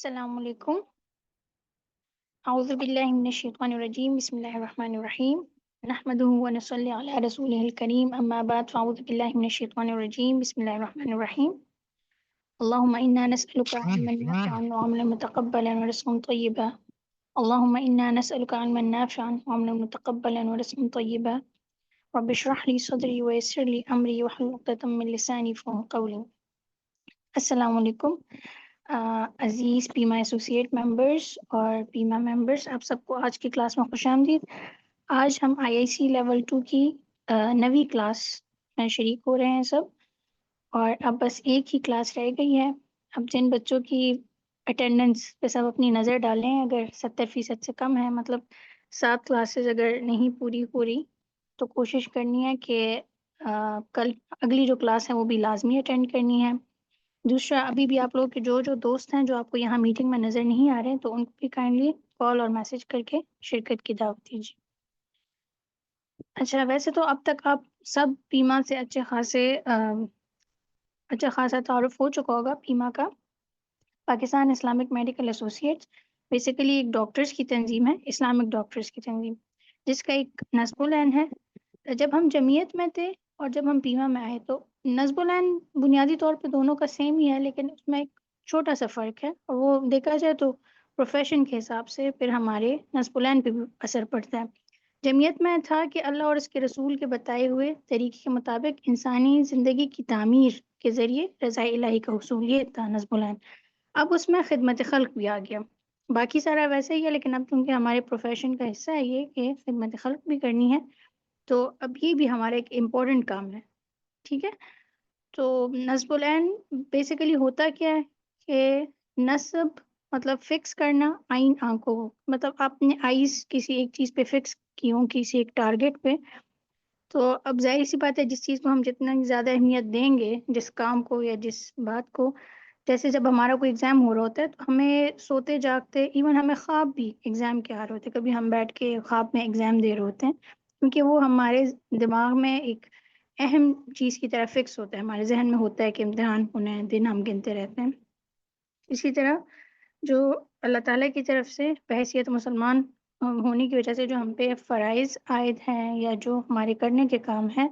السلام علیکم۔ اعوذ باللہ من الشیطان الرجیم، بسم اللہ الرحمن الرحیم، نحمدہ ونصلی علی رسولہ الکریم، اما بعد فاعوذ باللہ من الشیطان الرجیم، بسم اللہ الرحمن الرحیم۔ اللہم انا نسألک علما نافعا وعملا متقبلا ورزقا طیبا، اللہم انا نسألک علما نافعا وعملا متقبلا ورزقا طیبا، رب اشرح لی صدری ویسر لی امری واحلل عقدۃ من لسانی یفقہوا قولی۔ السلام علیکم عزیز پیما ایسوسیٹ ممبرس اور پیما ممبرس، آپ سب کو آج کی کلاس میں خوش آمدید۔ آج ہم IIC لیول 2 کی نویں کلاس میں شریک ہو رہے ہیں سب، اور اب بس ایک ہی کلاس رہ گئی ہے۔ اب جن بچوں کی اٹینڈنس پہ سب اپنی نظر ڈالیں، اگر 70% سے کم ہے، مطلب 7 کلاسز اگر نہیں پوری ہو رہی، تو کوشش کرنی ہے کہ کل اگلی جو کلاس ہے وہ بھی لازمی اٹینڈ کرنی ہے۔ دوسرا، ابھی بھی آپ لوگ کے جو دوست ہیں جو آپ کو یہاں میٹنگ میں نظر نہیں آ رہے ہیں، تو ان کو بھی کائنڈلی کال اور میسج کر کے شرکت کی دعوت دیجیے۔ اچھا، ویسے تو اب تک آپ سب پیما سے اچھا خاصا تعارف ہو چکا ہوگا۔ پیما کا Pakistan Islamic medical associates basically ایک ڈاکٹرز کی تنظیم ہے، اسلامک ڈاکٹرز کی تنظیم، جس کا ایک نصب العین ہے۔ جب ہم جمعیت میں تھے اور جب ہم پیما میں آئے، تو نصب العین بنیادی طور پہ دونوں کا سیم ہی ہے، لیکن اس میں ایک چھوٹا سا فرق ہے، اور وہ دیکھا جائے تو پروفیشن کے حساب سے پھر ہمارے نصب العین پہ بھی اثر پڑتا ہے۔ جمعیت میں تھا کہ اللہ اور اس کے رسول کے بتائے ہوئے طریقے کے مطابق انسانی زندگی کی تعمیر کے ذریعے رضا الہی کا حصول، یہ تھا نصب العین۔ اب اس میں خدمت خلق بھی آ گیا، باقی سارا ویسے ہی ہے، لیکن اب چونکہ ہمارے پروفیشن کا حصہ ہے یہ کہ خدمت خلق بھی کرنی ہے، تو اب یہ بھی ہمارا ایک امپورٹنٹ کام ہے، ٹھیک ہے۔ تو نصب العین بیسیکلی ہوتا کیا ہے کہ نصب مطلب فکس کرنا آئین آنکھوں کو، مطلب آپ نے آئیز کسی ایک چیز پہ فکس کی ہوں، کسی ایک ٹارگٹ پہ، تو اب ظاہر سی بات ہے جس چیز کو ہم جتنا زیادہ اہمیت دیں گے، جس کام کو یا جس بات کو، جیسے جب ہمارا کوئی ایگزام ہو رہا ہوتا ہے تو ہمیں سوتے جاگتے، ایون ہمیں خواب بھی ایگزام کے آ رہے ہوتے ہیں، کبھی ہم بیٹھ کے خواب میں ایگزام دے رہے ہوتے ہیں، کیونکہ وہ ہمارے دماغ میں ایک اہم چیز کی طرح فکس ہوتا ہے، ہمارے ذہن میں ہوتا ہے کہ امتحان ہونے ہیں، دن ہم گنتے رہتے ہیں۔ اسی طرح جو اللہ تعالیٰ کی طرف سے بحیثیت مسلمان ہونے کی وجہ سے جو ہم پہ فرائض عائد ہیں یا جو ہمارے کرنے کے کام ہیں،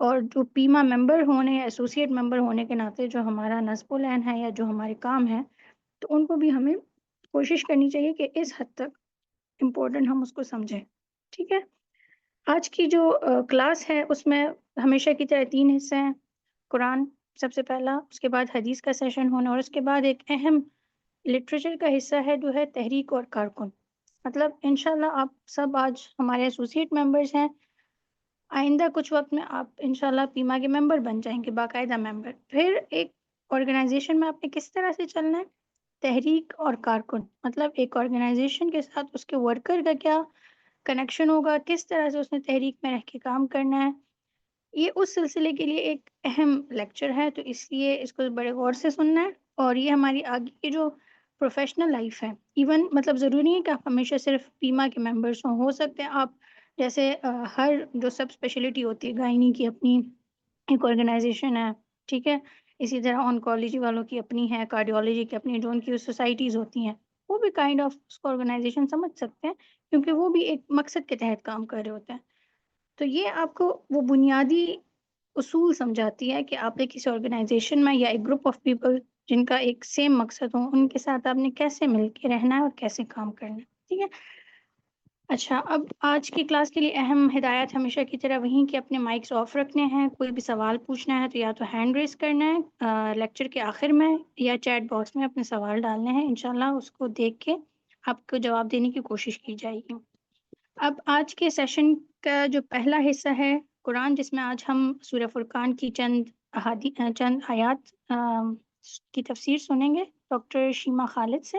اور جو پیما ممبر ہونے یا ایسوسیٹ ممبر ہونے کے ناطے جو ہمارا نصب العین ہے یا جو ہمارے کام ہیں، تو ان کو بھی ہمیں کوشش کرنی چاہیے کہ اس حد تک امپورٹنٹ ہم اس کو سمجھیں، ٹھیک ہے۔ آج کی جو کلاس ہے اس میں ہمیشہ کی طرح 3 حصے ہیں۔ قرآن سب سے پہلا، اس کے بعد حدیث کا سیشن ہونا، اور اس کے بعد ایک اہم لٹریچر کا حصہ ہے جو ہے تحریک اور کارکن۔ مطلب انشاءاللہ آپ سب آج ہمارے ایسوسیٹ ممبرز ہیں، آئندہ کچھ وقت میں آپ انشاءاللہ پیما کے ممبر بن جائیں گے، باقاعدہ ممبر۔ پھر ایک آرگنائزیشن میں آپ نے کس طرح سے چلنا ہے، تحریک اور کارکن، مطلب ایک آرگنائزیشن کے ساتھ اس کے ورکر کا کیا کنیکشن ہوگا، کس طرح سے اس نے تحریک میں رہ کے کام کرنا ہے۔ یہ اس سلسلے کے لیے ایک اہم لیکچر ہے، تو اس لیے اس کو بڑے غور سے سننا ہے، اور یہ ہماری آگے کی جو پروفیشنل لائف ہے، ایون مطلب ضروری نہیں کہ آپ ہمیشہ صرف پیما کے ممبرس ہو سکتے ہیں آپ جیسے ہر جو سب اسپیشلٹی ہوتی ہے، گائنی کی اپنی ایک آرگنائزیشن ہے، ٹھیک ہے، اسی طرح آنکالوجی والوں کی اپنی ہے، کارڈیولوجی کی اپنی، جو ان کی سوسائٹیز ہوتی ہیں، وہ بھی کائنڈ آف اس کو آرگنائزیشن سمجھ سکتے ہیں، کیونکہ وہ بھی ایک مقصد کے تحت کام کر رہے ہوتے ہیں۔ تو یہ آپ کو وہ بنیادی اصول سمجھاتی ہے کہ آپ نے کسی آرگنائزیشن میں یا ایک گروپ آف پیپل جن کا ایک سیم مقصد ہو، ان کے ساتھ آپ نے کیسے مل کے رہنا ہے اور کیسے کام کرنا ہے، ٹھیک ہے۔ اچھا، اب آج کی کلاس کے لیے اہم ہدایت ہمیشہ کی طرح وہیں کہ اپنے مائکس آف رکھنے ہیں، کوئی بھی سوال پوچھنا ہے تو یا تو ہینڈ ریز کرنا ہے لیکچر کے آخر میں، یا چیٹ باکس میں اپنے سوال ڈالنے ہیں، انشاءاللہ اس کو دیکھ کے آپ کو جواب دینے کی کوشش کی جائے گی۔ اب آج کے سیشن کا جو پہلا حصہ ہے قرآن، جس میں آج ہم سورہ فرقان کی چند آیات کی تفسیر سنیں گے ڈاکٹر شیما خالد سے،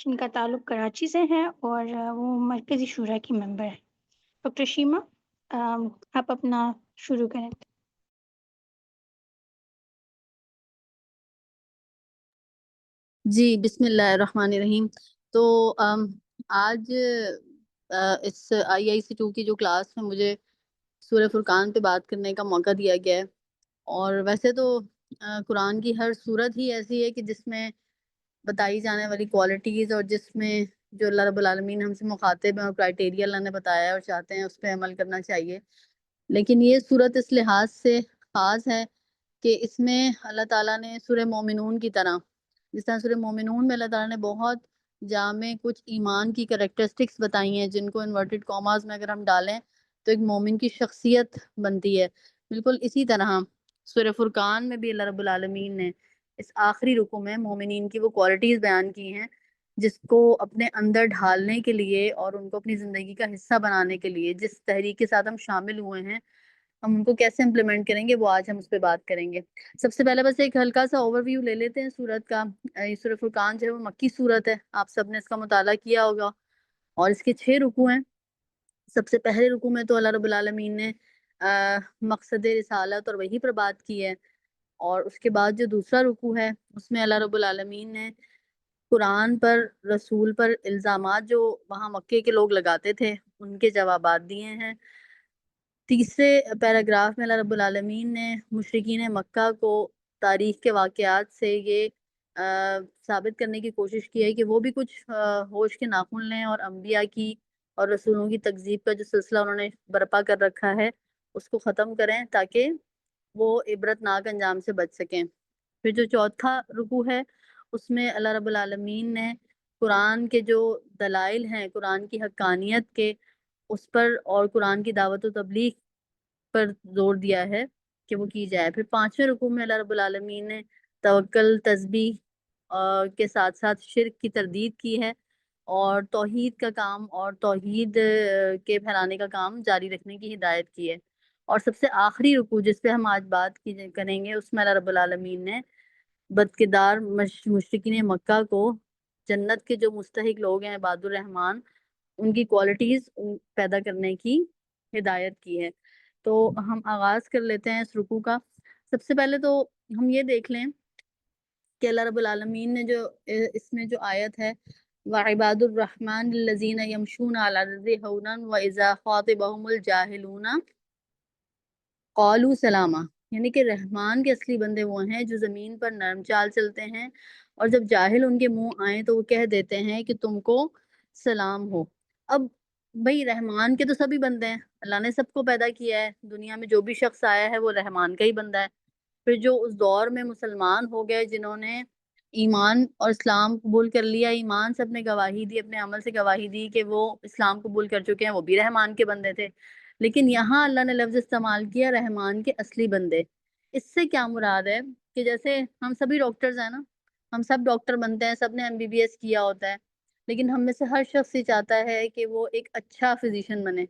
جن کا تعلق کراچی سے ہے اور وہ مرکزی شورا کی ممبر ہے۔ ڈاکٹر شیما، آپ اپنا شروع کریں۔ جی، بسم اللہ الرحمن الرحیم۔ تو آج اس IIC 2 کی جو کلاس میں مجھے سورہ فرقان پہ بات کرنے کا موقع دیا گیا ہے، اور ویسے تو قرآن کی ہر سورت ہی ایسی ہے کہ جس میں بتائی جانے والی کوالٹیز اور جس میں جو اللہ رب العالمین ہم سے مخاطب ہیں اور کرائٹیریا اللہ نے بتایا ہے اور چاہتے ہیں اس پہ عمل کرنا چاہیے. لیکن یہ صورت اس لحاظ سے خاص ہے کہ اس میں اللہ تعالیٰ نے سورہ مومنون کی طرح، جس طرح سورہ مومنون میں اللہ تعالیٰ نے بہت جامع کچھ ایمان کی کریکٹرسٹکس بتائی ہیں جن کو انورٹڈ کاماز میں اگر ہم ڈالیں تو ایک مومن کی شخصیت بنتی ہے. بالکل اسی طرح سورہ فرقان میں بھی اللہ رب العالمین نے اس آخری رکوع میں مومنین کی وہ کوالٹیز بیان کی ہیں جس کو اپنے اندر ڈھالنے کے لیے اور ان کو اپنی زندگی کا حصہ بنانے کے لیے جس تحریک کے ساتھ ہم شامل ہوئے ہیں، ہم ان کو کیسے امپلیمنٹ کریں گے وہ آج ہم اس پہ بات کریں گے. سب سے پہلے بس ایک ہلکا سا اوور ویو لے لیتے ہیں سورت کا. یہ سورہ فرقان جو ہے وہ مکی سورت ہے، آپ سب نے اس کا مطالعہ کیا ہوگا، اور اس کے 6 رکوع ہیں. سب سے پہلے رکوع میں تو اللہ رب العالمین نے مقصد رسالت اور وحی پر بات کی ہے، اور اس کے بعد جو دوسرا رکوع ہے اس میں اللہ رب العالمین نے قرآن پر، رسول پر الزامات جو وہاں مکے کے لوگ لگاتے تھے ان کے جوابات دیے ہیں. تیسرے پیراگراف میں اللہ رب العالمین نے مشرکین مکہ کو تاریخ کے واقعات سے یہ ثابت کرنے کی کوشش کی ہے کہ وہ بھی کچھ ہوش کے ناخن لیں اور انبیاء کی اور رسولوں کی تکذیب کا جو سلسلہ انہوں نے برپا کر رکھا ہے اس کو ختم کریں تاکہ وہ عبرت ناک انجام سے بچ سکیں. پھر جو چوتھا رکوع ہے اس میں اللہ رب العالمین نے قرآن کے جو دلائل ہیں، قرآن کی حقانیت کے، اس پر اور قرآن کی دعوت و تبلیغ پر زور دیا ہے کہ وہ کی جائے. پھر 5ویں رکوع میں اللہ رب العالمین نے توکل، تسبیح کے ساتھ ساتھ شرک کی تردید کی ہے اور توحید کا کام اور توحید کے پھیلانے کا کام جاری رکھنے کی ہدایت کی ہے. اور سب سے آخری رکوع جس پہ ہم آج بات کریں گے اس میں اللہ رب العالمین نے بدکردار مشرکین مکہ کو جنت کے جو مستحق لوگ ہیں عباد الرحمن، ان کی کوالٹیز پیدا کرنے کی ہدایت کی ہے. تو ہم آغاز کر لیتے ہیں اس رکوع کا. سب سے پہلے تو ہم یہ دیکھ لیں کہ اللہ رب العالمین نے جو اس میں جو آیت ہے وَعِبَادُ الرَّحْمَنِ الَّذِينَ يَمْشُونَ عَلَى الْأَرْضِ هَوْنًا وَإِذَا خَاطَبَهُمُ الْجَاهِلُونَ قَالُوا سَلَامًا، یعنی کہ رحمان کے اصلی بندے وہ ہیں جو زمین پر نرم چال چلتے ہیں اور جب جاہل ان کے منہ آئیں تو وہ کہہ دیتے ہیں کہ تم کو سلام ہو. اب بھئی رحمان کے تو سبھی بندے ہیں، اللہ نے سب کو پیدا کیا ہے، دنیا میں جو بھی شخص آیا ہے وہ رحمان کا ہی بندہ ہے. پھر جو اس دور میں مسلمان ہو گئے جنہوں نے ایمان اور اسلام قبول کر لیا، ایمان سے اپنے گواہی دی، اپنے عمل سے گواہی دی کہ وہ اسلام قبول کر چکے ہیں، وہ بھی رحمان کے بندے تھے. لیکن یہاں اللہ نے لفظ استعمال کیا رحمان کے اصلی بندے. اس سے کیا مراد ہے کہ جیسے ہم سبھی ڈاکٹرز ہیں نا، ہم سب ڈاکٹر بنتے ہیں، سب نے MBBS کیا ہوتا ہے، لیکن ہم میں سے ہر شخص یہ چاہتا ہے کہ وہ ایک اچھا فزیشین بنے.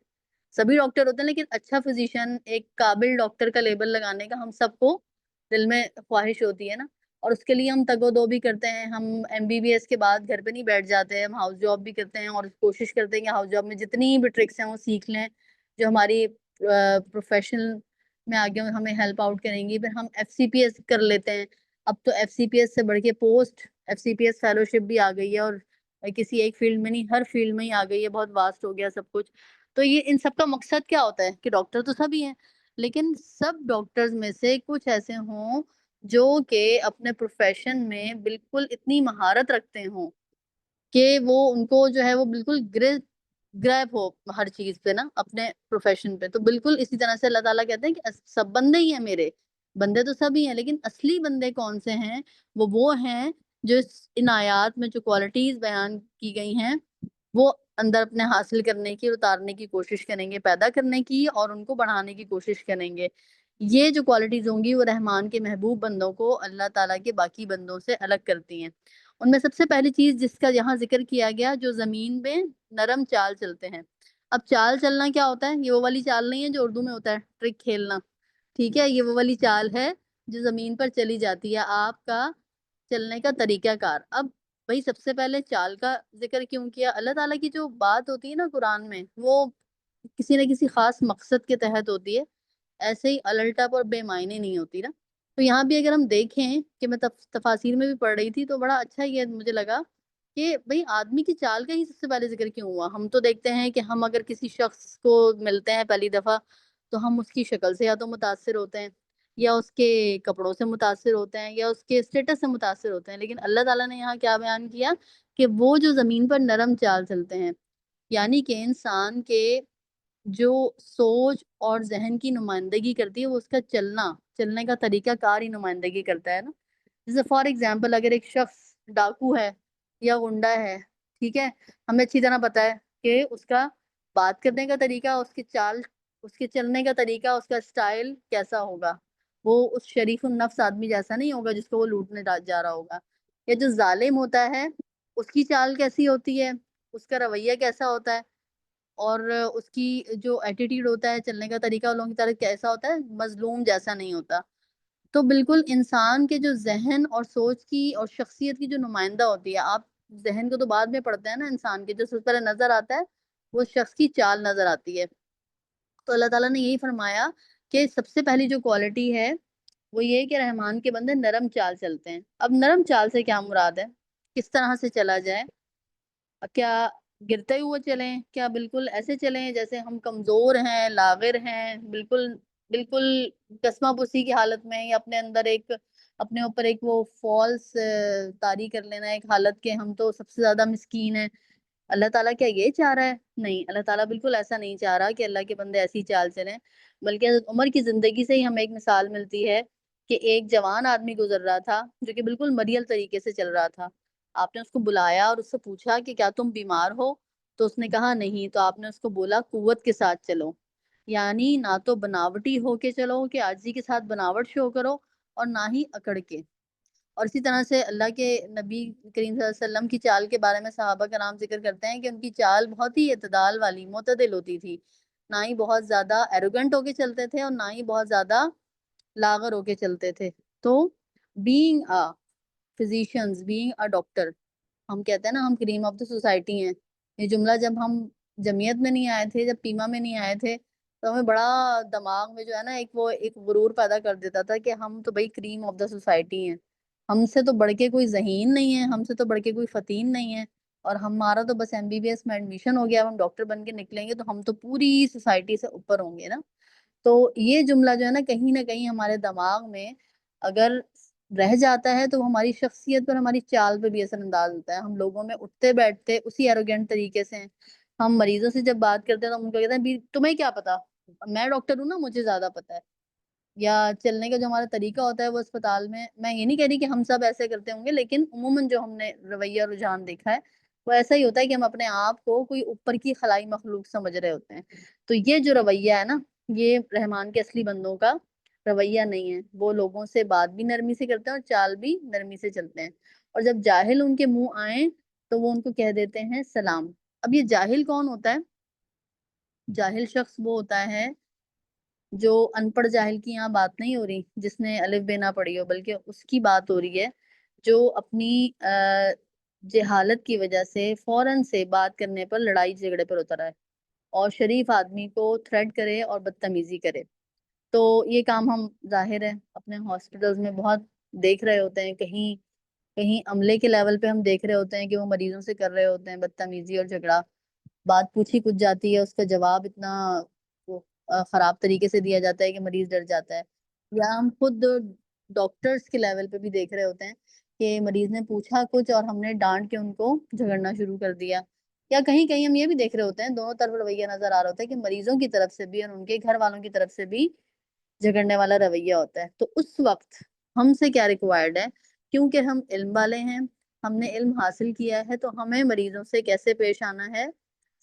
سبھی ڈاکٹر ہوتے ہیں لیکن اچھا فزیشین، ایک قابل ڈاکٹر کا لیبل لگانے کا ہم سب کو دل میں خواہش ہوتی ہے نا، اور اس کے لیے ہم تگ و دو بھی کرتے ہیں. ہم MBBS کے بعد گھر پہ نہیں بیٹھ جاتے، ہم ہاؤس جاب بھی کرتے ہیں اور کوشش کرتے ہیں کہ ہاؤس جاب میں جتنی بھی ٹرکس ہیں وہ سیکھ لیں جو ہماری پروفیشنل میں آگے ہمیں ہیلپ آؤٹ کریں گی. پھر ہم FCPS کر لیتے ہیں. اب تو FCPS سے بڑھ کے پوسٹ FCPS فیلوشپ بھی آ گئی ہے، اور کسی ایک فیلڈ میں نہیں، ہر فیلڈ میں ہی آ گئی ہے، بہت واسٹ ہو گیا سب کچھ. تو یہ ان سب کا مقصد کیا ہوتا ہے کہ ڈاکٹر تو سبھی ہیں لیکن سب ڈاکٹرز میں سے کچھ ایسے ہوں جو کہ اپنے پروفیشن میں بالکل اتنی مہارت رکھتے ہوں کہ وہ ان کو جو ہے وہ بالکل گریپ ہو ہر چیز پہ نا، اپنے پروفیشن پہ. تو بالکل اسی طرح سے اللہ تعالیٰ کہتے ہیں کہ سب بندے ہی ہیں، میرے بندے تو سب ہی ہیں، لیکن اصلی بندے کون سے ہیں؟ وہ ہیں جو ان آیات میں جو کوالٹیز بیان کی گئی ہیں وہ اندر اپنے حاصل کرنے کی، اتارنے کی کوشش کریں گے، پیدا کرنے کی اور ان کو بڑھانے کی کوشش کریں گے. یہ جو کوالٹیز ہوں گی وہ رحمان کے محبوب بندوں کو اللہ تعالیٰ کے باقی بندوں سے الگ کرتی ہیں. ان میں سب سے پہلی چیز جس کا یہاں ذکر کیا گیا، جو زمین میں نرم چال چلتے ہیں. اب چال چلنا کیا ہوتا ہے؟ یہ وہ والی چال نہیں ہے جو اردو میں ہوتا ہے ٹرک کھیلنا، ٹھیک ہے؟ یہ وہ والی چال ہے جو زمین پر چلی جاتی ہے، آپ کا چلنے کا طریقہ کار. اب بھائی سب سے پہلے چال کا ذکر کیوں کیا؟ اللہ تعالیٰ کی جو بات ہوتی ہے نا قرآن میں وہ کسی نہ کسی خاص مقصد کے تحت ہوتی ہے، ایسے ہی الٹپ اور بے معنی نہیں ہوتی نا. تو یہاں بھی اگر ہم دیکھیں کہ میں تفاسیر میں بھی پڑھ رہی تھی تو بڑا اچھا یہ مجھے لگا کہ بھئی آدمی کی چال کا ہی سب سے پہلے ذکر کیوں ہوا. ہم تو دیکھتے ہیں کہ ہم اگر کسی شخص کو ملتے ہیں پہلی دفعہ تو ہم اس کی شکل سے یا تو متاثر ہوتے ہیں یا اس کے کپڑوں سے متاثر ہوتے ہیں یا اس کے اسٹیٹس سے متاثر ہوتے ہیں، لیکن اللہ تعالیٰ نے یہاں کیا بیان کیا کہ وہ جو زمین پر نرم چال چلتے ہیں، یعنی کہ انسان کے جو سوچ اور ذہن کی نمائندگی کرتی ہے وہ اس کا چلنے کا طریقہ کار ہی نمائندگی کرتا ہے نا. جیسے فار ایگزامپل اگر ایک شخص ڈاکو ہے یا غنڈا ہے، ٹھیک ہے، ہمیں اچھی طرح پتا ہے کہ اس کا بات کرنے کا طریقہ، اس کی چال، اس کے چلنے کا طریقہ، اس کا اسٹائل کیسا ہوگا. وہ اس شریف النفس آدمی جیسا نہیں ہوگا جس کو وہ لوٹنے جا رہا ہوگا. یا جو ظالم ہوتا ہے اس کی چال کیسی ہوتی ہے، اس کا رویہ کیسا ہوتا ہے، اور اس کی جو ایٹیٹیوڈ ہوتا ہے، چلنے کا طریقہ ان لوگوں کی طرح کیسا ہوتا ہے، مظلوم جیسا نہیں ہوتا. تو بالکل انسان کے جو ذہن اور سوچ کی اور شخصیت کی جو نمائندہ ہوتی ہے، آپ ذہن کو تو بعد میں پڑھتے ہیں نا انسان کے، جو سب سے پہلے نظر آتا ہے وہ شخص کی چال نظر آتی ہے. تو اللہ تعالیٰ نے یہی فرمایا کہ سب سے پہلی جو کوالٹی ہے وہ یہ کہ رحمان کے بندے نرم چال چلتے ہیں. اب نرم چال سے کیا مراد ہے، کس طرح سے چلا جائے؟ کیا گرتے ہوئے چلیں، کیا بالکل ایسے چلیں جیسے ہم کمزور ہیں، لاغر ہیں، بالکل بالکل کسمہ پوسی کی حالت میں، یا اپنے اندر ایک، اپنے اوپر ایک وہ فالس طاری کر لینا ایک حالت کے ہم تو سب سے زیادہ مسکین ہیں. اللہ تعالیٰ کیا یہ چاہ رہا ہے؟ نہیں، اللہ تعالیٰ بالکل ایسا نہیں چاہ رہا کہ اللہ کے بندے ایسی چال چلیں. بلکہ حضرت عمر کی زندگی سے ہی ہمیں ایک مثال ملتی ہے کہ ایک جوان آدمی گزر رہا تھا جو کہ بالکل مریل طریقے سے چل رہا تھا. آپ نے اس کو بلایا اور اس سے پوچھا کہ کیا تم بیمار ہو؟ تو اس نے کہا نہیں. تو آپ نے اس کو بولا قوت کے ساتھ چلو، یعنی نہ تو بناوٹی ہو کے چلو کہ عاجزی کے ساتھ بناوٹ شو کرو، اور نہ ہی اکڑ کے. اور اسی طرح سے اللہ کے نبی کریم صلی اللہ علیہ وسلم کی چال کے بارے میں صحابہ کرام ذکر کرتے ہیں کہ ان کی چال بہت ہی اعتدال والی، معتدل ہوتی تھی. نہ ہی بہت زیادہ ایروگنٹ ہو کے چلتے تھے اور نہ ہی بہت زیادہ لاغر ہو کے چلتے تھے. تو being a فزیشینز، being a doctor, ہم کہتے ہیں نا ہم کریم آف دا سوسائٹی ہیں. یہ جملہ جب ہم جمعیت میں نہیں آئے تھے، جب پیما میں نہیں آئے تھے، تو ہمیں بڑا دماغ میں جو ہے نا ایک غرور پیدا کر دیتا تھا کہ ہم تو بھائی کریم آف دا سوسائٹی ہیں، ہم سے تو بڑھ کے کوئی ذہین نہیں ہے، ہم سے تو بڑھ کے کوئی فتین نہیں ہے، اور ہمارا تو بس MBBS میں ایڈمیشن ہو گیا، ہم ڈاکٹر بن کے نکلیں گے تو ہم تو پوری سوسائٹی سے اوپر ہوں گے نا. تو یہ جملہ جو ہے نا کہیں ہمارے دماغ میں اگر رہ جاتا ہے تو وہ ہماری شخصیت پر، ہماری چال پہ بھی اثر انداز ہوتا ہے. ہم لوگوں میں اٹھتے بیٹھتے اسی ایروگینٹ طریقے سے ہیں. ہم مریضوں سے جب بات کرتے ہیں تو ہم کو کہتے ہیں تمہیں کیا پتا، میں ڈاکٹر ہوں نا، مجھے زیادہ پتا ہے. یا چلنے کا جو ہمارا طریقہ ہوتا ہے وہ اسپتال میں یہ نہیں کہہ رہی کہ ہم سب ایسے کرتے ہوں گے، لیکن عموماً جو ہم نے رویہ رجحان دیکھا ہے وہ ایسا ہی ہوتا ہے کہ ہم اپنے آپ کو کوئی اوپر کی خلائی مخلوق سمجھ رہے ہوتے ہیں. تو یہ جو رویہ ہے نا، یہ رحمان کے اصلی بندوں کا رویہ نہیں ہے. وہ لوگوں سے بات بھی نرمی سے کرتے ہیں اور چال بھی نرمی سے چلتے ہیں. اور جب جاہل ان کے منہ آئیں تو وہ ان کو کہہ دیتے ہیں سلام. اب یہ جاہل کون ہوتا ہے؟ جاہل شخص وہ ہوتا ہے جو ان پڑھ جاہل کی یہاں بات نہیں ہو رہی جس نے الف بے نہ پڑھی ہو، بلکہ اس کی بات ہو رہی ہے جو اپنی جہالت کی وجہ سے فوراً سے بات کرنے پر لڑائی جھگڑے پر اترا ہے اور شریف آدمی کو تھریٹ کرے اور بدتمیزی کرے. تو یہ کام ہم ظاہر ہے اپنے ہاسپٹلز میں بہت دیکھ رہے ہوتے ہیں. کہیں کہیں عملے کے لیول پہ ہم دیکھ رہے ہوتے ہیں کہ وہ مریضوں سے کر رہے ہوتے ہیں بدتمیزی اور جھگڑا. بات پوچھی کچھ جاتی ہے، اس کا جواب اتنا خراب طریقے سے دیا جاتا ہے کہ مریض ڈر جاتا ہے. یا ہم خود ڈاکٹرز کے لیول پہ بھی دیکھ رہے ہوتے ہیں کہ مریض نے پوچھا کچھ اور ہم نے ڈانٹ کے ان کو جھگڑنا شروع کر دیا. یا کہیں ہم یہ بھی دیکھ رہے ہوتے ہیں، دونوں طرف رویہ نظر آ رہا ہوتا ہے کہ مریضوں کی طرف سے بھی اور ان کے گھر والوں کی طرف سے بھی جھگڑنے والا رویہ ہوتا ہے. تو اس وقت ہم سے کیا ریکوائرڈ ہے؟ کیونکہ ہم علم والے ہیں، ہم نے علم حاصل کیا ہے، تو ہمیں مریضوں سے کیسے پیش آنا ہے؟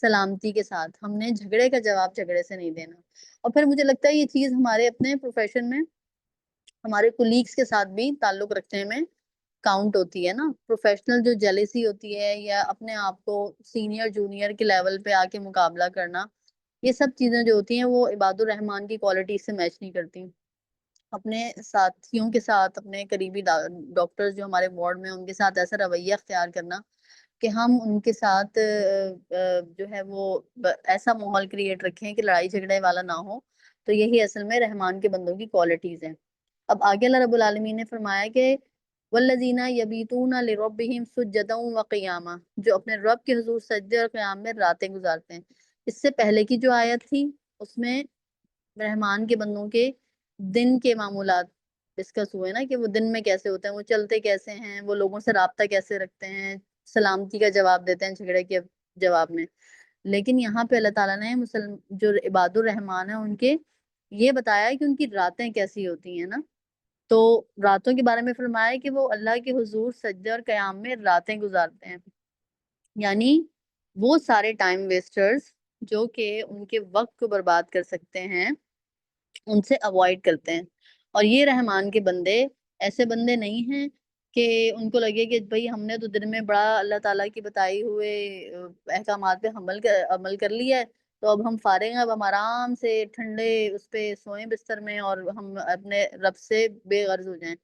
سلامتی کے ساتھ. ہم نے جھگڑے کا جواب جھگڑے سے نہیں دینا. اور پھر مجھے لگتا ہے یہ چیز ہمارے اپنے پروفیشن میں ہمارے کولیگز کے ساتھ بھی تعلق رکھنے میں کاؤنٹ ہوتی ہے نا. پروفیشنل جو جیلیسی ہوتی ہے یا اپنے آپ کو سینئر جونیئر کے لیول پہ آ کے مقابلہ کرنا، یہ سب چیزیں جو ہوتی ہیں وہ عباد الرحمان کی کوالٹی سے میچ نہیں کرتی. اپنے ساتھیوں کے ساتھ، اپنے قریبی ڈاکٹرز جو ہمارے وارڈ میں، ان کے ساتھ ایسا رویہ اختیار کرنا کہ ہم ان کے ساتھ جو ہے وہ ایسا ماحول کریٹ رکھیں کہ لڑائی جھگڑے والا نہ ہو. تو یہی اصل میں رحمان کے بندوں کی کوالٹیز ہیں. اب آگے اللہ رب العالمین نے فرمایا کہ والذین یبیتون لربہم سجدا وقیاما، جو اپنے رب کے حضور سجدے اور قیام میں راتیں گزارتے ہیں. اس سے پہلے کی جو آیت تھی اس میں رحمان کے بندوں کے دن کے معمولات ڈسکس ہوئے نا، کہ وہ دن میں کیسے ہوتے ہیں، وہ چلتے کیسے ہیں، وہ لوگوں سے رابطہ کیسے رکھتے ہیں، سلامتی کا جواب دیتے ہیں جھگڑے کے جواب میں. لیکن یہاں پہ اللہ تعالیٰ نے جو عباد الرحمان ہیں ان کے یہ بتایا ہے کہ ان کی راتیں کیسی ہوتی ہیں نا. تو راتوں کے بارے میں فرمایا ہے کہ وہ اللہ کے حضور سجدے اور قیام میں راتیں گزارتے ہیں. یعنی وہ سارے ٹائم ویسٹرز جو کہ ان کے وقت کو برباد کر سکتے ہیں ان سے اوائڈ کرتے ہیں. اور یہ رحمان کے بندے ایسے بندے نہیں ہیں کہ ان کو لگے کہ بھئی ہم نے تو دن میں بڑا اللہ تعالیٰ کی بتائی ہوئے احکامات پہ عمل کر لیا ہے، تو اب ہم فارغ ہیں، اب ہم آرام سے ٹھنڈے اس پہ سوئیں بستر میں اور ہم اپنے رب سے بے غرض ہو جائیں.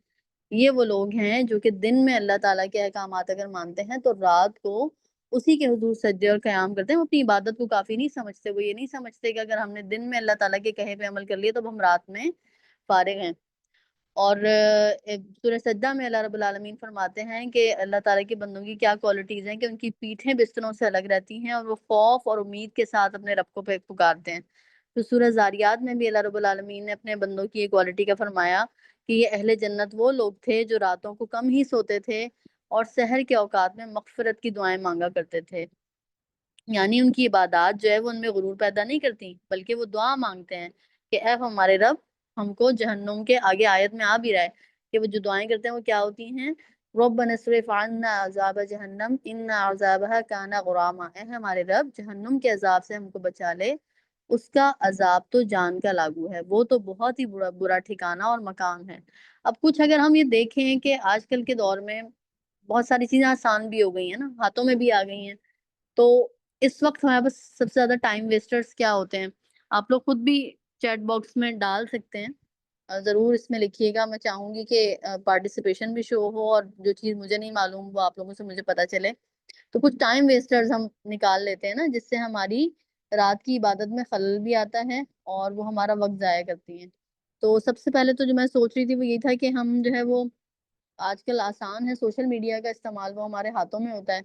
یہ وہ لوگ ہیں جو کہ دن میں اللہ تعالیٰ کے احکامات اگر مانتے ہیں تو رات کو اسی کے حضور سجدے اور قیام کرتے ہیں. وہ اپنی عبادت کو کافی نہیں سمجھتے، وہ یہ نہیں سمجھتے کہ اگر ہم نے دن میں اللہ تعالیٰ کے کہے پہ عمل کر لیے تو اب ہم رات میں فارغ ہیں. اور سورہ سجدہ میں اللہ رب العالمین فرماتے ہیں کہ اللہ تعالیٰ کے بندوں کی کیا کوالٹیز ہیں کہ ان کی پیٹھیں بستروں سے الگ رہتی ہیں اور وہ خوف اور امید کے ساتھ اپنے رب کو پکارتے ہیں. تو سورہ زاریات میں بھی اللہ رب العالمین نے اپنے بندوں کی یہ کوالٹی کا فرمایا کہ یہ اہل جنت وہ لوگ تھے جو راتوں کو کم ہی سوتے تھے اور سحر کے اوقات میں مغفرت کی دعائیں مانگا کرتے تھے. یعنی ان کی عبادات جو ہے وہ ان میں غرور پیدا نہیں کرتی، بلکہ وہ دعا مانگتے ہیں کہ اے ہمارے رب ہم کو جہنم کے آگے آیت میں آ بھی رہا ہے کہ وہ جو دعائیں کرتے ہیں وہ کیا ہوتی ہیں، ربنا اصرف عنا عذاب جہنم ان عذابها کان غراما. اے ہمارے رب جہنم کے عذاب سے ہم کو بچا لے، اس کا عذاب تو جان کا لاگو ہے، وہ تو بہت ہی برا ٹھکانہ اور مقام ہے. اب کچھ اگر ہم یہ دیکھیں کہ آج کل کے دور میں بہت ساری چیزیں آسان بھی ہو گئی ہیں نا، ہاتھوں میں بھی آ گئی ہیں، تو اس وقت ہمارے پاس سب سے زیادہ ٹائم ویسٹرز کیا ہوتے ہیں. آپ لوگ خود بھی چیٹ باکس میں ڈال سکتے ہیں، ضرور اس میں لکھیے گا. میں چاہوں گی کہ پارٹیسپیشن بھی شو ہو اور جو چیز مجھے نہیں معلوم وہ آپ لوگوں سے مجھے پتا چلے. تو کچھ ٹائم ویسٹرز ہم نکال لیتے ہیں نا، جس سے ہماری رات کی عبادت میں خلل بھی آتا ہے اور وہ ہمارا وقت ضائع کرتی ہیں. تو سب سے پہلے تو جو میں سوچ رہی تھی وہ یہ تھا کہ ہم جو ہے وہ آج کل آسان ہے سوشل میڈیا کا استعمال، وہ ہمارے ہاتھوں میں ہوتا ہے،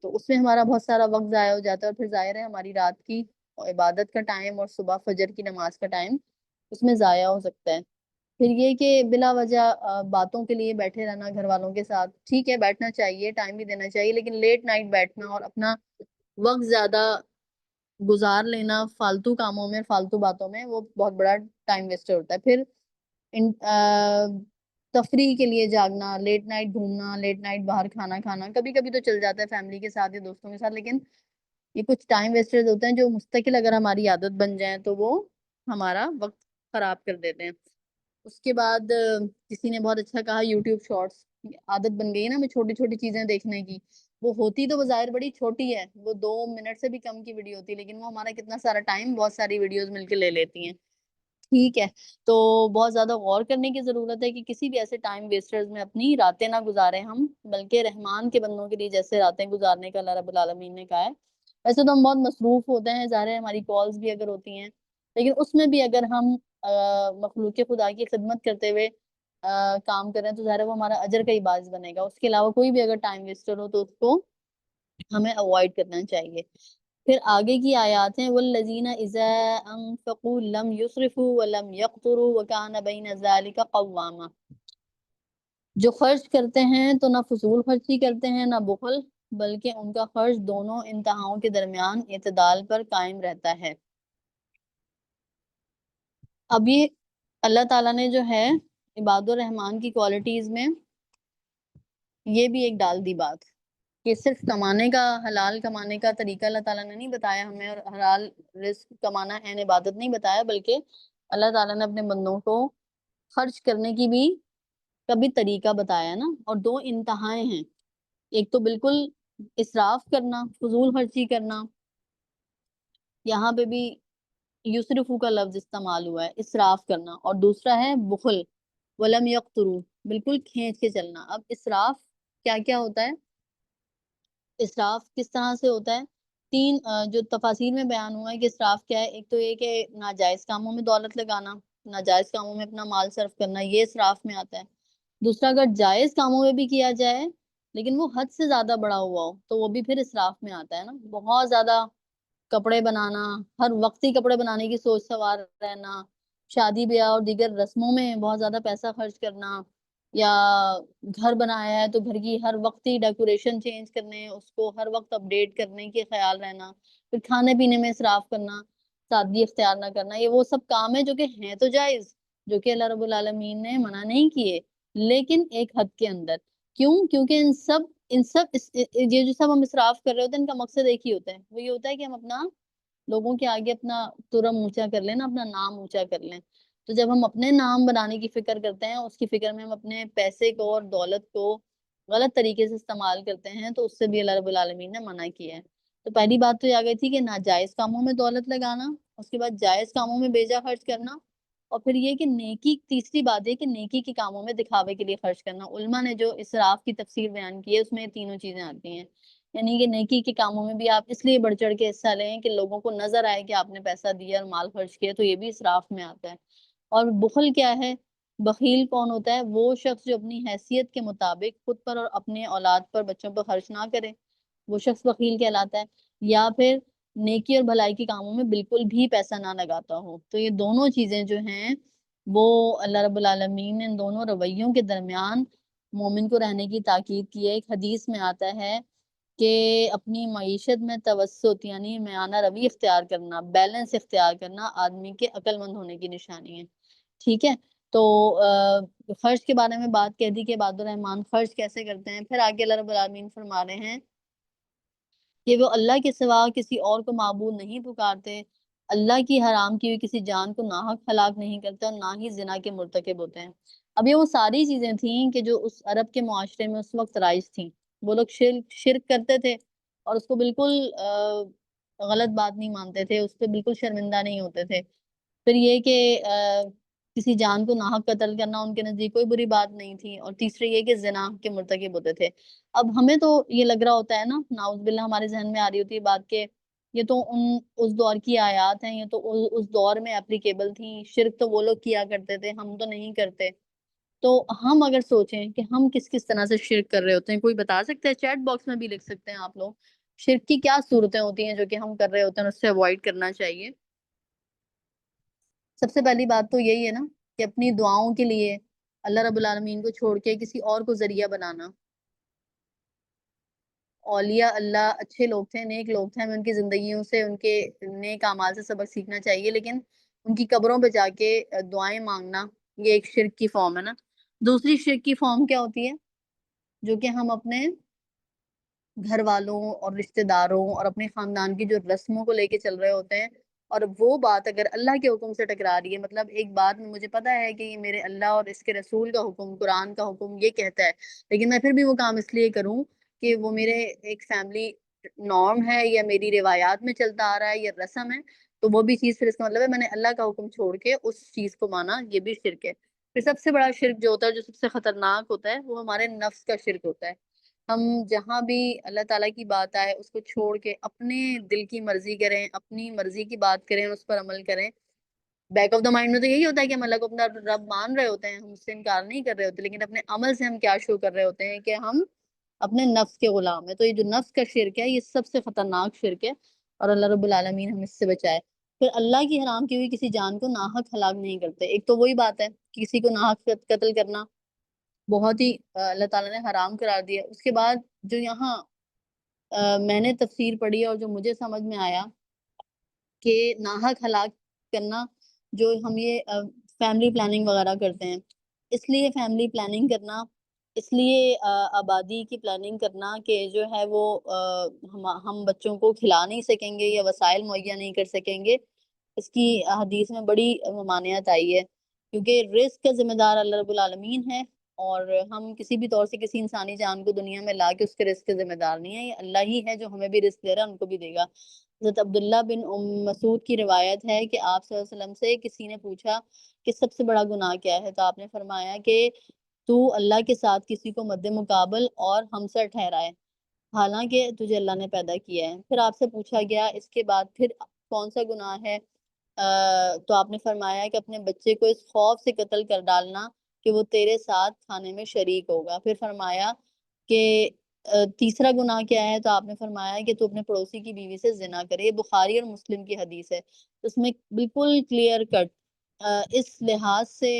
تو اس میں ہمارا بہت سارا وقت ضائع ہو جاتا ہے. اور پھر ظاہر ہے ہماری رات کی عبادت کا ٹائم اور صبح فجر کی نماز کا ٹائم اس میں ضائع ہو سکتا ہے. پھر یہ کہ بلا وجہ باتوں کے لیے بیٹھے رہنا گھر والوں کے ساتھ، ٹھیک ہے بیٹھنا چاہیے، ٹائم بھی دینا چاہیے، لیکن لیٹ نائٹ بیٹھنا اور اپنا وقت زیادہ گزار لینا فالتو کاموں میں فالتو باتوں میں وہ بہت بڑا ٹائم ویسٹر ہوتا ہے. پھر تفریح کے لیے جاگنا، لیٹ نائٹ گھومنا، لیٹ نائٹ باہر کھانا کھانا کبھی کبھی تو چل جاتا ہے فیملی کے ساتھ یا دوستوں کے ساتھ، لیکن یہ کچھ ٹائم ویسٹرز ہوتے ہیں جو مستقل اگر ہماری عادت بن جائیں تو وہ ہمارا وقت خراب کر دیتے ہیں. اس کے بعد کسی نے بہت اچھا کہا یوٹیوب شارٹس عادت بن گئی ہے نا ہمیں چھوٹی چھوٹی چیزیں دیکھنے کی. وہ ہوتی تو بظاہر بڑی چھوٹی ہے، وہ 2 منٹ سے بھی کم کی ویڈیو ہوتی ہے، لیکن وہ ہمارا کتنا سارا ٹائم بہت ساری ویڈیوز مل کے لے لیتی ہیں. ٹھیک ہے، تو بہت زیادہ غور کرنے کی ضرورت ہے کہ کسی بھی ایسے ٹائم ویسٹرز میں اپنی راتیں نہ گزاریں ہم، بلکہ رحمان کے بندوں کے لیے جیسے راتیں گزارنے کا اللہ رب العالمین نے کہا ہے. ویسے تو ہم بہت مصروف ہوتے ہیں، ظاہر ہے ہماری کالز بھی اگر ہوتی ہیں، لیکن اس میں بھی اگر ہم مخلوق خدا کی خدمت کرتے ہوئے کام کریں تو ظاہر ہے وہ ہمارا اجر کا ہی باعث بنے گا. اس کے علاوہ کوئی بھی اگر ٹائم ویسٹر ہو تو اس کو ہمیں اوائڈ کرنا چاہیے. پھر آگے کی آیات ہیں والذین اذا انفقوا لم يسرفوا ولم يقتروا وكان بين ذلك قواما. جو خرچ کرتے ہیں تو نہ فضول خرچی کرتے ہیں نہ بخل، بلکہ ان کا خرچ دونوں انتہاؤں کے درمیان اعتدال پر قائم رہتا ہے. اب یہ اللہ تعالیٰ نے جو ہے عباد الرحمان کی کوالٹیز میں یہ بھی ایک ڈال دی بات کہ صرف کمانے کا حلال کمانے کا طریقہ اللہ تعالیٰ نے نہیں بتایا ہمیں، اور حلال رزق کمانا عین عبادت نہیں بتایا، بلکہ اللہ تعالیٰ نے اپنے بندوں کو خرچ کرنے کی بھی کبھی طریقہ بتایا نا. اور 2 انتہائیں ہیں، ایک تو بالکل اسراف کرنا، فضول خرچی کرنا، یہاں پہ بھی یسرفو کا لفظ استعمال ہوا ہے، اسراف کرنا، اور دوسرا ہے بخل، ولم یقتروا، بالکل کھینچ کے چلنا. اب اسراف کیا کیا ہوتا ہے، اسراف کس طرح سے ہوتا ہے، 3 جو تفاسیر میں بیان ہوا ہے کہ اسراف کیا ہے. ایک تو یہ کہ ناجائز کاموں میں دولت لگانا، ناجائز کاموں میں اپنا مال صرف کرنا، یہ اسراف میں آتا ہے. دوسرا اگر جائز کاموں میں بھی کیا جائے لیکن وہ حد سے زیادہ بڑا ہوا ہو تو وہ بھی پھر اسراف میں آتا ہے نا. بہت زیادہ کپڑے بنانا، ہر وقت ہی کپڑے بنانے کی سوچ سوار رہنا، شادی بیاہ اور دیگر رسموں میں بہت زیادہ پیسہ خرچ کرنا، یا گھر بنایا ہے تو گھر کی ہر وقت ہی ڈیکوریشن چینج کرنے، اس کو ہر وقت اپڈیٹ کرنے کے خیال رہنا، پھر کھانے پینے میں اسراف کرنا، سادگی اختیار نہ کرنا، یہ وہ سب کام ہے جو کہ ہیں تو جائز، جو کہ اللہ رب العالمین نے منع نہیں کیے، لیکن ایک حد کے اندر۔ کیوں؟ کیونکہ یہ جو سب ہم اسراف کر رہے ہوتے ہیں، ان کا مقصد ایک ہی ہوتا ہے، وہ یہ ہوتا ہے کہ ہم اپنا لوگوں کے آگے اپنا ترم اونچا کر لیں نا، اپنا نام اونچا کر لیں۔ تو جب ہم اپنے نام بنانے کی فکر کرتے ہیں، اس کی فکر میں ہم اپنے پیسے کو اور دولت کو غلط طریقے سے استعمال کرتے ہیں، تو اس سے بھی اللہ رب العالمین نے منع کیا ہے۔ تو پہلی بات تو یہ آ گئی تھی کہ ناجائز کاموں میں دولت لگانا، اس کے بعد جائز کاموں میں بیجا خرچ کرنا، اور پھر یہ کہ نیکی، تیسری بات ہے کہ نیکی کے کاموں میں دکھاوے کے لیے خرچ کرنا۔ علماء نے جو اسراف کی تفسیر بیان کی ہے، اس میں یہ تینوں چیزیں آتی ہیں، یعنی کہ نیکی کے کاموں میں بھی آپ اس لیے بڑھ چڑھ کے حصہ لیں کہ لوگوں کو نظر آئے کہ آپ نے پیسہ دیا اور مال خرچ کیا، تو یہ بھی اسراف میں آتا ہے۔ اور بخل کیا ہے؟ بخیل کون ہوتا ہے؟ وہ شخص جو اپنی حیثیت کے مطابق خود پر اور اپنے اولاد پر، بچوں پر خرچ نہ کرے، وہ شخص بخیل کہلاتا ہے۔ یا پھر نیکی اور بھلائی کے کاموں میں بالکل بھی پیسہ نہ لگاتا ہو۔ تو یہ دونوں چیزیں جو ہیں وہ اللہ رب العالمین نے ان دونوں رویوں کے درمیان مومن کو رہنے کی تاکید کی ہے۔ ایک حدیث میں آتا ہے کہ اپنی معیشت میں توسط یعنی میانہ روی اختیار کرنا، بیلنس اختیار کرنا آدمی کے عقل مند ہونے کی نشانی ہے۔ ٹھیک ہے، تو خرچ کے بارے میں بات کہہ دی کہ عباد الرحمن خرچ کیسے کرتے ہیں۔ پھر آگے اللہ رب العالمین فرما رہے ہیں کہ وہ اللہ کے سوا کسی اور کو معبود نہیں پکارتے، اللہ کی حرام کی ہوئی کسی جان کو ناحق ہلاک نہیں کرتے، اور نہ ہی زنا کے مرتکب ہوتے ہیں۔ اب یہ وہ ساری چیزیں تھیں کہ جو اس عرب کے معاشرے میں اس وقت رائج تھیں۔ وہ لوگ شرک کرتے تھے اور اس کو بالکل غلط بات نہیں مانتے تھے، اس پہ بالکل شرمندہ نہیں ہوتے تھے۔ پھر یہ کہ کسی جان کو ناحق قتل کرنا ان کے نزدیک کوئی بری بات نہیں تھی، اور تیسرے یہ کہ زنا کے مرتکب ہوتے تھے۔ اب ہمیں تو یہ لگ رہا ہوتا ہے نا، نعوذ باللہ ہمارے ذہن میں آ رہی ہوتی ہے بات کہ یہ تو اس دور کی آیات ہیں، یہ تو اس دور میں اپلیکیبل تھیں، شرک تو وہ لوگ کیا کرتے تھے، ہم تو نہیں کرتے۔ تو ہم اگر سوچیں کہ ہم کس کس طرح سے شرک کر رہے ہوتے ہیں، کوئی بتا سکتا ہے؟ چیٹ باکس میں بھی لکھ سکتے ہیں آپ لوگ، شرک کی کیا صورتیں ہوتی ہیں جو کہ ہم کر رہے ہوتے ہیں، اس سے اوائڈ کرنا چاہیے۔ سب سے پہلی بات تو یہی ہے نا کہ اپنی دعاؤں کے لیے اللہ رب العالمین کو چھوڑ کے کسی اور کو ذریعہ بنانا۔ اولیاء اللہ اچھے لوگ تھے، نیک لوگ تھے، ہمیں ان کی زندگیوں سے، ان کے نیک اعمال سے سبق سیکھنا چاہیے، لیکن ان کی قبروں پہ جا کے دعائیں مانگنا یہ ایک شرک کی فارم ہے نا۔ دوسری شرک کی فارم کیا ہوتی ہے؟ جو کہ ہم اپنے گھر والوں اور رشتہ داروں اور اپنے خاندان کی جو رسموں کو لے کے چل رہے ہوتے ہیں، اور وہ بات اگر اللہ کے حکم سے ٹکرا رہی ہے، مطلب ایک بات میں مجھے پتا ہے کہ یہ میرے اللہ اور اس کے رسول کا حکم، قرآن کا حکم یہ کہتا ہے، لیکن میں پھر بھی وہ کام اس لیے کروں کہ وہ میرے ایک فیملی نارم ہے یا میری روایات میں چلتا آ رہا ہے یا رسم ہے، تو وہ بھی چیز پھر اس کا مطلب ہے میں نے اللہ کا حکم چھوڑ کے اس چیز کو مانا، یہ بھی شرک ہے۔ پھر سب سے بڑا شرک جو ہوتا ہے، جو سب سے خطرناک ہوتا ہے، وہ ہمارے نفس کا شرک ہوتا ہے۔ ہم جہاں بھی اللہ تعالیٰ کی بات آئے اس کو چھوڑ کے اپنے دل کی مرضی کریں، اپنی مرضی کی بات کریں، اس پر عمل کریں۔ بیک آف دا مائنڈ میں تو یہی ہوتا ہے کہ ہم اللہ کو اپنا رب مان رہے ہوتے ہیں، ہم اس سے انکار نہیں کر رہے ہوتے، لیکن اپنے عمل سے ہم کیا شو کر رہے ہوتے ہیں کہ ہم اپنے نفس کے غلام ہیں۔ تو یہ جو نفس کا شرک ہے، یہ سب سے خطرناک شرک ہے، اور اللہ رب العالمین ہم اس سے بچائے۔ پھر اللہ کی حرام کی ہوئی کسی جان کو ناحق ہلاک نہیں کرتے۔ ایک تو وہی بات ہے، کسی کو ناحق قتل کرنا بہت ہی اللہ تعالیٰ نے حرام قرار دیا۔ اس کے بعد جو یہاں میں نے تفسیر پڑھی اور جو مجھے سمجھ میں آیا کہ ناحق ہلاک کرنا، جو ہم یہ فیملی پلاننگ وغیرہ کرتے ہیں، اس لیے فیملی پلاننگ کرنا، اس لیے آبادی کی پلاننگ کرنا کہ جو ہے وہ ہم بچوں کو کھلا نہیں سکیں گے یا وسائل مہیا نہیں کر سکیں گے، اس کی حدیث میں بڑی ممانعت آئی ہے، کیونکہ رزق کا ذمہ دار اللہ رب العالمین ہے، اور ہم کسی بھی طور سے کسی انسانی جان کو دنیا میں لا کے اس کے رزق کے ذمہ دار نہیں ہے، یہ اللہ ہی ہے جو ہمیں بھی رزق دے رہا ہے، ان کو بھی دے گا۔ حضرت عبداللہ بن مسعود کی روایت ہے کہ آپ صلی اللہ علیہ وسلم سے کسی نے پوچھا کہ سب سے بڑا گناہ کیا ہے، تو آپ نے فرمایا کہ تو اللہ کے ساتھ کسی کو مد مقابل اور ہمسر ٹھہرائے، حالانکہ تجھے اللہ نے پیدا کیا ہے۔ پھر آپ سے پوچھا گیا اس کے بعد پھر کون سا گناہ ہے، تو آپ نے فرمایا کہ اپنے بچے کو اس خوف سے قتل کر ڈالنا کہ وہ تیرے ساتھ کھانے میں شریک ہوگا۔ پھر فرمایا کہ تیسرا گناہ کیا ہے، تو آپ نے فرمایا کہ تو اپنے پڑوسی کی بیوی سے زنا کرے۔ یہ بخاری اور مسلم کی حدیث ہے، اس میں بالکل کلیئر کٹ اس لحاظ سے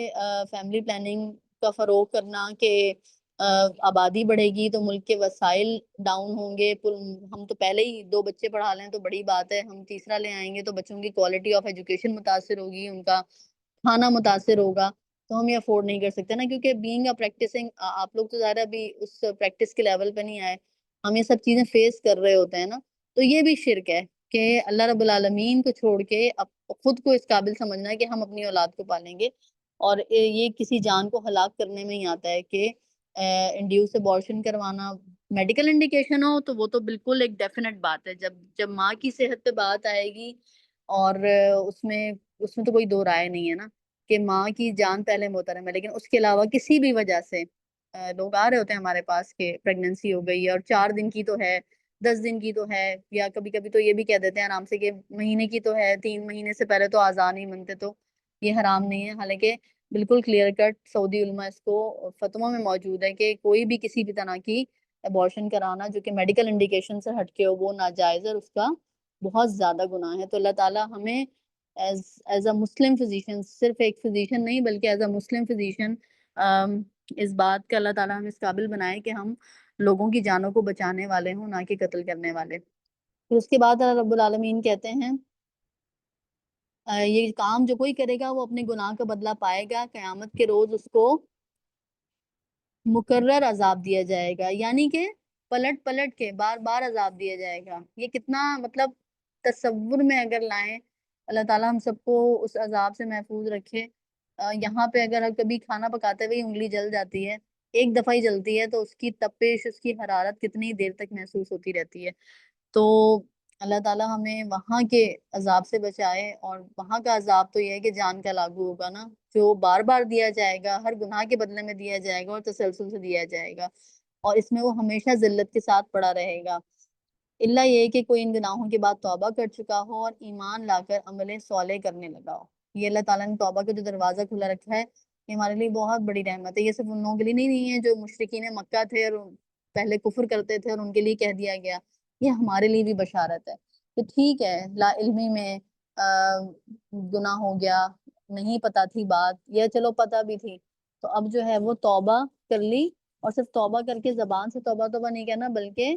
فیملی پلاننگ کا فروغ کرنا کہ آبادی بڑھے گی تو ملک کے وسائل ڈاؤن ہوں گے. ہم تو پہلے ہی 2 بچے پڑھا لیں تو بڑی بات ہے, ہم تیسرا لے آئیں گے تو بچوں کی کوالٹی آف ایجوکیشن متاثر ہوگی, ان کا کھانا متاثر ہوگا, تو ہم یہ افورڈ نہیں کر سکتے نا, کیونکہ بینگ پریکٹسنگ, آپ لوگ تو ظاہر ابھی اس پریکٹس کے لیول پہ نہیں آئے, ہم یہ سب چیزیں فیس کر رہے ہوتے ہیں نا. تو یہ بھی شرک ہے کہ اللہ رب العالمین کو چھوڑ کے خود کو اس قابل سمجھنا ہے کہ ہم اپنی اولاد کو پالیں گے. اور یہ کسی جان کو ہلاک کرنے میں ہی آتا ہے کہ انڈیوس ابارشن کروانا. میڈیکل انڈیکیشن ہو تو وہ تو بالکل ایک ڈیفینیٹ بات ہے, جب ماں کی صحت پہ بات آئے گی, اور اس میں تو کوئی دو رائے نہیں ہے نا کہ ماں کی جان پہلے محترم ہے. لیکن اس کے علاوہ کسی بھی وجہ سے لوگ آ رہے ہوتے ہیں ہمارے پاس کہ پریگننسی ہو گئی ہے اور 4 دن کی تو ہے, 10 دن کی تو ہے, یا کبھی کبھی تو یہ بھی کہہ دیتے ہیں آرام سے کہ مہینے کی تو ہے, 3 مہینے سے پہلے تو آذان نہیں منتے, تو یہ حرام نہیں ہے. حالانکہ بالکل کلیئر کٹ سعودی علماء اس کو فتووں میں موجود ہے کہ کوئی بھی کسی بھی طرح کی ابارشن کرانا جو کہ میڈیکل انڈیکیشن سے ہٹ کے ہو وہ ناجائز ہے, اور اس کا بہت زیادہ گناہ ہے. تو اللہ تعالیٰ ہمیں ایز اے مسلم فزیشین, صرف ایک فزیشین نہیں بلکہ ایز اے مسلم فزیشین, اس بات کا اللہ تعالیٰ ہمیں اس قابل بنائے کہ ہم لوگوں کی جانوں کو بچانے والے ہوں, نہ کہ قتل کرنے والے. پھر اس کے بعد اللہ رب العالمین کہتے ہیں یہ کام جو کوئی کرے گا وہ اپنے گناہ کا بدلہ پائے گا, قیامت کے روز اس کو مکرر عذاب دیا جائے گا, یعنی کہ پلٹ پلٹ کے بار بار عذاب دیا جائے گا. یہ کتنا مطلب تصور میں اگر لائیں, اللہ تعالیٰ ہم سب کو اس عذاب سے محفوظ رکھے. یہاں پہ اگر کبھی کھانا پکاتے ہوئے انگلی جل جاتی ہے, ایک دفعہ ہی جلتی ہے, تو اس کی تپش, اس کی حرارت کتنی دیر تک محسوس ہوتی رہتی ہے. تو اللہ تعالیٰ ہمیں وہاں کے عذاب سے بچائے, اور وہاں کا عذاب تو یہ ہے کہ جان کا لاگو ہوگا نا, جو بار بار دیا جائے گا, ہر گناہ کے بدلے میں دیا جائے گا اور تسلسل سے دیا جائے گا, اور اس میں وہ ہمیشہ ذلت کے ساتھ پڑا رہے گا. اللہ یہ کہ کوئی ان گناہوں کے بعد توبہ کر چکا ہو اور ایمان لا کر عمل صالح کرنے لگا ہو. یہ اللہ تعالیٰ نے توبہ کا جو دروازہ کھلا رکھا ہے, یہ ہمارے لیے بہت بڑی رحمت ہے. یہ صرف ان لوگوں کے لیے نہیں ہے جو مشرکین مکہ تھے اور پہلے کفر کرتے تھے اور ان کے لیے کہہ دیا گیا, یہ ہمارے لیے بھی بشارت ہے. تو ٹھیک ہے, لا علمی میں گناہ ہو گیا, نہیں پتا تھی بات, یا چلو پتا بھی تھی, تو اب جو ہے وہ توبہ کر لی, اور صرف توبہ کر کے زبان سے توبہ توبہ نہیں کہنا بلکہ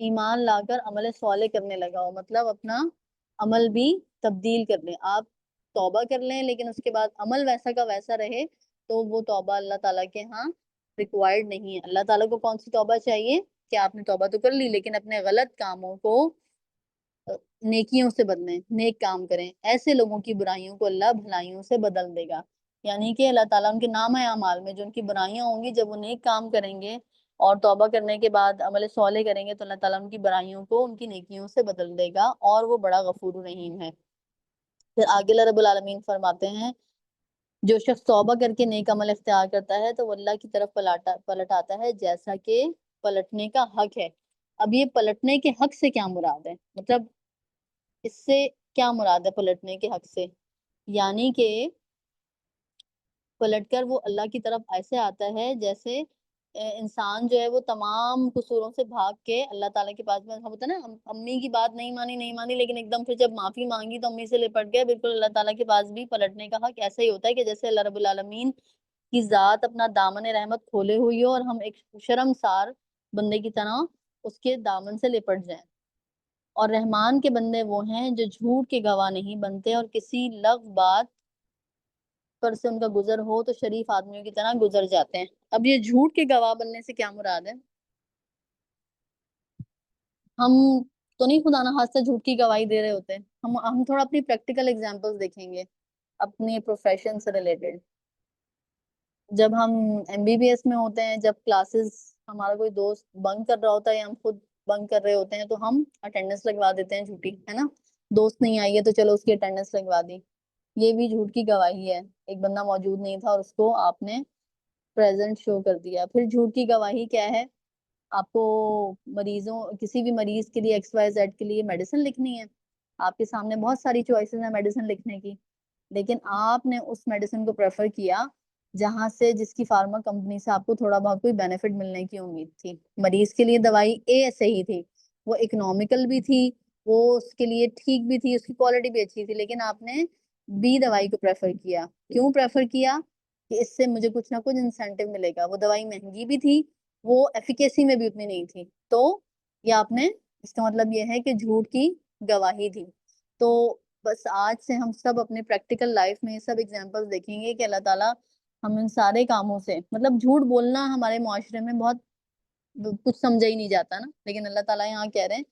ایمان لا کر عمل صالح کرنے لگا ہو, مطلب اپنا عمل بھی تبدیل کر لیں. آپ توبہ کر لیں لیکن اس کے بعد عمل ویسا کا ویسا رہے, تو وہ توبہ اللہ تعالیٰ کے ہاں ریکوائرڈ نہیں ہے. اللہ تعالیٰ کو کون سی توبہ چاہیے کہ آپ نے توبہ تو کر لی لیکن اپنے غلط کاموں کو نیکیوں سے بدلیں, نیک کام کریں. ایسے لوگوں کی برائیوں کو اللہ بھلائیوں سے بدل دے گا, یعنی کہ اللہ تعالیٰ ان کے نام اعمال میں جو ان کی برائیاں ہوں گی, جب وہ نیک کام کریں گے اور توبہ کرنے کے بعد عمل صالح کریں گے, تو اللہ تعالیٰ ان کی برائیوں کو ان کی نیکیوں سے بدل دے گا, اور وہ بڑا غفور رحیم ہے. پھر آگے اللہ رب العالمین فرماتے ہیں جو شخص توبہ کر کے نیک عمل اختیار کرتا ہے تو وہ اللہ کی طرف پلٹاتا ہے جیسا کہ پلٹنے کا حق ہے. اب یہ پلٹنے کے حق سے کیا مراد ہے, مطلب اس سے کیا مراد ہے پلٹنے کے حق سے, یعنی کہ پلٹ کر وہ اللہ کی طرف ایسے آتا ہے جیسے انسان جو ہے وہ تمام قصوروں سے بھاگ کے اللہ تعالیٰ کے پاس میں ہوتا ہے نا, امی کی بات نہیں مانی لیکن ایک دم پھر جب معافی مانگی تو امی سے لپٹ گیا. بالکل اللہ تعالیٰ کے پاس بھی پلٹنے کا حق ایسا ہی ہوتا ہے کہ جیسے اللہ رب العالمین کی ذات اپنا دامن رحمت کھولے ہوئی ہو اور ہم ایک شرمسار بندے کی طرح اس کے دامن سے لپٹ جائیں. اور رحمان کے بندے وہ ہیں جو جھوٹ کے گواہ نہیں بنتے, اور کسی لغو بات پر سے ان کا گزر ہو تو شریف آدمیوں کی طرح گزر جاتے ہیں. اب یہ جھوٹ کے گواہ بننے سے کیا مراد ہے, ہم تو نہیں خدا نخواستہ جھوٹ کی گواہی دے رہے ہوتے, ہم تھوڑا اپنی پریکٹیکل ایگزامپل دیکھیں گے اپنے پروفیشن سے ریلیٹڈ. جب ہم MBBS میں ہوتے ہیں, جب کلاسز ہمارا کوئی دوست بنک کر رہا ہوتا ہے یا ہم خود بنک کر رہے ہوتے ہیں, تو ہم اٹینڈنس لگوا دیتے ہیں جھوٹی, ہے نا, دوست نہیں آئی ہے تو چلو اس کی اٹینڈنس لگوا دی. یہ بھی جھوٹ کی گواہی ہے, ایک بندہ موجود نہیں تھا اور اس کو آپ نے پریزنٹ شو کر دیا. پھر جھوٹ کی گواہی کیا ہے, آپ کو مریضوں, کسی بھی مریض کے لیے XYZ کے لیے میڈیسن لکھنی ہے, آپ کے سامنے بہت ساری چوائسز ہیں میڈیسن لکھنے کی, لیکن آپ نے اس میڈیسن کو پریفر کیا جہاں سے جس کی فارما کمپنی سے آپ کو تھوڑا بہت کوئی بینیفٹ ملنے کی امید تھی. مریض کے لیے دوائی A صحیح تھی, وہ اکنامیکل بھی تھی, وہ اس کے لیے ٹھیک بھی تھی, اس کی کوالٹی بھی اچھی تھی, لیکن آپ نے بی دوائی کو پریفر کیا. کیوں پریفر کیا؟ کہ اس سے مجھے کچھ نہ کچھ انسینٹیو ملے گا. وہ دوائی مہنگی بھی تھی, وہ ایفیکیسی میں بھی اتنی نہیں تھی. تو یہ آپ نے, اس کا مطلب یہ ہے کہ جھوٹ کی گواہی دی. تو بس آج سے ہم سب اپنے پریکٹیکل لائف میں سب ایگزامپل دیکھیں گے کہ اللہ تعالیٰ ہم ان سارے کاموں سے, مطلب جھوٹ بولنا ہمارے معاشرے میں بہت کچھ سمجھا ہی نہیں جاتا نا, لیکن اللہ تعالیٰ یہاں کہہ رہے ہیں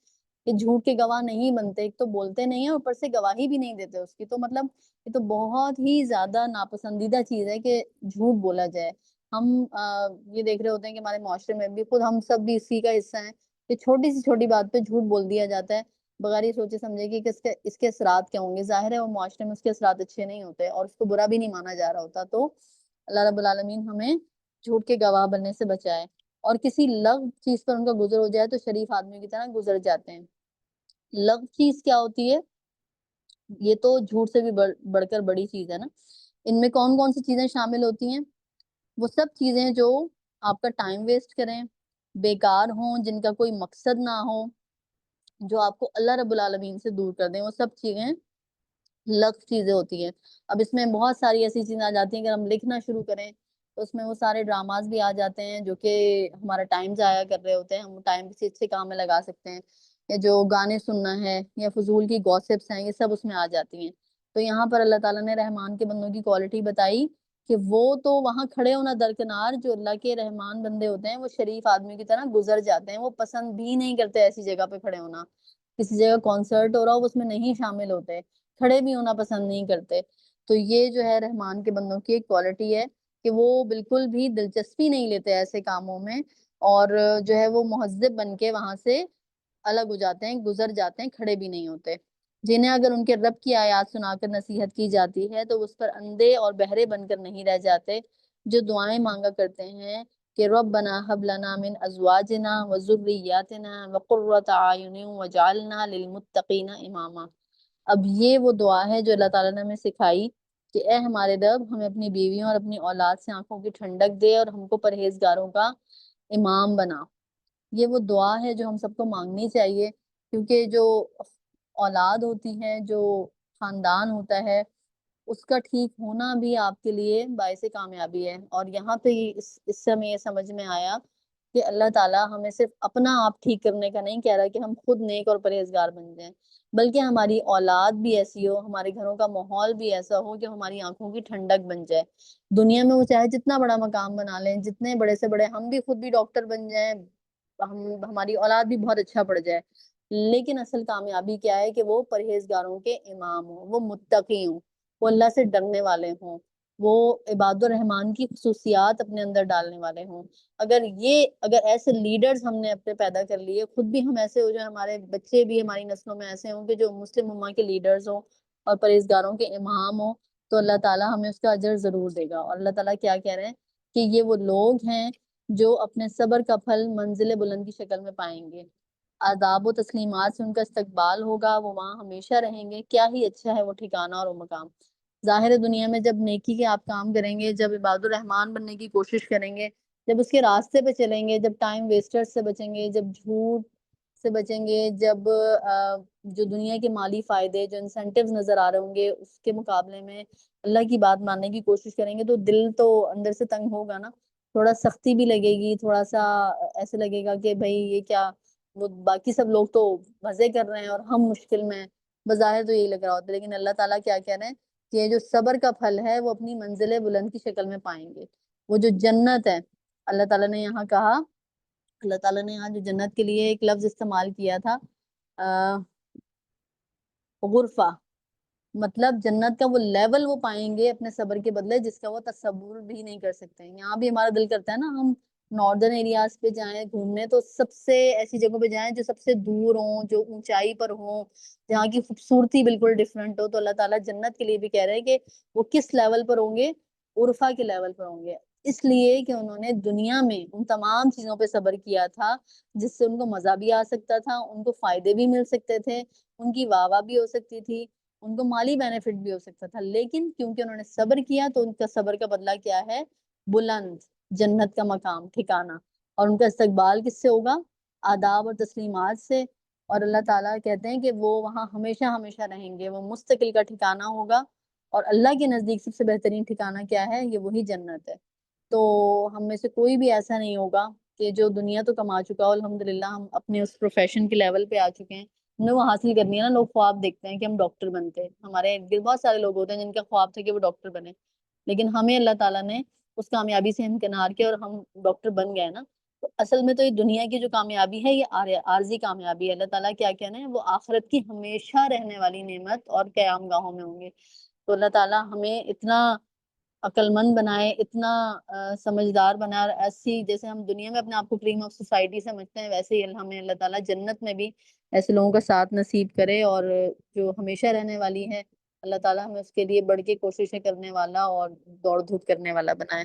کہ جھوٹ کے گواہ نہیں بنتے. ایک تو بولتے نہیں ہیں, اوپر سے گواہی بھی نہیں دیتے اس کی. تو مطلب یہ تو بہت ہی زیادہ ناپسندیدہ چیز ہے کہ جھوٹ بولا جائے. ہم یہ دیکھ رہے ہوتے ہیں کہ ہمارے معاشرے میں بھی, خود ہم سب بھی اسی کا حصہ ہیں کہ چھوٹی سے چھوٹی بات پہ جھوٹ بول دیا جاتا ہے بغیر یہ سوچے سمجھے کہ اس کے اثرات کیا ہوں گے. ظاہر ہے وہ معاشرے میں اس کے اثرات اچھے نہیں ہوتے اور اس کو برا بھی نہیں مانا جا رہا ہوتا. تو اللہ رب العالمین ہمیں جھوٹ کے گواہ بننے سے بچائے. اور کسی لغو چیز پر ان کا گزر ہو جائے تو شریف آدمی کی طرح گزر جاتے ہیں. لغو چیز کیا ہوتی ہے؟ یہ تو جھوٹ سے بھی بڑھ کر بڑی چیز ہے نا. ان میں کون کون سی چیزیں شامل ہوتی ہیں؟ وہ سب چیزیں جو آپ کا ٹائم ویسٹ کریں, بیکار ہوں, جن کا کوئی مقصد نہ ہو, جو آپ کو اللہ رب العالمین سے دور کر دیں, وہ سب چیزیں لغو چیزیں ہوتی ہیں. اب اس میں بہت ساری ایسی چیزیں آ جاتی ہیں, اگر ہم لکھنا شروع کریں تو اس میں وہ سارے ڈراماز بھی آ جاتے ہیں جو کہ ہمارا ٹائم ضائع کر رہے ہوتے ہیں. ہم ٹائم کسی اچھے کام میں لگا سکتے ہیں, یا جو گانے سننا ہے یا فضول کی گوسپس ہیں, یہ سب اس میں آ جاتی ہیں. تو یہاں پر اللہ تعالیٰ نے رحمان کے بندوں کی کوالٹی بتائی کہ وہ تو وہاں کھڑے ہونا درکنار, جو اللہ کے رحمان بندے ہوتے ہیں وہ شریف آدمی کی طرح گزر جاتے ہیں. وہ پسند بھی نہیں کرتے ایسی جگہ پہ کھڑے ہونا. کسی جگہ کانسرٹ ہو رہا ہو اس میں نہیں شامل ہوتے, کھڑے بھی ہونا پسند نہیں کرتے. تو یہ جو ہے رحمان کے بندوں کی ایک کوالٹی ہے کہ وہ بالکل بھی دلچسپی نہیں لیتے ایسے کاموں میں, اور جو ہے وہ مہذب بن کے وہاں سے الگ ہو جاتے ہیں, گزر جاتے ہیں, کھڑے بھی نہیں ہوتے. جنہیں اگر ان کے رب کی آیات سنا کر نصیحت کی جاتی ہے تو اس پر اندھے اور بہرے بن کر نہیں رہ جاتے, جو دعائیں مانگا کرتے ہیں کہ ربنا هب لنا من ازواجنا وذریاتنا وقرۃ اعین واجعلنا للمتقین اماما. اب یہ وہ دعا ہے جو اللہ تعالیٰ نے ہمیں سکھائی کہ اے ہمارے رب, ہمیں اپنی بیویوں اور اپنی اولاد سے آنکھوں کی ٹھنڈک دے اور ہم کو پرہیزگاروں کا امام بنا. یہ وہ دعا ہے جو ہم سب کو مانگنی چاہیے, کیونکہ جو اولاد ہوتی ہے, جو خاندان ہوتا ہے, اس کا ٹھیک ہونا بھی آپ کے لیے باعث کامیابی ہے. اور یہاں پہ اس سے ہمیں یہ سمجھ میں آیا کہ اللہ تعالیٰ ہمیں صرف اپنا آپ ٹھیک کرنے کا نہیں کہہ رہا کہ ہم خود نیک اور پرہیزگار بن جائیں, بلکہ ہماری اولاد بھی ایسی ہو, ہمارے گھروں کا ماحول بھی ایسا ہو کہ ہماری آنکھوں کی ٹھنڈک بن جائے. دنیا میں وہ چاہے جتنا بڑا مقام بنا لیں, جتنے بڑے سے بڑے, ہم بھی خود بھی ڈاکٹر بن جائیں, ہماری اولاد بھی بہت اچھا پڑ جائے, لیکن اصل کامیابی کیا ہے کہ وہ پرہیزگاروں کے امام ہوں, وہ متقی ہوں, وہ اللہ سے ڈرنے والے ہوں, وہ عباد الرحمان کی خصوصیات اپنے اندر ڈالنے والے ہوں. اگر ایسے لیڈرز ہم نے اپنے پیدا کر لیے, خود بھی ہم ایسے ہو جائیں, ہمارے بچے بھی ہماری نسلوں میں ایسے ہوں کہ جو مسلم امہ کے لیڈرز ہوں اور پرہیزگاروں کے امام ہوں, تو اللہ تعالیٰ ہمیں اس کا اجر ضرور دے گا. اور اللہ تعالیٰ کیا کہہ رہے ہیں کہ یہ وہ لوگ ہیں جو اپنے صبر کا پھل منزل بلند کی شکل میں پائیں گے, آداب و تسلیمات سے ان کا استقبال ہوگا, وہ وہاں ہمیشہ رہیں گے. کیا ہی اچھا ہے وہ ٹھکانہ اور وہ مقام. ظاہر دنیا میں جب نیکی کے آپ کام کریں گے, جب عباد الرحمان بننے کی کوشش کریں گے, جب اس کے راستے پہ چلیں گے, جب ٹائم ویسٹر سے بچیں گے, جب جھوٹ سے بچیں گے, جب جو دنیا کے مالی فائدے, جو انسینٹیوز نظر آ رہے ہوں گے اس کے مقابلے میں اللہ کی بات ماننے کی کوشش کریں گے, تو دل تو اندر سے تنگ ہوگا نا, تھوڑا سختی بھی لگے گی, تھوڑا سا ایسے لگے گا کہ بھائی یہ کیا, وہ باقی سب لوگ تو مزے کر رہے ہیں اور ہم مشکل میں ہیں. بظاہر تو یہی لگ رہا ہوتا ہے, لیکن اللہ تعالیٰ کیا کہہ رہے ہیں کہ یہ جو صبر کا پھل ہے وہ اپنی منزل بلند کی شکل میں پائیں گے. وہ جو جنت ہے, اللہ تعالیٰ نے یہاں کہا, اللہ تعالیٰ نے یہاں جو جنت کے لیے ایک لفظ استعمال کیا تھا, غرفہ, مطلب جنت کا وہ لیول وہ پائیں گے اپنے صبر کے بدلے جس کا وہ تصور بھی نہیں کر سکتے. یہاں بھی ہمارا دل کرتا ہے نا ہم ناردرن ایریاز پہ جائیں گھومنے, تو سب سے ایسی جگہوں پہ جائیں جو سب سے دور ہوں, جو اونچائی پر ہوں, جہاں کی خوبصورتی بالکل ڈفرینٹ ہو. تو اللہ تعالیٰ جنت کے لیے بھی کہہ رہے ہیں کہ وہ کس لیول پر ہوں گے, عرفہ کے لیول پر ہوں گے, اس لیے کہ انہوں نے دنیا میں ان تمام چیزوں پہ صبر کیا تھا جس سے ان کو مزہ بھی آ سکتا تھا, ان کو فائدے بھی مل سکتے تھے, ان کی واہ واہ بھی ہو سکتی تھی, ان کو مالی بینیفٹ بھی ہو سکتا تھا. لیکن کیونکہ انہوں نے صبر کیا تو ان کا صبر کا بدلہ کیا ہے؟ بلند جنت کا مقام, ٹھکانہ. اور ان کا استقبال کس سے ہوگا؟ آداب اور تسلیمات سے. اور اللہ تعالیٰ کہتے ہیں کہ وہ وہاں ہمیشہ ہمیشہ رہیں گے, وہ مستقل کا ٹھکانہ ہوگا, اور اللہ کے نزدیک سب سے بہترین ٹھکانہ کیا ہے؟ یہ وہی جنت ہے. تو ہم میں سے کوئی بھی ایسا نہیں ہوگا کہ جو دنیا تو کما چکا ہو. الحمدللہ ہم اپنے اس پروفیشن کے لیول پہ آ چکے ہیں. ہم نے وہ حاصل کرنی ہے نا. لوگ خواب دیکھتے ہیں کہ ہم ڈاکٹر بنتے ہیں. ہمارے ارد گرد بہت سارے لوگ ہوتے ہیں جن کا خواب تھا کہ وہ ڈاکٹر بنے, لیکن ہمیں اللہ تعالیٰ نے اس کامیابی سے ہمکنار کیا اور ہم ڈاکٹر بن گئے نا. تو اصل میں تو یہ دنیا کی جو کامیابی ہے یہ عارضی کامیابی ہے. اللہ تعالیٰ کیا کہنا ہے, وہ آخرت کی ہمیشہ رہنے والی نعمت اور قیام گاہوں میں ہوں گے. تو اللہ تعالیٰ ہمیں اتنا عقل مند بنائے, اتنا سمجھدار بنائے, اور ایسی جیسے ہم دنیا میں اپنے آپ کو کریم آف سوسائٹی سمجھتے ہیں, ویسے ہی ہمیں اللہ تعالیٰ جنت میں بھی ایسے لوگوں کا ساتھ نصیب کرے, اور جو ہمیشہ رہنے والی ہے اللہ تعالیٰ ہمیں اس کے لیے بڑھ کے کوششیں کرنے والا اور دوڑ دھوپ کرنے والا بنائے.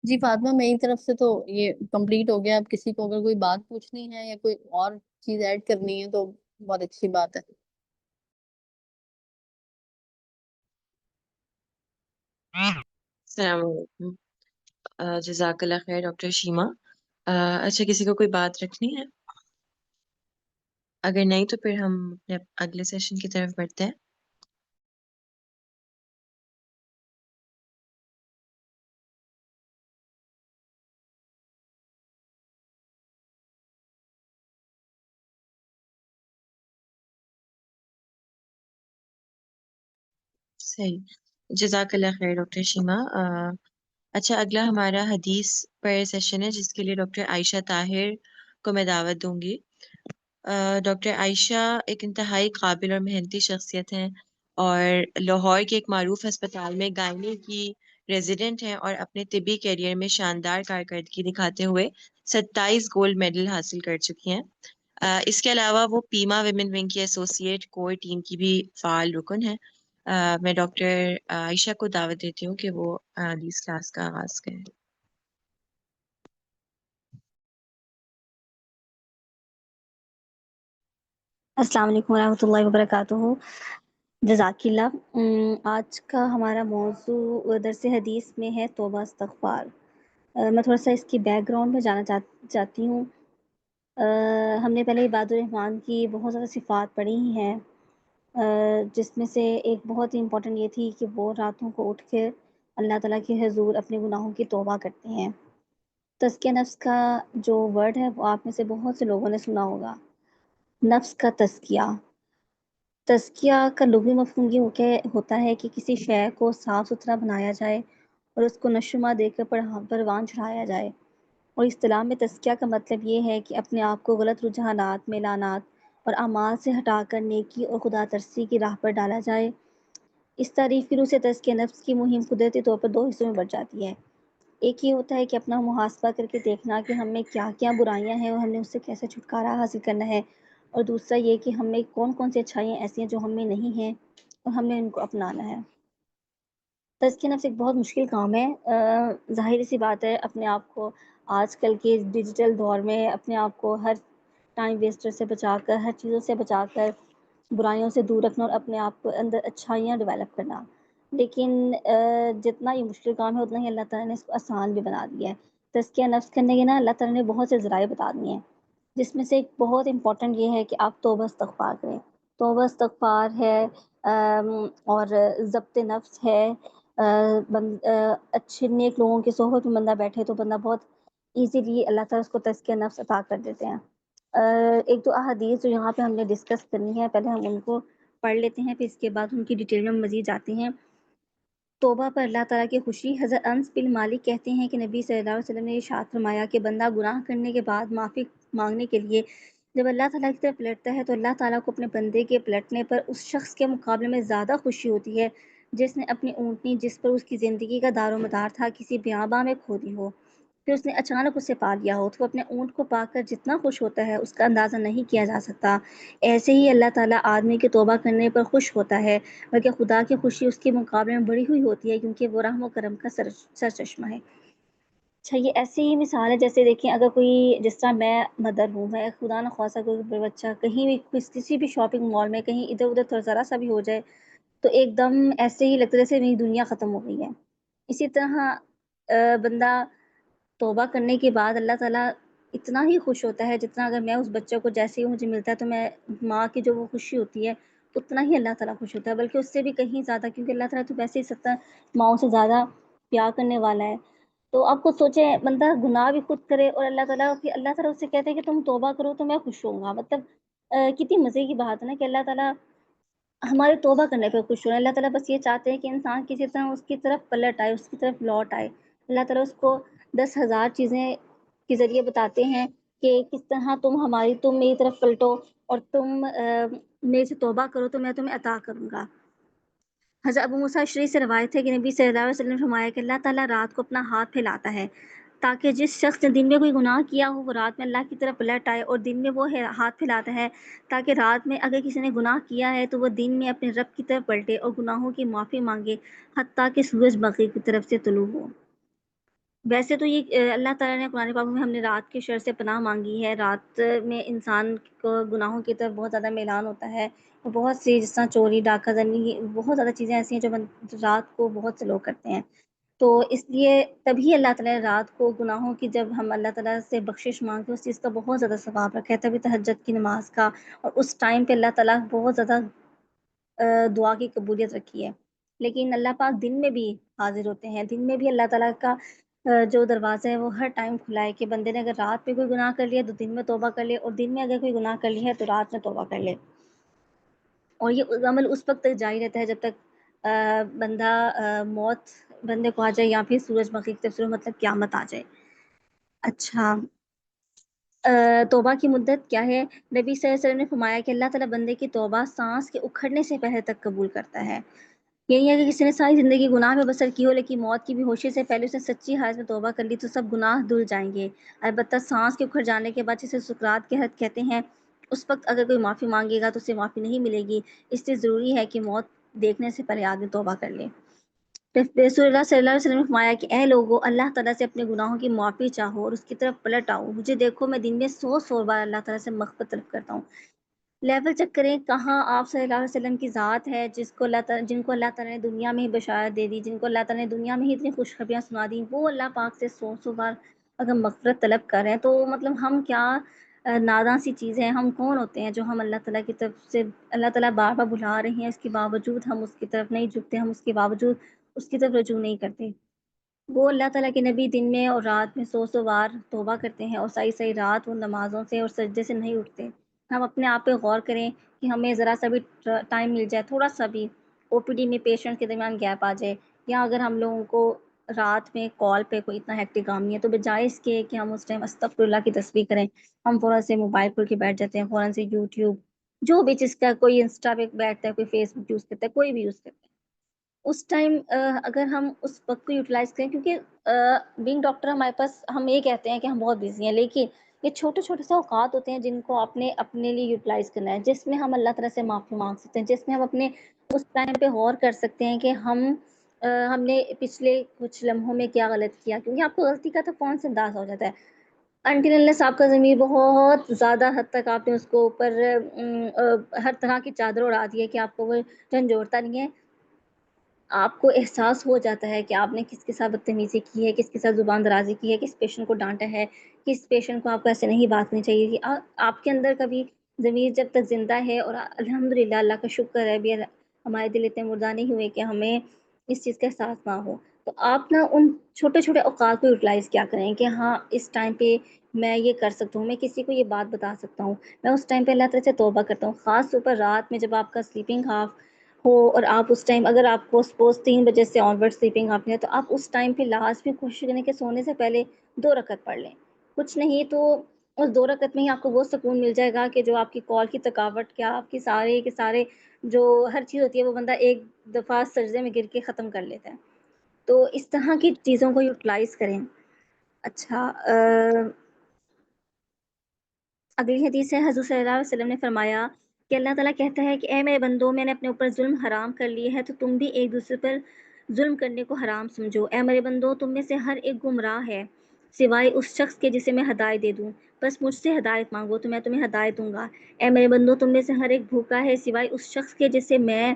جی فاطمہ, میری طرف سے تو یہ کمپلیٹ ہو گیا. اب کسی کو اگر کوئی بات پوچھنی ہے یا کوئی اور چیز ایڈ کرنی ہے تو بہت اچھی بات ہے. السلام علیکم. جزاک اللہ خیر ڈاکٹر شیما. اچھا, کسی کو کوئی بات رکھنی ہے؟ اگر نہیں تو پھر ہم اپنے اگلے سیشن کی طرف بڑھتے ہیں. صحیح, جزاک اللہ خیر ڈاکٹر شیما. اچھا, اگلا ہمارا حدیث پر سیشن ہے جس کے لیے ڈاکٹر عائشہ طاہر کو میں دعوت دوں گی. ڈاکٹر عائشہ ایک انتہائی قابل اور محنتی شخصیت ہیں, اور لاہور کے ایک معروف ہسپتال میں گائنی کی ریزیڈنٹ ہیں, اور اپنے طبی کیریئر میں شاندار کارکردگی دکھاتے ہوئے 27 گولڈ میڈل حاصل کر چکی ہیں. اس کے علاوہ وہ پیما ویمن ونگ کی ایسوسیٹ کور ٹیم کی بھی فعال رکن ہیں. میں ڈاکٹر عائشہ کو دعوت دیتی ہوں کہ وہ حدیث کلاس کا آغاز کریں. السلام علیکم ورحمۃ اللہ وبرکاتہ. جزاک اللہ. آج کا ہمارا موضوع درس حدیث میں ہے توبہ استغفار. میں تھوڑا سا اس کی بیک گراؤنڈ میں جانا چاہتی ہوں. ہم نے پہلے عباد الرحمن کی بہت زیادہ صفات پڑھی ہی ہیں, جس میں سے ایک بہت ہی امپورٹنٹ یہ تھی کہ وہ راتوں کو اٹھ کے اللہ تعالیٰ کے حضور اپنے گناہوں کی توبہ کرتے ہیں. تزکیہ نفس کا جو ورڈ ہے وہ آپ میں سے بہت سے لوگوں نے سنا ہوگا. نفس کا تزکیہ کا لغوی مفہوم یہ ہوتا ہے کہ کسی شے کو صاف ستھرا بنایا جائے اور اس کو نشوما دے کر پروان چڑھایا جائے. اور اصطلاح میں تزکیہ کا مطلب یہ ہے کہ اپنے آپ کو غلط رجحانات, میلانات اور اعمال سے ہٹا کر نیکی اور خدا ترسی کی راہ پر ڈالا جائے. اس تعریف کی روح سے تزکیہ نفس کی مہم قدرتی طور پر 2 حصوں میں بڑھ جاتی ہے. ایک یہ ہوتا ہے کہ اپنا محاسبہ کر کے دیکھنا کہ ہم میں کیا کیا برائیاں ہیں اور ہم نے اس سے کیسے چھٹکارا حاصل کرنا ہے, اور دوسرا یہ کہ ہم میں کون کون سی اچھائیاں ایسی ہیں جو ہم میں نہیں ہیں اور ہم نے ان کو اپنانا ہے. تزکیہ نفس ایک بہت مشکل کام ہے. ظاہر سی بات ہے, اپنے آپ کو آج کل کے ڈیجیٹل دور میں اپنے آپ کو ہر ٹائم ویسٹر سے بچا کر, ہر چیزوں سے بچا کر, برائیوں سے دور رکھنا اور اپنے آپ کو اندر اچھائیاں ڈیولپ کرنا. لیکن جتنا یہ مشکل کام ہے اتنا ہی اللہ تعالیٰ نے اس کو آسان بھی بنا دیا ہے. تزکیہ نفس کرنے کے نا اللہ تعالیٰ نے بہت سے ذرائع بتا دیے ہیں, جس میں سے ایک بہت امپورٹنٹ یہ ہے کہ آپ توبہ استغفار کریں. توبہ استغفار ہے, اور ضبط نفس ہے. اچھے نیک لوگوں کی صحبت میں بندہ بیٹھے تو بندہ بہت ایزیلی اللہ تعالیٰ اس کو تزکیہ نفس عطا کر دیتے ہیں. ایک دو احادیث جو یہاں پہ ہم نے ڈسکس کرنی ہے, پہلے ہم ان کو پڑھ لیتے ہیں, پھر اس کے بعد ان کی ڈیٹیل میں مزید جاتے ہیں. توبہ پر اللہ تعالیٰ کی خوشی. حضرت انس بن مالک کہتے ہیں کہ نبی صلی اللہ علیہ وسلم نے ارشاد فرمایا کہ بندہ گناہ کرنے کے بعد معافی مانگنے کے لیے جب اللہ تعالیٰ کی طرف پلٹتا ہے تو اللہ تعالیٰ کو اپنے بندے کے پلٹنے پر اس شخص کے مقابلے میں زیادہ خوشی ہوتی ہے جس نے اپنی اونٹنی, جس پر اس کی زندگی کا دار و مدار تھا, کسی بیاباں میں کھو دی ہو, پھر اس نے اچانک اسے پا لیا ہو. تو اپنے اونٹ کو پا کر جتنا خوش ہوتا ہے اس کا اندازہ نہیں کیا جا سکتا. ایسے ہی اللہ تعالیٰ آدمی کے توبہ کرنے پر خوش ہوتا ہے, بلکہ خدا کی خوشی اس کے مقابلے میں بڑھی ہوئی ہوتی ہے, کیونکہ وہ رحم و کرم کا سرچشمہ ہے. اچھا، یہ ایسی ہی مثال ہے جیسے دیکھیں اگر کوئی جس طرح میں مدر ہوں، میں خدا نخواستہ کوئی بچہ کہیں بھی کسی بھی شاپنگ مال میں کہیں ادھر ادھر تھوڑا ذرا سا بھی ہو جائے تو ایک دم ایسے ہی لگتا ہے جیسے میری دنیا ختم ہو گئی ہے۔ اسی طرح بندہ توبہ کرنے کے بعد اللہ تعالیٰ اتنا ہی خوش ہوتا ہے جتنا اگر میں اس بچے کو جیسے ہی مجھے ملتا ہے تو میں ماں کی جو وہ خوشی ہوتی ہے اتنا ہی اللہ تعالیٰ خوش ہوتا ہے، بلکہ اس سے بھی کہیں زیادہ، کیونکہ اللہ تعالیٰ تو ویسے ہی 70 ماؤں سے زیادہ پیار کرنے والا ہے۔ تو آپ خود سوچیں، بندہ گناہ بھی خود کرے اور اللہ تعالیٰ اس سے کہتے ہیں کہ تم توبہ کرو تو میں خوش ہوں گا۔ مطلب کتنی مزے کی بات ہے نا کہ اللہ تعالیٰ ہمارے توبہ کرنے پہ خوش ہو رہے ہیں۔ اللہ تعالیٰ بس یہ چاہتے ہیں کہ انسان کسی طرح اس کی طرف پلٹ آئے، اس کی طرف لوٹ آئے۔ اللہ تعالیٰ اس کو 10,000 چیزیں کے ذریعے بتاتے ہیں کہ کس طرح تم میری طرف پلٹو اور تم میرے سے توبہ کرو تو میں تمہیں عطا کروں گا۔ حضرت ابو موسیٰ اشعری سے روایت ہے کہ نبی صلی اللہ علیہ وسلم نے فرمایا کہ اللہ تعالیٰ رات کو اپنا ہاتھ پھیلاتا ہے تاکہ جس شخص نے دن میں کوئی گناہ کیا ہو وہ رات میں اللہ کی طرف پلٹ آئے، اور دن میں وہ ہاتھ پھیلاتا ہے تاکہ رات میں اگر کسی نے گناہ کیا ہے تو وہ دن میں اپنے رب کی طرف پلٹے اور گناہوں کی معافی مانگے حتیٰ کہ سورج مغرب کی طرف سے طلوع ہو۔ ویسے تو یہ اللہ تعالیٰ نے قرآن پاک میں ہم نے رات کے شر سے پناہ مانگی ہے۔ رات میں انسان کو گناہوں کی طرف بہت زیادہ میلان ہوتا ہے، اور بہت سی جس طرح چوری، ڈاکہ زنی، بہت زیادہ چیزیں ایسی ہیں جو رات کو بہت سے لوگ کرتے ہیں۔ تو اس لیے تبھی اللہ تعالیٰ نے رات کو گناہوں کی، جب ہم اللہ تعالیٰ سے بخشش مانگتے ہیں اس چیز کا بہت زیادہ ثواب رکھا ہے، تبھی تہجد کی نماز کا، اور اس ٹائم پہ اللہ تعالیٰ بہت زیادہ دعا کی قبولیت رکھی ہے۔ لیکن اللہ پاک دن میں بھی حاضر ہوتے ہیں، دن میں بھی اللہ تعالیٰ کا جو دروازہ ہے وہ ہر ٹائم کھلا ہے کہ بندے نے اگر رات میں کوئی گناہ کر لیا تو دن میں توبہ کر لے، اور دن میں اگر کوئی گناہ کر لیا ہے تو رات میں توبہ کر لے۔ اور یہ عمل اس وقت تک جاری رہتا ہے جب تک بندہ موت بندے کو آ جائے، یا پھر سورج مغرب کی طرف سے، مطلب قیامت آ جائے۔ اچھا، توبہ کی مدت کیا ہے؟ نبی صلی اللہ علیہ وسلم نے فرمایا کہ اللہ تعالیٰ بندے کی توبہ سانس کے اکھڑنے سے پہلے تک قبول کرتا ہے۔ یہی ہے کہ کسی نے ساری زندگی گناہ میں بسر کی ہو لیکن موت کی بھی ہوشی سے پہلے اس نے سچی حالت میں توبہ کر لی تو سب گناہ دھل جائیں گے، البتہ سانس کے اکھڑ جانے کے بعد جسے سکرات کے حد کہتے ہیں، اس وقت اگر کوئی معافی مانگے گا تو اسے معافی نہیں ملے گی۔ اس لیے ضروری ہے کہ موت دیکھنے سے پہلے آدمی توبہ کر لے۔ رسول اللہ صلی اللہ علیہ وسلم نے فرمایا کہ اے لوگو، اللہ تعالیٰ سے اپنے گناہوں کی معافی چاہو اور اس کی طرف پلٹ آؤ۔ مجھے دیکھو، میں دن میں 100 بار اللہ تعالیٰ سے مغفرت طلب کرتا ہوں۔ لیول چیک کریں کہاں آپ صلی اللہ علیہ وسلم کی ذات ہے جن کو اللہ تعالیٰ نے دنیا میں ہی بشارت دے دی، جن کو اللہ تعالیٰ نے دنیا میں ہی اتنی خوشخبریاں سنا دی، وہ اللہ پاک سے 100 بار اگر مغفرت طلب کر رہے ہیں تو مطلب ہم کیا ناداں سی چیز ہیں، ہم کون ہوتے ہیں جو ہم اللہ تعالیٰ کی طرف سے، اللہ تعالیٰ بار بار بلا رہے ہیں، اس کے باوجود ہم اس کی طرف نہیں جھکتے، ہم اس کے باوجود اس کی طرف رجوع نہیں کرتے۔ وہ اللہ تعالیٰ کے نبی دن میں اور رات میں 100 بار توبہ کرتے ہیں، اور صحیح رات وہ نمازوں سے اور سجدے سے نہیں اٹھتے۔ ہم اپنے آپ پہ غور کریں کہ ہمیں ذرا سا بھی ٹائم مل جائے، تھوڑا سا بھی او پی ڈی میں پیشنٹ کے درمیان گیپ آ جائے، یا اگر ہم لوگوں کو رات میں کال پہ کوئی اتنا ہیکٹک کام نہیں ہے تو بجائے اس کے کہ ہم اس ٹائم استغفر اللہ کی تسبیح کریں، ہم فوراً سے موبائل کھول کے بیٹھ جاتے ہیں، فوراً سے یوٹیوب، جو بھی چیز کا، کوئی انسٹا پہ بیٹھتا ہے، کوئی فیس بک یوز کرتا ہے، کوئی بھی یوز کرتا ہے، اس ٹائم اگر ہم اس وقت کو یوٹیلائز کریں، کیونکہ بینگ ڈاکٹر ہمارے پاس، ہم یہ کہتے ہیں کہ ہم بہت بزی ہیں، لیکن یہ چھوٹے چھوٹے سے اوقات ہوتے ہیں جن کو آپ نے اپنے لیے یوٹیلائز کرنا ہے، جس میں ہم اللہ تعالیٰ سے معافی مانگ سکتے ہیں، جس میں ہم اپنے اس ٹائم پہ غور کر سکتے ہیں کہ ہم نے پچھلے کچھ لمحوں میں کیا غلط کیا، کیونکہ آپ کو غلطی کا تو فون سے اندازہ ہو جاتا ہے انٹل انلیس آپ کا ضمیر بہت زیادہ حد تک آپ نے اس کو اوپر ہر طرح کی چادر اڑا دی ہے کہ آپ کو وہ جھنجھوڑتا نہیں ہے۔ آپ کو احساس ہو جاتا ہے کہ آپ نے کس کے ساتھ بدتمیزی کی ہے، کس کے ساتھ زبان درازی کی ہے، کس پیشنٹ کو ڈانٹا ہے، کس پیشنٹ کو آپ کو ایسے نہیں بات کرنی چاہیے تھی۔ آپ کے اندر کبھی ضمیر جب تک زندہ ہے، اور الحمدللہ اللہ کا شکر ہے بھی ہمارے دل اتنے مردہ نہیں ہوئے کہ ہمیں اس چیز کا احساس نہ ہو، تو آپ نا ان چھوٹے چھوٹے اوقات کو یوٹیلائز کیا کریں کہ ہاں اس ٹائم پہ میں یہ کر سکتا ہوں، میں کسی کو یہ بات بتا سکتا ہوں، میں اس ٹائم پہ اللہ تعالیٰ سے توبہ کرتا ہوں، خاص طور پر رات میں جب آپ کا سلیپنگ ہاف ہو، اور آپ اس ٹائم اگر آپ کو سپوز 3 بجے سے آن ورڈ سلیپنگ آپ نے، تو آپ اس ٹائم پہ لازمی کوشش کریں کہ سونے سے پہلے 2 رکعت پڑھ لیں، کچھ نہیں تو اس 2 رکعت میں ہی آپ کو وہ سکون مل جائے گا کہ جو آپ کی کال کی تھکاوٹ، کیا آپ کی سارے کے سارے جو ہر چیز ہوتی ہے وہ بندہ ایک دفعہ سجدے میں گر کے ختم کر لیتا ہے۔ تو اس طرح کی چیزوں کو یوٹیلائز کریں۔ اچھا، اگلی حدیث ہے، حضور صلی اللہ علیہ وسلم نے فرمایا کہ اللہ تعالیٰ کہتا ہے کہ اے میرے بندو، میں نے اپنے اوپر ظلم حرام کر لیے ہے تو تم بھی ایک دوسرے پر ظلم کرنے کو حرام سمجھو۔ اے میرے بندو، تم میں سے ہر ایک گمراہ ہے، سوائے اس شخص کے جسے میں ہدایت دے دوں، بس مجھ سے ہدایت مانگو تو میں تمہیں ہدایت دوں گا۔ اے میرے بندو، تم میں سے ہر ایک بھوکا ہے سوائے اس شخص کے جسے میں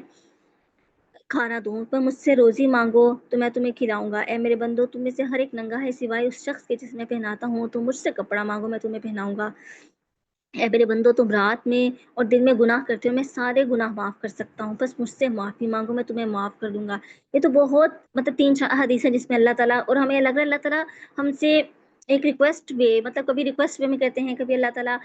کھانا دوں، پر مجھ سے روزی مانگو تو میں تمہیں کھلاؤں گا۔ اے میرے بندو، تم میں سے ہر ایک ننگا ہے سوائے اس شخص کے جسے میں پہناتا ہوں، تو مجھ سے کپڑا مانگو میں تمہیں پہناؤں گا۔ اے میرے بندو، تم رات میں اور دن میں گناہ کرتے ہو، میں سارے گناہ معاف کر سکتا ہوں، بس مجھ سے معافی مانگو میں تمہیں معاف کر دوں گا۔ یہ تو بہت مطلب 3 حدیث ہیں جس میں اللہ تعالیٰ، اور ہمیں لگ رہا ہے اللہ تعالیٰ ہم سے ایک ریکویسٹ وے، مطلب کبھی ریکویسٹ وے میں کہتے ہیں، کبھی اللہ تعالیٰ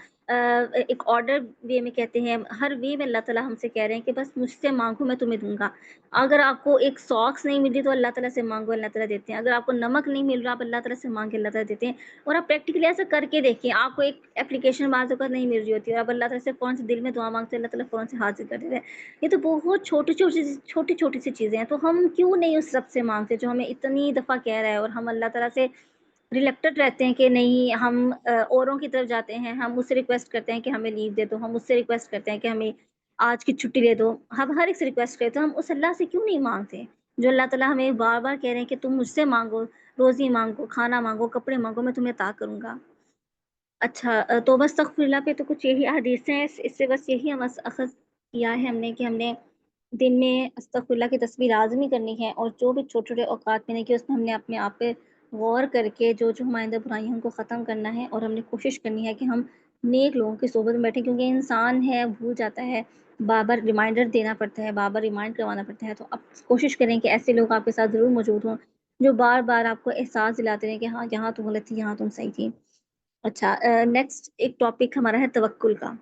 ایک آرڈر وے میں کہتے ہیں، ہر وے میں اللہ تعالیٰ ہم سے کہہ رہے ہیں کہ بس مجھ سے مانگو میں تمہیں دوں گا۔ اگر آپ کو ایک ساکس نہیں مل رہی تو اللہ تعالیٰ سے مانگو، اللہ تعالیٰ دیتے ہیں۔ اگر آپ کو نمک نہیں مل رہا، آپ اللہ تعالیٰ سے مانگے، اللہ تعالیٰ دیتے ہیں۔ اور آپ پریکٹیکلی ایسا کر کے دیکھیں، آپ کو ایک اپلیکیشن بعض اوقات نہیں مل رہی ہوتی ہے، اور آپ اللہ تعالیٰ سے فوراً سے دل میں دعا مانگتے ہیں، اللہ تعالیٰ فوراً سے حاضر کر دیتے ہیں۔ یہ تو بہت چھوٹی چھوٹی سی چیزیں ہیں، تو ہم کیوں نہیں اس رب سے مانگتے جو ہمیں اتنی دفعہ کہہ رہا ہے، اور ہم اللہ تعالیٰ سے ریلیکٹڈ رہتے ہیں کہ نہیں، ہم اوروں کی طرف جاتے ہیں، ہم اس سے ریکویسٹ کرتے ہیں کہ ہمیں لیو دے دو، ہم اس سے ریکویسٹ کرتے ہیں کہ ہمیں آج کی چھٹی دے دو، ہم ہر ایک سے ریکویسٹ کرتے ہیں، ہم اس اللہ سے کیوں نہیں مانگتے جو اللہ تعالیٰ ہمیں بار بار کہہ رہے ہیں کہ تم مجھ سے مانگو، روزی مانگو، کھانا مانگو، کپڑے مانگو، میں تمہیں عطا کروں گا۔ اچھا، تو بس استغفر اللہ پہ تو کچھ یہی حدیثیں ہیں، اس سے بس یہی ہم اخذ کیا ہے ہم نے کہ ہم نے دن میں استغفر اللہ کی تسبیح لازمی کرنی ہے، اور جو بھی چھوٹے چھوٹے اوقات میں نے کہ اس میں ہم نے اپنے آپ پہ غور کر کے جو ہمارے اندر برائی ہیں ان کو ختم کرنا ہے، اور ہم نے کوشش کرنی ہے کہ ہم نیک لوگوں کی صحبت میں بیٹھیں، کیونکہ انسان ہے بھول جاتا ہے، بار بار ریمائنڈر دینا پڑتا ہے، بار بار ریمائنڈ کروانا پڑتا ہے، تو اب کوشش کریں کہ ایسے لوگ آپ کے ساتھ ضرور موجود ہوں جو بار بار آپ کو احساس دلاتے رہیں کہ ہاں یہاں تم غلط تھی، یہاں تم صحیح تھی۔ اچھا، نیکسٹ ایک ٹاپک ہمارا ہے توکل کا۔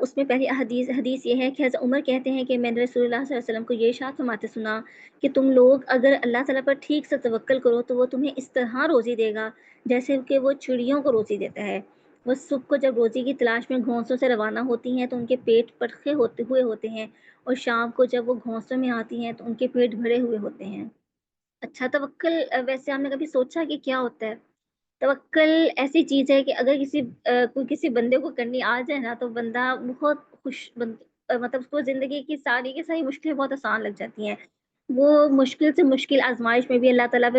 اس میں پہلی حدیث یہ ہے کہ حضرت عمر کہتے ہیں کہ میں نے رسول اللہ صلی اللہ علیہ وسلم کو یہ ارشاد فرماتے سنا کہ تم لوگ اگر اللہ تعالیٰ پر ٹھیک سے توکل کرو تو وہ تمہیں اس طرح روزی دے گا جیسے کہ وہ چڑیوں کو روزی دیتا ہے۔ وہ صبح کو جب روزی کی تلاش میں گھونسوں سے روانہ ہوتی ہیں تو ان کے پیٹ پٹخے ہوتے ہیں، اور شام کو جب وہ گھونسوں میں آتی ہیں تو ان کے پیٹ بھرے ہوئے ہوتے ہیں۔ اچھا، توکل ویسے آپ نے کبھی سوچا کہ کیا ہوتا ہے؟ توکل ایسی چیز ہے کہ اگر کسی بندے کو کرنی آ جائے نا تو بندہ بہت مطلب اس کو زندگی کی ساری مشکلیں بہت آسان لگ جاتی ہیں۔ وہ مشکل سے مشکل آزمائش میں بھی اللہ تعالیٰ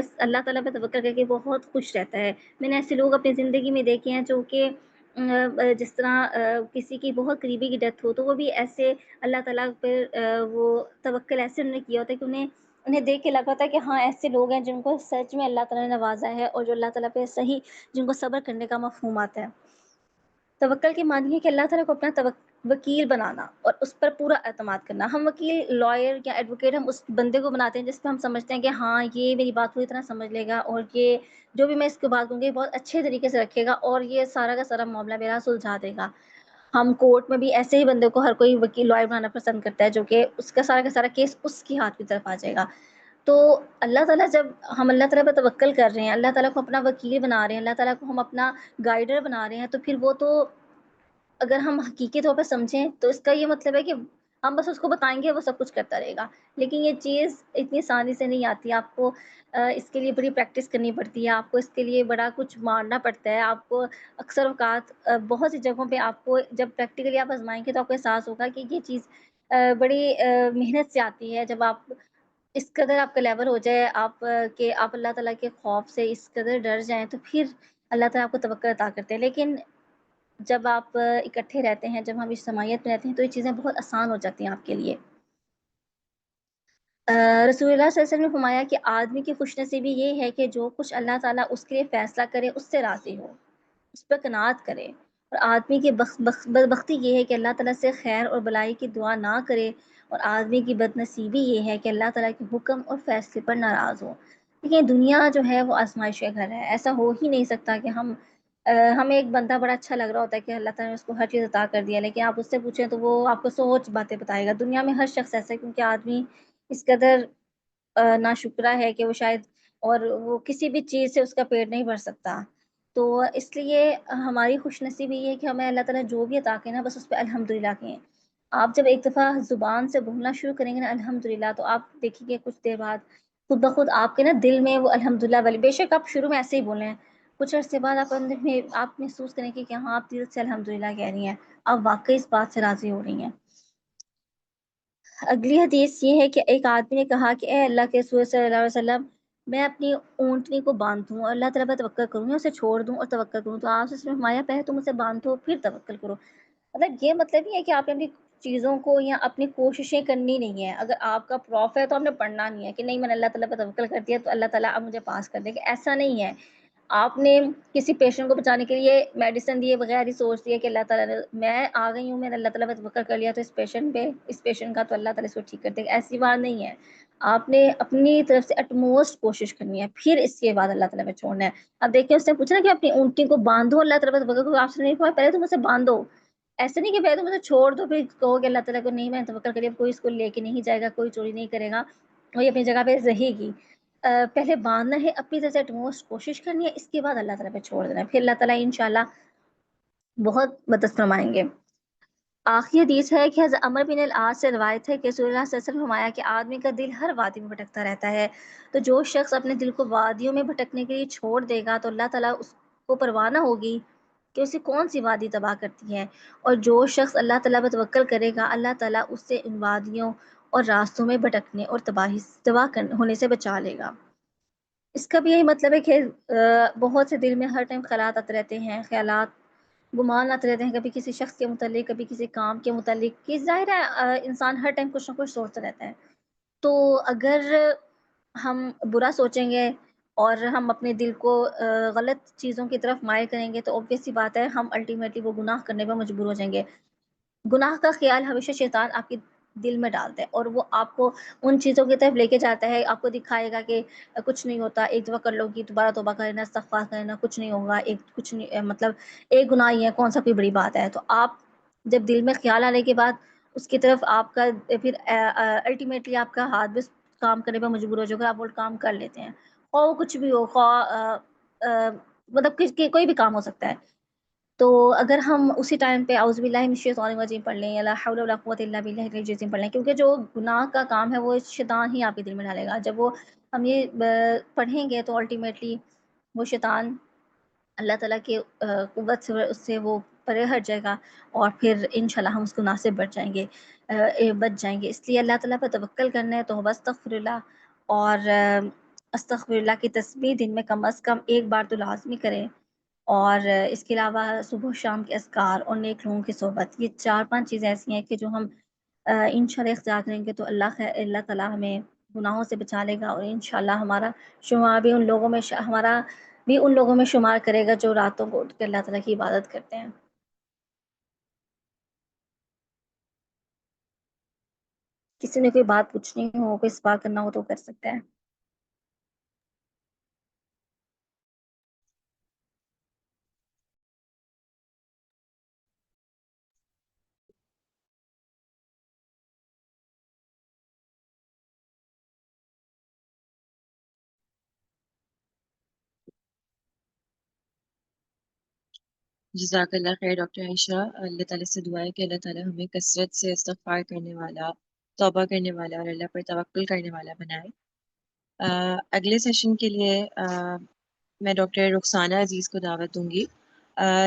پہ توکل کر کے بہت خوش رہتا ہے۔ میں نے ایسے لوگ اپنی زندگی میں دیکھے ہیں جو کہ جس طرح کسی کی بہت قریبی کی ڈیتھ ہو تو وہ بھی ایسے اللہ تعالیٰ پر وہ توکل ایسے انہوں نے کیا ہوتا ہے کہ انہیں دیکھ کے لگا ہوتا ہے کہ ہاں ایسے لوگ ہیں جن کو سچ میں اللہ تعالیٰ نے نوازا ہے، اور جو اللہ تعالیٰ پہ صحیح جن کو صبر کرنے کا مفہوم آتا ہے۔ توکل کے معنی ہے کہ اللہ تعالیٰ کو اپنا وکیل بنانا اور اس پر پورا اعتماد کرنا۔ ہم وکیل، لائر یا ایڈوکیٹ ہم اس بندے کو بناتے ہیں جس پہ ہم سمجھتے ہیں کہ ہاں یہ میری بات پوری طرح سمجھ لے گا، اور یہ جو بھی میں اس کو بات کروں گی بہت اچھے طریقے سے رکھے گا، اور یہ سارا کا سارا معاملہ میرا سلجھا دے گا۔ ہم کورٹ میں بھی ایسے ہی بندے کو ہر کوئی وکیل، لائر بنانا پسند کرتا ہے جو کہ اس کا سارا کیس اس کی ہاتھ کی طرف آ جائے گا۔ تو اللہ تعالیٰ، جب ہم اللہ تعالیٰ پہ توکل کر رہے ہیں، اللہ تعالیٰ کو اپنا وکیل بنا رہے ہیں، اللہ تعالیٰ کو ہم اپنا گائیڈر بنا رہے ہیں، تو پھر وہ تو اگر ہم حقیقی طور پہ سمجھیں تو اس کا یہ مطلب ہے کہ ہم بس اس کو بتائیں گے وہ سب کچھ کرتا رہے گا، لیکن یہ چیز اتنی آسانی سے نہیں آتی۔ آپ کو اس کے لیے بڑی پریکٹس کرنی پڑتی ہے، آپ کو اس کے لیے بڑا کچھ مارنا پڑتا ہے۔ آپ کو اکثر اوقات بہت سی جگہوں پہ آپ کو جب پریکٹیکلی آپ آزمائیں گے تو آپ کو احساس ہوگا کہ یہ چیز بڑی محنت سے آتی ہے۔ جب آپ اس قدر آپ کا لیول ہو جائے کہ آپ اللہ تعالیٰ کے خوف سے اس قدر ڈر جائیں تو پھر اللہ تعالیٰ آپ کو توکل عطا کرتے ہیں۔ لیکن جب آپ اکٹھے رہتے ہیں، جب ہم اجتماعیت میں رہتے ہیں تو یہ چیزیں بہت آسان ہو جاتی ہیں آپ کے لیے۔ رسول اللہ صلی اللہ علیہ وسلم نے فرمایا کہ آدمی کی خوش نصیبی یہ ہے کہ جو کچھ اللہ تعالیٰ اس کے لیے فیصلہ کرے اس سے راضی ہو، اس پر قناعت کرے، اور آدمی کی بدبختی یہ ہے کہ اللہ تعالیٰ سے خیر اور بلائی کی دعا نہ کرے، اور آدمی کی بد نصیبی یہ ہے کہ اللہ تعالیٰ کے حکم اور فیصلے پر ناراض ہو۔ لیکن دنیا جو ہے وہ آزمائش کا گھر ہے، ایسا ہو ہی نہیں سکتا کہ ہمیں ایک بندہ بڑا اچھا لگ رہا ہوتا ہے کہ اللہ تعالیٰ نے اس کو ہر چیز عطا کر دیا، لیکن آپ اس سے پوچھیں تو وہ آپ کو سوچ باتیں بتائے گا۔ دنیا میں ہر شخص ایسا ہے، کیونکہ آدمی اس قدر ناشکرا ہے کہ وہ شاید، اور وہ کسی بھی چیز سے اس کا پیٹ نہیں بھر سکتا۔ تو اس لیے ہماری خوش نصیبی یہ ہے کہ ہمیں اللہ تعالیٰ جو بھی عطا کرے نا بس اس پہ الحمدللہ کہیں۔ آپ جب ایک دفعہ زبان سے بولنا شروع کریں گے نا الحمدللہ، تو آپ دیکھیں گے کچھ دیر بعد خود بخود آپ کے نا دل میں وہ الحمدللہ والی، بے شک آپ شروع میں ایسے ہی بولیں، کچھ عرصے بعد آپ محسوس کریں کہ ہاں آپ دل سے الحمدللہ کہہ رہی ہیں، آپ واقعی اس بات سے راضی ہو رہی ہیں۔ اگلی حدیث یہ ہے کہ ایک آدمی نے کہا کہ اے اللہ کے رسول صلی اللہ علیہ وسلم، میں اپنی اونٹنی کو باندھوں اور اللہ تعالیٰ پر توکل کروں یا اسے چھوڑ دوں اور توکل کروں، تو آپ سے فرمایا پہلے تم اسے باندھو پھر توکل کرو۔ مطلب یہ مطلب نہیں ہے کہ آپ نے اپنی چیزوں کو یا اپنی کوششیں کرنی نہیں ہے، اگر آپ کا پروف ہے تو آپ نے پڑھنا نہیں ہے کہ نہیں میں نے اللہ تعالیٰ پر توکل کر دیا تو اللہ تعالیٰ اب مجھے پاس کر دے گا، ایسا نہیں ہے۔ آپ نے کسی پیشنٹ کو بچانے کے لیے میڈیسن دیے بغیر ہی سوچ دیا کہ اللہ تعالیٰ نے میں آ گئی ہوں، میں نے اللہ تعالیٰ پہ توکل کر لیا تو اس پیشنٹ کا تو اللہ تعالیٰ اس کو ٹھیک کر دے گا، ایسی بات نہیں ہے۔ آپ نے اپنی طرف سے اٹموسٹ کوشش کرنی ہے، پھر اس کے بعد اللہ تعالیٰ پہ چھوڑنا ہے۔ اب دیکھیں اس نے پوچھا نا کہ اپنی اونٹنی کو باندھو اللہ تعالیٰ پہ توکل کرو، آپ سے نہیں کہا پہلے تم اسے باندھو، ایسے نہیں کہ پہلے تم اسے چھوڑ دو پھر کہو کہ اللہ تعالیٰ کو نہیں میں نے توکل کر لیا، کوئی اس کو لے کے نہیں جائے گا، کوئی چوری نہیں کرے گا، وہی اپنی جگہ پہ رہے گی۔ پہلے باندھنا ہے، اپنی طرف سے اٹموسٹ کوشش کرنی ہے، اس کے بعد اللہ تعالیٰ پہ چھوڑ دینا ہے، پھر اللہ تعالیٰ انشاءاللہ بہت مدد فرمائیں گے۔ آخری حدیث ہے کہ حضرت عمر بن العاص سے روایت ہے کہ رسول اللہ صلی اللہ علیہ وسلم فرمایا کہ آدمی کا دل ہر وادی میں بھٹکتا رہتا ہے، تو جو شخص اپنے دل کو وادیوں میں بھٹکنے کے لیے چھوڑ دے گا تو اللہ تعالیٰ اس کو پرواہ نہ ہوگی کہ اسے کون سی وادی تباہ کرتی ہے، اور جو شخص اللہ تعالیٰ پر توکل کرے گا اللہ تعالیٰ اس سے ان وادیوں اور راستوں میں بھٹکنے اور تباہ ہونے سے بچا لے گا۔ اس کا بھی یہی مطلب ہے کہ بہت سے دل میں ہر ٹائم خیالات آتے رہتے ہیں، خیالات گمان آتے رہتے ہیں، کبھی کسی شخص کے متعلق، کبھی کسی کام کے متعلق، کہ ظاہر ہے انسان ہر ٹائم کچھ نہ کچھ سوچتا رہتا ہے۔ تو اگر ہم برا سوچیں گے اور ہم اپنے دل کو غلط چیزوں کی طرف مائل کریں گے تو اوبویس سی بات ہے ہم الٹیمیٹلی وہ گناہ کرنے پہ مجبور ہو جائیں گے۔ گناہ کا خیال ہمیشہ شیطان آپ کے دل میں ڈالتا ہے اور وہ آپ کو ان چیزوں کی طرف لے کے جاتا ہے، آپ کو دکھائے گا کہ کچھ نہیں ہوتا، ایک دفعہ کر لو گی، دوبارہ توبہ کرنا، استغفار کرنا، کچھ نہیں ہوگا، کچھ نہیں، مطلب ایک گناہ ہی ہے، کون سا کوئی بڑی بات ہے۔ تو آپ جب دل میں خیال آنے کے بعد اس کی طرف آپ کا پھر الٹیمیٹلی آپ کا ہاتھ بھی کام کرنے پہ مجبور ہو جائے گا، آپ وہ کام کر لیتے ہیں، خواہ وہ کچھ بھی ہو، خواہ مطلب کوئی بھی کام ہو سکتا ہے۔ تو اگر ہم اسی ٹائم پہ اعوذ باللہ من الشیطان الرجیم پڑھ لیں یا لا حول ولا قوۃ الا باللہ العلی العظیم پڑھ لیں، کیونکہ جو گناہ کا کام ہے وہ شیطان ہی آپ کے دل میں ڈالے گا، جب وہ ہم یہ پڑھیں گے تو الٹیمیٹلی وہ شیطان اللہ تعالیٰ کے قوت سے اس سے وہ پرے ہٹ جائے گا اور پھر انشاءاللہ ہم اس گناہ سے بچ جائیں گے۔ اس لیے اللہ تعالیٰ پر توکل کرنا ہے تو استغفر اللہ، اور استغفر اللہ کی تسبیح دن میں کم از کم ایک بار تو لازمی کریں، اور اس کے علاوہ صبح و شام کے اذکار اور نیک لوگوں کی صحبت، یہ 4-5 چیزیں ایسی ہیں کہ جو ہم انشاءاللہ اختیار کریں گے تو اللہ تعالیٰ ہمیں گناہوں سے بچا لے گا، اور انشاءاللہ ہمارا شمار بھی ان لوگوں میں شمار کرے گا جو راتوں کو اٹھ کے اللہ تعالیٰ کی عبادت کرتے ہیں۔ کسی نے کوئی بات پوچھنی ہو، کوئی سوال کرنا ہو تو کر سکتا ہے۔ جزاک اللہ خیر ڈاکٹر عائشہ، اللہ تعالیٰ سے دعا ہے کہ اللہ تعالیٰ ہمیں کثرت سے استغفار کرنے والا، توبہ کرنے والا اور اللہ پر توکل کرنے والا بنائے۔ اگلے سیشن کے لیے میں ڈاکٹر رخسانہ عزیز کو دعوت دوں گی۔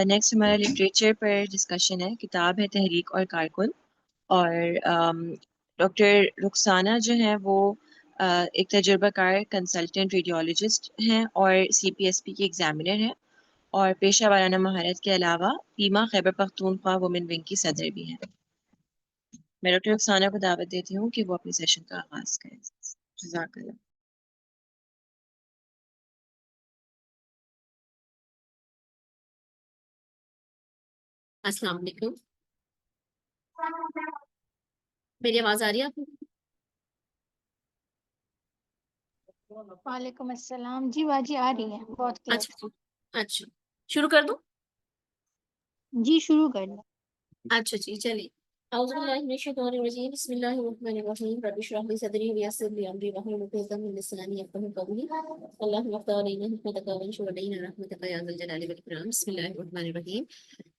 نیکسٹ ہمارا لٹریچر پر ڈسکشن ہے، کتاب ہے تحریک اور کارکن، اور ڈاکٹر رخسانہ جو ہیں وہ ایک تجربہ کار کنسلٹنٹ ریڈیولوجسٹ ہیں اور CPSP کی ایگزامینر ہیں، اور پیشہ ورانہ مہارت کے علاوہ پیما خیبر پختونخوا وومن ونگ کی صدر بھی ہیں۔ میں ڈاکٹر رخسانہ کو دعوت دیتی ہوں کہ وہ اپنی سیشن کا آغاز کریں۔ جزاک اللہ۔ السلام علیکم، میری آواز آ رہی ہے آپ کو؟ وعلیکم السلام، جی باجی آ رہی ہے بہت کلیئر۔ اچھا شروع کر دوں؟ جی شروع کر دیں۔ اچھا جی چلیے۔ اعوذ باللہ من الشیطان الرجیم، بسم اللہ الرحمن الرحیم، رب اشرح لی صدری ویسر لی امری واحلل عقدۃ من لسانی یفقهوا قولی، اللهم افتح علینا حکمتک وانشر علینا رحمتک یا ذا الجلال والاکرام۔ بسم اللہ الرحمن الرحیم۔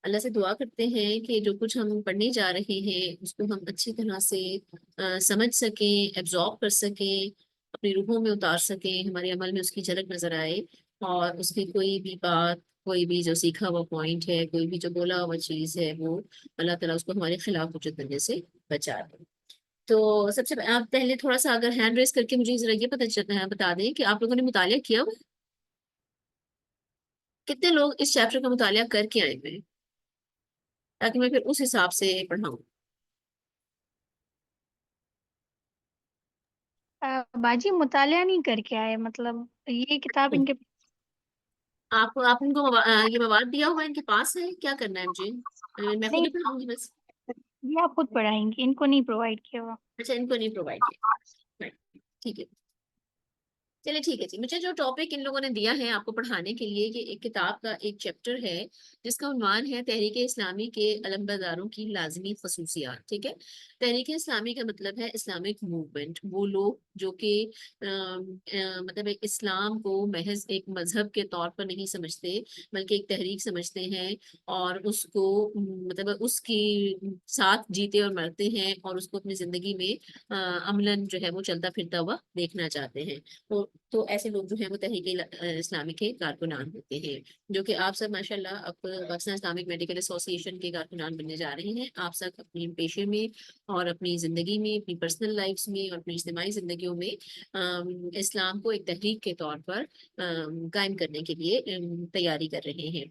اللہ سے دعا کرتے ہیں کہ جو کچھ ہم پڑھنے جا رہے ہیں اس کو ہم اچھی طرح سے سمجھ سکیں، ایبزارب کر سکیں، اپنی روحوں میں اتار سکیں، ہمارے عمل میں اس کی جھلک نظر آئے، اور اس کی کوئی بھی بات، کوئی بھی جو سیکھا ہوا پوائنٹ ہے، کوئی بھی جو بولا ہوا چیز ہے، وہ اللہ تعالیٰ اس کو ہمارے خلاف وجود بننے سے بچا دے۔ تو سب سے آپ پہلے تھوڑا سا اگر ہینڈ ریز کر کے مجھے ذرا یہ بتا دیں کہ آپ لوگوں نے مطالعہ کیا ہوا ہے؟ کتنے لوگ اس چیپٹر کا مطالعہ کر کے آئے ہوئے ہیں تاکہ میں پھر اس حساب سے پڑھاؤں. باجی مطالعہ نہیں کر کے آئے، مطلب یہ کتاب ان کے آپ ان کو یہ مواد دیا ہوا ہے، ان کے پاس ہے، کیا کرنا ہے مجھے؟ میں خود نہیں، ہی پڑھاؤں گی بس. یہ آپ خود پڑھائیں گے، ان کو نہیں پرووائڈ کیا ہوا. اچھا، ان کو نہیں پرووائڈ کیا. ٹھیک ہے، چلیے ٹھیک ہے جی. مجھے جو ٹاپک ان لوگوں نے دیا ہے آپ کو پڑھانے کے لیے، یہ ایک کتاب کا ایک چیپٹر ہے جس کا عنوان ہے تحریک اسلامی کے علمبرداروں کی لازمی خصوصیات. ٹھیک ہے، تحریک اسلامی کا مطلب ہے اسلامک موومنٹ. وہ لوگ جو کہ مطلب اسلام کو محض ایک مذہب کے طور پر نہیں سمجھتے بلکہ ایک تحریک سمجھتے ہیں، اور اس کو مطلب اس کی ساتھ جیتے اور مرتے ہیں، اور اس کو اپنی زندگی میں عملاً جو ہے وہ چلتا پھرتا ہوا دیکھنا چاہتے ہیں. تو ایسے لوگ جو ہیں وہ تحریک اسلامی کے کارکنان ہوتے ہیں، جو کہ آپ سب ماشاءاللہ اب پاکستان اسلامک میڈیکل ایسوسی ایشن کے کارکنان بننے جا رہے ہیں. آپ سب اپنی پیشے میں اور اپنی زندگی میں، اپنی پرسنل لائفز میں اور اپنی اجتماعی زندگیوں میں اسلام کو ایک تحریک کے طور پر قائم کرنے کے لیے تیاری کر رہے ہیں.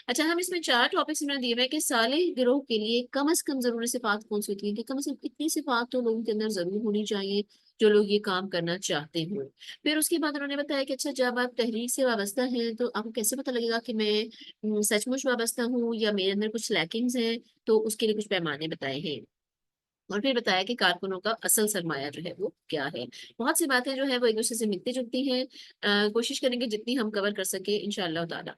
اچھا، ہم اس میں 4 ٹاپکس انہوں نے دیے ہوئے کہ صالح گروہ کے لیے کم از کم ضروری صفات کون سی ہوتی ہیں، کہ کم از کم اتنی صفات تو لوگوں کے اندر ضرور ہونی چاہیے جو لوگ یہ کام کرنا چاہتے ہوں. پھر اس کے بعد انہوں نے بتایا کہ اچھا، جب آپ تحریک سے وابستہ ہیں تو آپ کو کیسے پتہ لگے گا کہ میں سچ مچ وابستہ ہوں یا میرے اندر کچھ لیکنگز ہیں. تو اس کے لیے کچھ پیمانے بتائے ہیں، اور پھر بتایا کہ کارکنوں کا اصل سرمایہ جو ہے وہ کیا ہے. بہت سی باتیں جو ہے وہ ایک دوسرے سے ملتی جلتی ہیں. کوشش کریں گے جتنی ہم کور کر سکیں انشاءاللہ تعالی.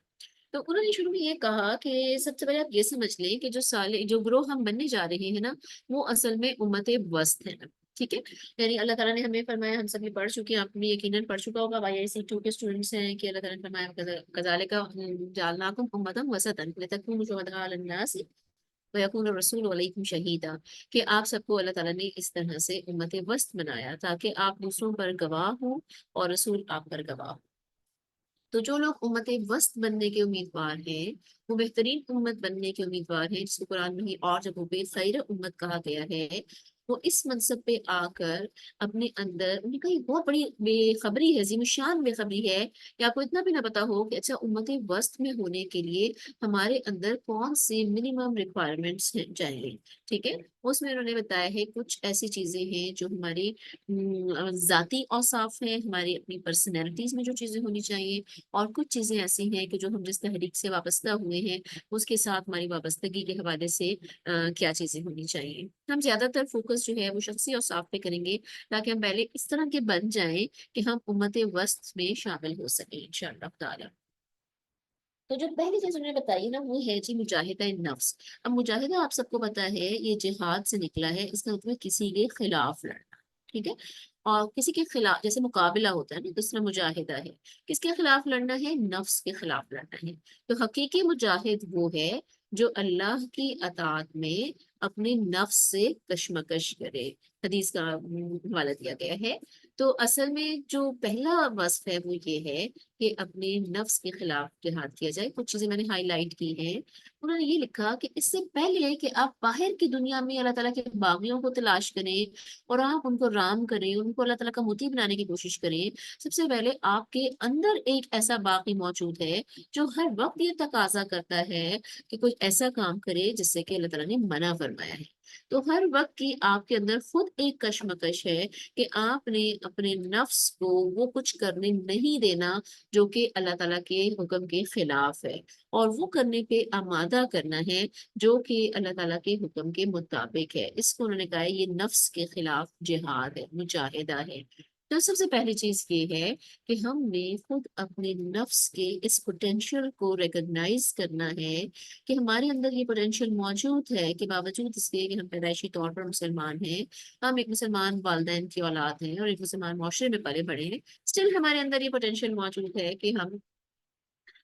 تو انہوں نے شروع میں یہ کہا کہ سب سے پہلے آپ یہ سمجھ لیں کہ جو گروہ ہم بننے جا رہے ہیں نا، وہ اصل میں امت وسط ہے. ٹھیک ہے، یعنی اللہ تعالیٰ نے ہمیں فرمایا، ہم سب یہ پڑھ چکے ہیں، آپ نے یقیناً پڑھ چکا ہوگا YIC2 کے اسٹوڈنٹس ہیں، کہ اللہ تعالیٰ نے فرمایا کذالک جعلناکم امۃ وسطا لتکونوا شہداء علی الناس ویکون الرسول علیکم شہیدا، کہ آپ سب کو اللہ تعالیٰ نے اس طرح سے امت وسط بنایا تاکہ آپ دوسروں پر گواہ ہوں اور رسول آپ پر گواہ ہو. تو جو لوگ امت وسط بننے کے امیدوار ہیں، وہ بہترین امت بننے کے امیدوار ہیں، جس کو قرآن میں اور جگہوں پہ خیر امت کہا گیا ہے، وہ اس منصب پہ آ کر اپنے اندر ان کا یہ بہت بڑی بے خبری ہے، عظیم شان بے خبری ہے کہ آپ کو اتنا بھی نہ پتا ہو کہ اچھا امت وسط میں ہونے کے لیے ہمارے اندر کون سی منیمم ریکوائرمنٹس چاہیے. ٹھیک ہے، اس میں انہوں نے بتایا ہے کچھ ایسی چیزیں ہیں جو ہماری ذاتی اوصاف ہیں، ہماری اپنی پرسنالٹیز میں جو چیزیں ہونی چاہیے، اور کچھ چیزیں ایسی ہیں کہ جو ہم جس تحریک سے وابستہ ہوئے ہیں اس کے ساتھ ہماری وابستگی کے حوالے سے کیا چیزیں ہونی چاہیے. ہم زیادہ تر فوکس جو ہے وہ شخصی اوصاف پہ کریں گے تاکہ ہم پہلے اس طرح کے بن جائیں کہ ہم امت وسط میں شامل ہو سکیں انشاءاللہ تعالی. تو جو پہلی چیز انہوں نے بتائی نا، وہ ہے جی مجاہدہ نفس. اب مجاہدہ آپ سب کو پتا ہے یہ جہاد سے نکلا ہے، اس کا مطلب کسی کے خلاف لڑنا. ٹھیک ہے، اور کسی کے خلاف جیسے مقابلہ ہوتا ہے نا، دوسرا مجاہدہ ہے. کس کے خلاف لڑنا ہے؟ نفس کے خلاف لڑنا ہے. تو حقیقی مجاہد وہ ہے جو اللہ کی اطاعت میں اپنے نفس سے کشمکش کرے. حدیث کا حوالہ دیا گیا ہے. تو اصل میں جو پہلا وصف ہے وہ یہ ہے کہ اپنے نفس کے خلاف جہاد کیا جائے. کچھ چیزیں میں نے ہائی لائٹ کی ہیں. انہوں نے یہ لکھا کہ اس سے پہلے کہ آپ باہر کی دنیا میں اللہ تعالیٰ کے باغیوں کو تلاش کریں اور آپ ان کو رام کریں، ان کو اللہ تعالیٰ کا مطیع بنانے کی کوشش کریں، سب سے پہلے آپ کے اندر ایک ایسا باغی موجود ہے جو ہر وقت یہ تقاضا کرتا ہے کہ کوئی ایسا کام کرے جس سے کہ اللہ تعالیٰ نے منع فرمایا ہے. تو ہر وقت کی آپ کے اندر خود ایک کشمکش ہے کہ آپ نے اپنے نفس کو وہ کچھ کرنے نہیں دینا جو کہ اللہ تعالیٰ کے حکم کے خلاف ہے، اور وہ کرنے پہ آمادہ کرنا ہے جو کہ اللہ تعالیٰ کے حکم کے مطابق ہے. اس کو انہوں نے کہا ہے یہ نفس کے خلاف جہاد ہے، مجاہدہ ہے. تو سب سے پہلی چیز یہ ہے کہ ہم نے خود اپنے نفس کے اس پوٹینشیل کو ریکگنائز کرنا ہے کہ ہمارے اندر یہ پوٹینشیل موجود ہے، کہ باوجود اس کے کہ ہم پیدائشی طور پر مسلمان ہیں، ہم ایک مسلمان والدین کی اولاد ہیں اور ایک مسلمان معاشرے میں پلے بڑے ہیں، اسٹل ہمارے اندر یہ پوٹینشیل موجود ہے کہ ہم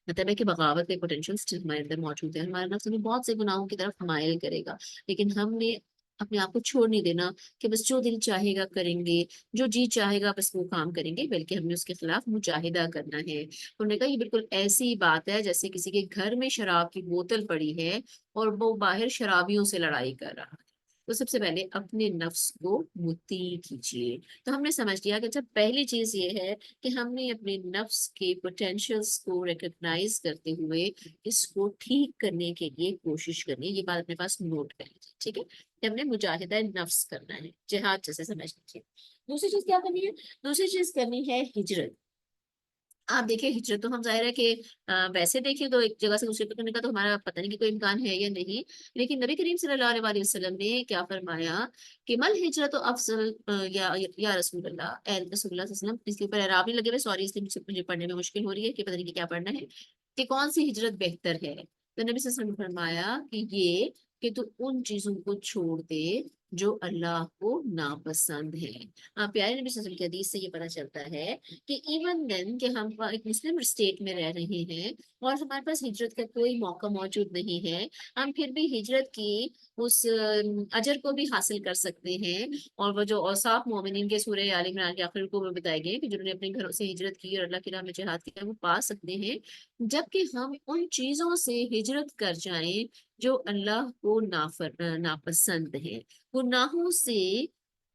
مطلب ہے کہ بغاوت کے پوٹینشیل اسٹل ہمارے اندر موجود ہے. ہمارا نفس ہمیں بہت سے گناہوں کی طرف مائل کرے گا، لیکن ہم نے اپنے آپ کو چھوڑ نہیں دینا کہ بس جو دل چاہے گا کریں گے، جو جی چاہے گا بس وہ کام کریں گے، بلکہ ہم نے اس کے خلاف مجاہدہ کرنا ہے. انہوں نے کہا یہ بالکل ایسی بات ہے جیسے کسی کے گھر میں شراب کی بوتل پڑی ہے اور وہ باہر شرابیوں سے لڑائی کر رہا ہے. تو سب سے پہلے اپنے نفس کو مطیع کیجیے. تو ہم نے سمجھ لیا کہ جب پہلی چیز یہ ہے کہ ہم نے اپنے نفس کے پوٹینشیلس کو ریکگنائز کرتے ہوئے اس کو ٹھیک کرنے کے لیے کوشش کرنی ہے. یہ بات اپنے پاس نوٹ کر لیجیے. ٹھیک ہے, کہ ہم نے مجاہدہ نفس کرنا ہے, جہاد جیسے سمجھ لیجیے. دوسری چیز کیا کرنی ہے؟ دوسری چیز کرنی ہے ہجرت. آپ دیکھیں ہجرت تو ہم ظاہر ہے کہ ویسے دیکھیں تو ایک جگہ سے دوسری پہ کرنے کا تو ہمارا پتہ نہیں کہ کوئی امکان ہے یا نہیں, لیکن نبی کریم صلی اللہ علیہ وسلم نے کیا فرمایا کہ مل ہجرت افضل یا رسول اللہ, اے رسول اللہ صلی اللہ علیہ وسلم. اس کے اوپر اعراب نہیں لگے ہوئے, سوری, اس لیے مجھے پڑھنے میں مشکل ہو رہی ہے کہ پتہ نہیں کہ کیا پڑھنا ہے, کہ کون سی ہجرت بہتر ہے. تو نبی صلی اللہ علیہ وسلم نے فرمایا کہ یہ کہ تو ان چیزوں کو چھوڑ دے جو اللہ کو ناپسند ہے. پیارے نبی صلی اللہ علیہ وسلم کی حدیث سے یہ پتہ چلتا ہے کہ ایون دین کہ ہم ایک مسلم اسٹیٹ میں رہ رہے ہیں اور ہمارے پاس ہجرت کا کوئی موقع موجود نہیں ہے, ہم پھر بھی ہجرت کی اس اجر کو بھی حاصل کر سکتے ہیں. اور وہ جو اوصاف مومنین کے سورہ آل عمران کے آخر کو بتائے گئے کہ جنہوں نے اپنے گھروں سے ہجرت کی اور اللہ کی راہ میں جہاد کیا, وہ پا سکتے ہیں. جبکہ ہم ان چیزوں سے ہجرت کر جائیں جو اللہ کو ناپسند ہے, گناہوں سے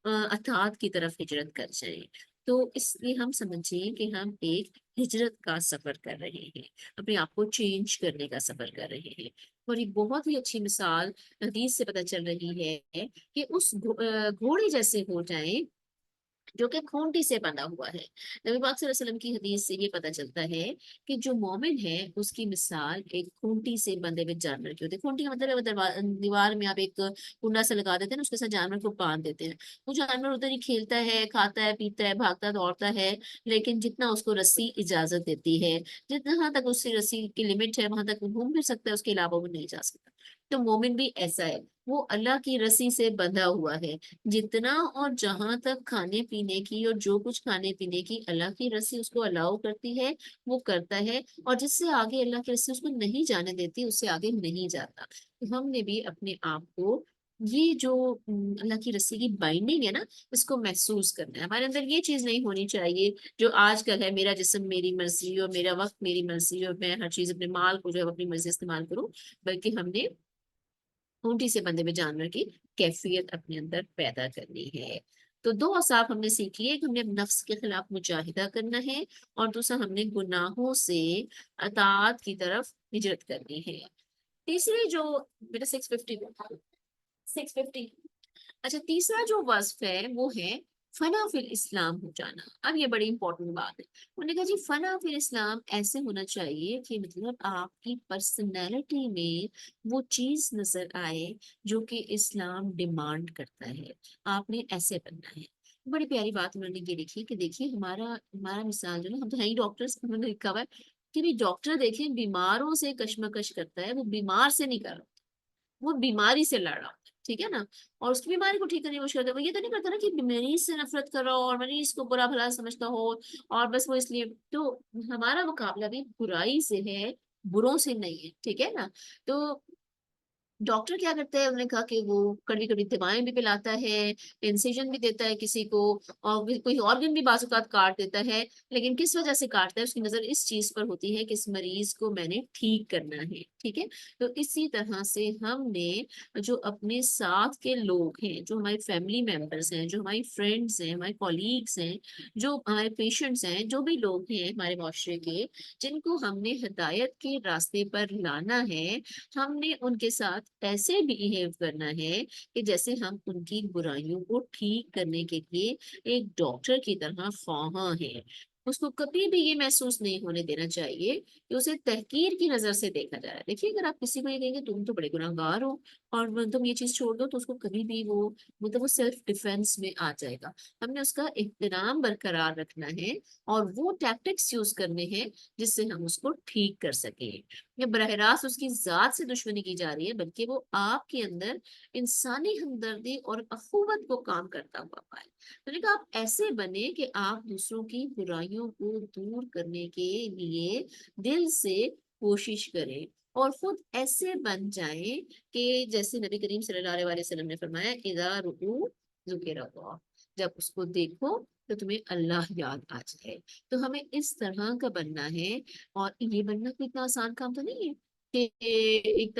اطاعت کی طرف ہجرت کر جائیں. تو اس لیے ہم سمجھیں کہ ہم ایک ہجرت کا سفر کر رہے ہیں, اپنے آپ کو چینج کرنے کا سفر کر رہے ہیں. اور ایک بہت ہی اچھی مثال حدیث سے پتہ چل رہی ہے کہ اس گھوڑے جیسے ہو جائیں جو کہ کھونٹی سے بندھا ہوا ہے. نبی پاک صلی اللہ علیہ وسلم کی حدیث سے یہ پتہ چلتا ہے کہ جو مومن ہے اس کی مثال ایک کھونٹی سے بندھے ہوئے جانور کی ہوتی ہے. کھونٹی کا مطلب ہے دیوار میں آپ ایک کنڈا سے لگا دیتے ہیں, اس کے ساتھ جانور کو باندھ دیتے ہیں. وہ جانور ادھر ہی کھیلتا ہے, کھاتا ہے, پیتا ہے, بھاگتا دوڑتا ہے, لیکن جتنا اس کو رسی اجازت دیتی ہے, جتنا تک اس کی رسی کی لمٹ ہے وہاں تک وہ گھوم پھر سکتا ہے, اس کے علاوہ وہ نہیں جا سکتا. تو مومن بھی ایسا ہے, وہ اللہ کی رسی سے بندھا ہوا ہے. جتنا اور جہاں تک کھانے پینے کی اور جو کچھ کھانے پینے کی اللہ کی رسی اس کو الاؤ کرتی ہے وہ کرتا ہے, اور جس سے آگے اللہ کی رسی اس کو نہیں جانے دیتی اس سے آگے نہیں جاتا. تو ہم نے بھی اپنے آپ کو یہ جو اللہ کی رسی کی بائنڈنگ ہے نا, اس کو محسوس کرنا ہے. ہمارے اندر یہ چیز نہیں ہونی چاہیے جو آج کل ہے, میرا جسم میری مرضی اور میرا وقت میری مرضی اور میں ہر چیز اپنے مال کو جو ہے اپنی مرضی استعمال کروں, بلکہ ہم نے اونٹی سے بندھے ہوئے جانور کی کیفیت اپنے اندر پیدا کرنی ہے. تو دو اوصاف ہم نے سیکھ لیے کہ ہم نے نفس کے خلاف مجاہدہ کرنا ہے, اور دوسرا ہم نے گناہوں سے اطاعت کی طرف ہجرت کرنی ہے. تیسری جو بیٹا 650 اچھا, تیسرا جو وصف ہے وہ ہے فنا فی الاسلام ہو جانا. اب یہ بڑی امپورٹنٹ بات ہے. انہوں نے کہا جی فنا فی الاسلام ایسے ہونا چاہیے کہ مطلب آپ کی پرسنالٹی میں وہ چیز نظر آئے جو کہ اسلام ڈیمانڈ کرتا ہے, آپ نے ایسے بننا ہے. بڑی پیاری بات انہوں نے یہ لکھی کہ دیکھیے ہمارا مثال جو ہے, ہم تو ہیں ہی ڈاکٹرس, انہوں نے لکھا ہوا ہے کہ بھی ڈاکٹر دیکھیں بیماروں سے کشمکش کرتا ہے, وہ بیمار سے نہیں کر رہا, وہ بیماری سے لڑ رہا, ٹھیک ہے نا, اور اس کی بیماری کو ٹھیک کرنے کی کوشش کرتا ہے. وہ یہ تو نہیں کرتا نا کہ مریض سے نفرت کر رہا ہو اور مریض کو برا بھلا سمجھتا ہو اور بس وہ اس لیے. تو ہمارا مقابلہ بھی برائی سے ہے, بروں سے نہیں ہے, ٹھیک ہے نا. تو ڈاکٹر کیا کرتا ہے, انہوں نے کہا کہ وہ کڑوی کڑوی دوائیں بھی پلاتا ہے, انسیژن بھی دیتا ہے کسی کو, اور کوئی آرگن بھی بعض اوقات کاٹ دیتا ہے, لیکن کس وجہ سے کاٹتا ہے, اس کی نظر اس چیز پر ہوتی ہے کہ اس مریض کو میں نے ٹھیک کرنا ہے, ٹھیک ہے. تو اسی طرح سے ہم نے جو اپنے ساتھ کے لوگ ہیں, جو ہمارے فیملی ممبرس ہیں, جو ہماری فرینڈس ہیں, ہمارے کولیگس ہیں, جو ہمارے پیشنٹس ہیں, جو بھی لوگ ہیں ہمارے معاشرے کے جن کو ہم نے ہدایت کے راستے پر لانا ہے, ہم نے ان کے ساتھ ایسے بہیو کرنا ہے کہ جیسے ہم ان کی برائیوں کو ٹھیک کرنے کے لیے ایک ڈاکٹر کی طرح خواہاں ہیں. اس کو کبھی بھی یہ محسوس نہیں ہونے دینا چاہیے کہ اسے تحقیر کی نظر سے دیکھا جائے. دیکھیے اگر آپ کسی کو یہ کہیں گے تم تو بڑے گناہگار ہو اور تم یہ چیز چھوڑ دو, تو اس کو کبھی بھی وہ مطلب وہ سیلف ڈیفینس میں آ جائے گا. ہم نے اس کا احترام برقرار رکھنا ہے اور وہ ٹیکٹکس یوز کرنے ہیں جس سے ہم اس کو ٹھیک کر سکیں. یہ براہ راست اس کی ذات سے دشمنی کی جا رہی ہے, بلکہ وہ آپ کے اندر انسانی ہمدردی اور اخوت کو کام کرتا ہوا پائے. تو نے کہا آپ ایسے بنے کہ آپ دوسروں کی برائیوں کو دور کرنے کے لیے دل سے کوشش کریں, اور خود ایسے بن جائیں کہ جیسے نبی کریم صلی اللہ علیہ وسلم نے فرمایا اذا رؤوا ذکر اللہ, جب اس کو دیکھو تو تمہیں اللہ یاد آ جائے. تو ہمیں اس طرح کا بننا ہے, اور یہ بننا کوئی اتنا آسان کام تو نہیں ہے کہ ایک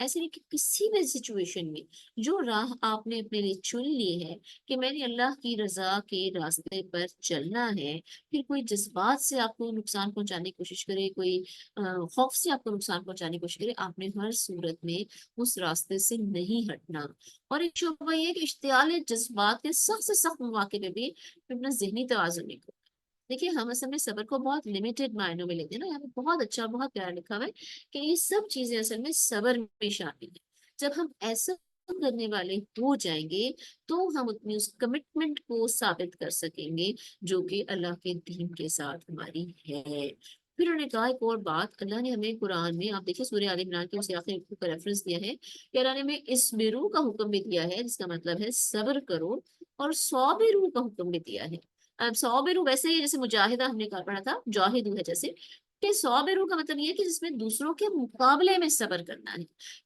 ایسے نہیں کہ کسی بھی سچویشن میں جو راہ آپ نے اپنے لیے چن لی ہے کہ میں نے اللہ کی رضا کے راستے پر چلنا ہے، پھر کوئی جذبات سے آپ کو نقصان پہنچانے کی کوشش کرے، کوئی خوف سے آپ کو نقصان پہنچانے کی کوشش کرے، آپ نے ہر صورت میں اس راستے سے نہیں ہٹنا۔ اور ایک شعبہ یہ ہے کہ اشتعال جذبات کے سخت سے سخت مواقع پہ بھی اپنا ذہنی توازن نہیں کرنا۔ دیکھیے ہم اصل میں صبر کو بہت لمیٹڈ معنوں میں لیتے ہیں نا، یہاں پہ بہت اچھا بہت پیارا لکھا ہوا ہے کہ یہ سب چیزیں اصل میں صبر میں شامل ہیں۔ جب ہم ایسا کرنے والے ہو جائیں گے تو ہم اپنی اس کمٹمنٹ کو ثابت کر سکیں گے جو کہ اللہ کے دین کے ساتھ ہماری ہے۔ پھر انہوں نے کہا ایک اور بات، اللہ نے ہمیں قرآن میں آپ دیکھیے سورہ آل عمران کے اسے آخر کا ریفرنس دیا ہے کہ اللہ نے ہمیں اسبرو کا حکم بھی دیا ہے، جس کا مطلب ہے صبر کرو، اور صابرو کا حکم بھی دیا ہے۔ اب صابرو ویسے ہی جیسے مجاہدہ ہم نے کہا پڑھا تھا، جاہدو ہے جیسے، کہ صابرو کا مطلب یہ ہے کہ جس میں دوسروں کے مقابلے میں صبر کرنا ہے۔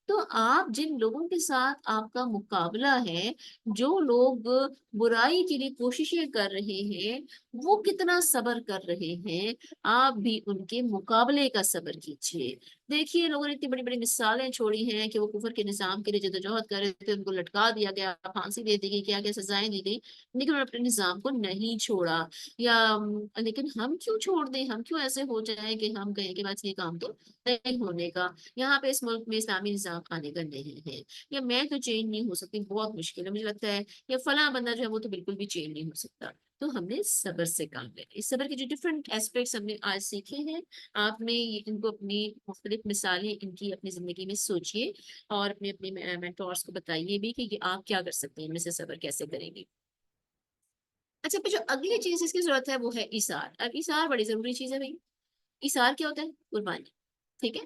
تو آپ جن لوگوں کے ساتھ آپ کا مقابلہ ہے، جو لوگ برائی کے لیے کوششیں کر رہے ہیں، وہ کتنا صبر کر رہے ہیں، آپ بھی ان کے مقابلے کا صبر کیجیے۔ دیکھیے لوگوں نے اتنی بڑی بڑی مثالیں چھوڑی ہیں کہ وہ کفر کے نظام کے لیے جدوجہد کر رہے تھے، ان کو لٹکا دیا گیا، پھانسی دے دی گئی، کیا کیا سزائیں دی گئی، لیکن انہوں نے اپنے نظام کو نہیں چھوڑا۔ یا لیکن ہم کیوں چھوڑ دیں، ہم کیوں ایسے ہو جائیں کہ ہم کہیں کہ بس یہ کام تو نہیں ہونے کا، یہاں پہ اس ملک میں اسلامی نظام آنے کا نہیں ہے، یا میں تو چینج نہیں ہو سکتی، بہت مشکل ہے مجھے لگتا ہے، یا فلاں بندہ جو ہے وہ تو بالکل بھی چینج نہیں ہو سکتا۔ تو ہم نے صبر سے کام لینا، اس صبر کے جو ڈفرینٹ ایسپیکٹس ہم نے آج سیکھے ہیں، آپ نے ان کو اپنی مختلف مثالیں ان کی اپنی زندگی میں سوچیے، اور اپنے اپنے مینٹورس کو بتائیے بھی کہ یہ آپ کیا کر سکتے ہیں، ان میں سے صبر کیسے کریں گے۔ اچھا پھر جو اگلی چیز اس کی ضرورت ہے وہ ہے ایثار۔ اب ایثار بڑی ضروری چیز ہے بھائی۔ ایثار کیا ہوتا ہے؟ قربانی، ٹھیک ہے،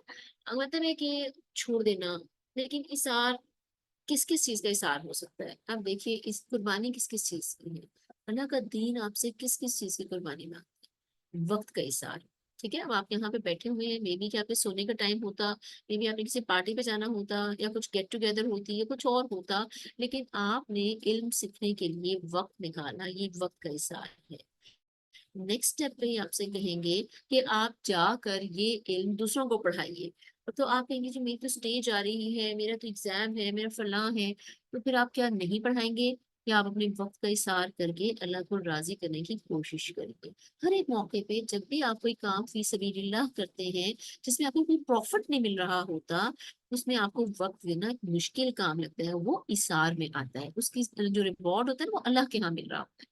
مطلب ہے کہ چھوڑ دینا، لیکن ایثار کس کس چیز کا اثار ہو سکتا ہے؟ اب دیکھیے اس قربانی کس کس چیز کی ہے، اللہ کا دین آپ سے کس کس چیز کی قربانی مانگتا ہے؟ وقت کا اثار، ٹھیک ہے۔ اب آپ یہاں پہ بیٹھے ہوئے ہیں، مے بی کہ آپ کے سونے کا ٹائم ہوتا، مے بی آپ نے کسی پارٹی پہ جانا ہوتا، یا کچھ گیٹ ٹوگیدر ہوتی، یا کچھ اور ہوتا، لیکن آپ نے علم سیکھنے کے لیے وقت نکالا، یہ وقت کا اثار ہے۔ نیکسٹ اسٹیپ پہ آپ سے کہیں گے کہ آپ جا کر یہ علم دوسروں کو پڑھائیے، تو آپ کہیں گے جو میری تو اسٹیج آ رہی ہے، میرا تو ایگزام ہے، میرا فلاں ہے، تو پھر آپ کیا نہیں پڑھائیں گے؟ یا آپ اپنے وقت کا اثار کر کے اللہ کو راضی کرنے کی کوشش کریں گے؟ ہر ایک موقع پہ جب بھی آپ کوئی کام فی سبیل اللہ کرتے ہیں جس میں آپ کو کوئی پروفٹ نہیں مل رہا ہوتا، اس میں آپ کو وقت دینا ایک مشکل کام لگتا ہے، وہ اثار میں آتا ہے، اس کی جو ریوارڈ ہوتا ہے نا وہ اللہ کے ہاں مل رہا ہوتا ہے۔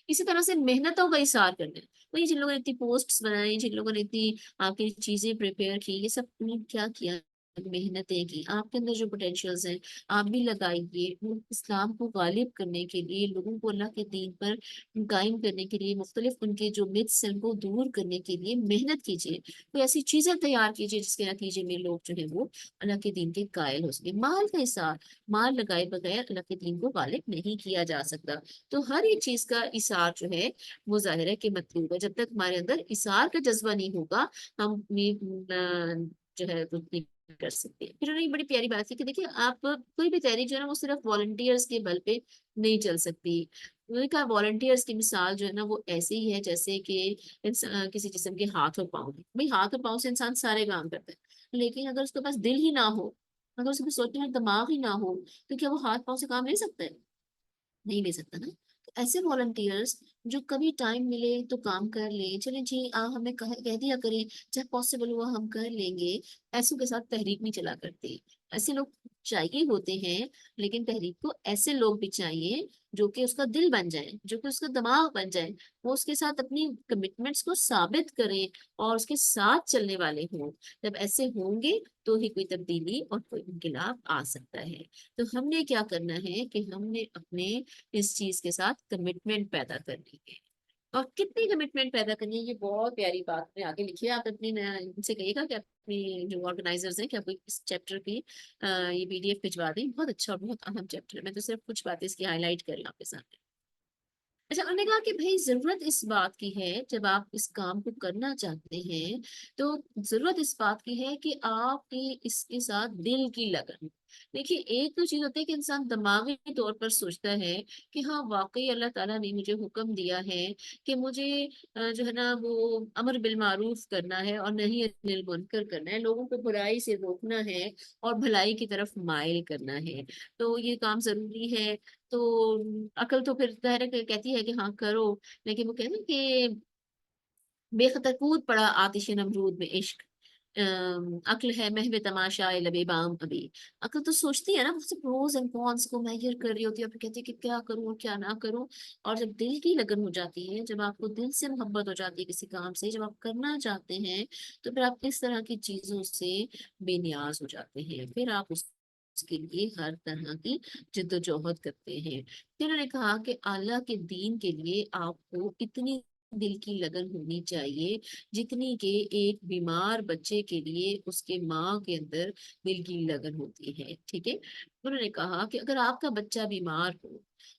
اسی طرح سے محنتوں کا اثار کرنا ہے، وہی جن لوگوں نے اتنی پوسٹس بنائی، جن لوگوں نے اتنی آپ کی چیزیں پریپیئر کی، یہ سب نے کیا کیا؟ محنتیں کی، آپ کے اندر جو پوٹینشیلز ہیں آپ بھی لگائیے، وہ اسلام کو غالب کرنے کے لیے، لوگوں کو اللہ کے دین پر قائم کرنے کے لیے، مختلف ان کے جو متس ہیں ان کو دور کرنے کے لیے محنت کیجیے، کوئی ایسی چیزیں تیار کیجیے جس کے نتیجے میں لوگ جو ہیں وہ اللہ کے دین کے قائل ہو سکے۔ مال کا اثار، مال لگائے بغیر اللہ کے دین کو غالب نہیں کیا جا سکتا، تو ہر ایک چیز کا اثار جو ہے وہ ظاہر ہے کہ مطلوب ہے۔ جب تک ہمارے اندر اثار کا جذبہ نہیں ہوگا ہم اپنی جو ہے وہ نہیں کر سکتے۔ پھر انہوں نے بڑی پیاری بات کی کہ دیکھیے آپ کوئی بھی تحریک جو ہے نا وہ صرف والنٹیئرس کے بل پہ نہیں چل سکتی۔ انہوں نے کہا والنٹیئرس کی مثال جو ہے نا وہ ایسے ہی ہے جیسے کہ کسی جسم کے ہاتھ اور پاؤں ہیں، بھائی ہاتھ اور پاؤں سے انسان سارے کام کرتا ہے، لیکن اگر اس کے پاس دل ہی نہ ہو، اگر اس کے سوچنے میں دماغ ہی نہ ہو، تو کیا وہ ہاتھ پاؤں سے کام لے سکتا ہے؟ نہیں لے سکتا نا۔ تو ایسے والنٹیئرس جو کبھی ٹائم ملے تو کام کر لیں، چلیں جی ہمیں کہہ دیا کریں، جب پاسبل ہوا ہم کر لیں گے، ایسوں کے ساتھ تحریک نہیں چلا کرتے۔ ایسے لوگ چاہیے ہوتے ہیں، لیکن تحریک کو ایسے لوگ بھی چاہیے جو کہ اس کا دل بن جائیں، جو کہ اس کا دماغ بن جائیں، وہ اس کے ساتھ اپنی کمٹمنٹس کو ثابت کریں اور اس کے ساتھ چلنے والے ہوں۔ جب ایسے ہوں گے تو ہی کوئی تبدیلی اور کوئی انقلاب آ سکتا ہے۔ تو ہم نے کیا کرنا ہے کہ ہم نے اپنے اس چیز کے ساتھ کمٹمنٹ پیدا کرنی ہے، اور کتنی کمٹمنٹ پیدا کرنی ہے یہ بہت پیاری بات میں آگے لکھی ہے۔ آپ اپنی ان سے کہیے گا کہ اپنی جو آرگنائزرز ہیں کہ آپ اس چیپٹر کی یہ PDF بھجوا دیں، بہت اچھا اور بہت اہم چیپٹر ہے، میں تو صرف کچھ باتیں اس کی ہائی لائٹ کر رہی ہوں آپ کے سامنے۔ اچھا انہوں نے کہا کہ بھائی ضرورت اس بات کی ہے، جب آپ اس کام کو کرنا چاہتے ہیں تو ضرورت اس بات کی ہے کہ آپ کی اس کے ساتھ دل کی لگن دیکھیے ایک تو چیز ہوتی ہے کہ انسان دماغی طور پر سوچتا ہے کہ ہاں واقعی اللہ تعالیٰ نے مجھے حکم دیا ہے کہ مجھے جو ہے نا وہ امر بالمعروف کرنا ہے اور نہیں انل المنکر کرنا ہے، لوگوں کو برائی سے روکنا ہے اور بھلائی کی طرف مائل کرنا ہے، تو یہ کام ضروری ہے۔ تو عقل تو پھر ظاہر ہے کہ کہتی ہے کہ ہاں کرو، لیکن وہ کہتے ہیں کہ بے خطر کود پڑا آتش نمرود میں عشق، عقل ہے محو تماشا لبیبام ابھی۔ عقل تو سوچتی ہے نا، بہت سے پروز اینڈ کونس کو میجر کر رہی ہوتی ہے اور پھر کہتی ہے کہ کیا کروں اور کیا نہ کروں، اور جب دل کی لگن ہو جاتی ہے، جب آپ کو دل سے محبت ہو جاتی ہے کسی کام سے، جب آپ کرنا چاہتے ہیں، تو پھر آپ اس طرح کی چیزوں سے بے نیاز ہو جاتے ہیں، پھر آپ اس کے لیے ہر طرح کی جد و جہد کرتے ہیں۔ پھر انہوں نے کہا کہ اللہ کے دین کے لیے آپ کو اتنی دل کی لگن ہونی چاہیے جتنی کہ ایک بیمار بچے کے لیے اس کے ماں کے اندر دل کی لگن ہوتی ہے، ٹھیک ہے۔ انہوں نے کہا کہ اگر آپ کا بچہ بیمار ہو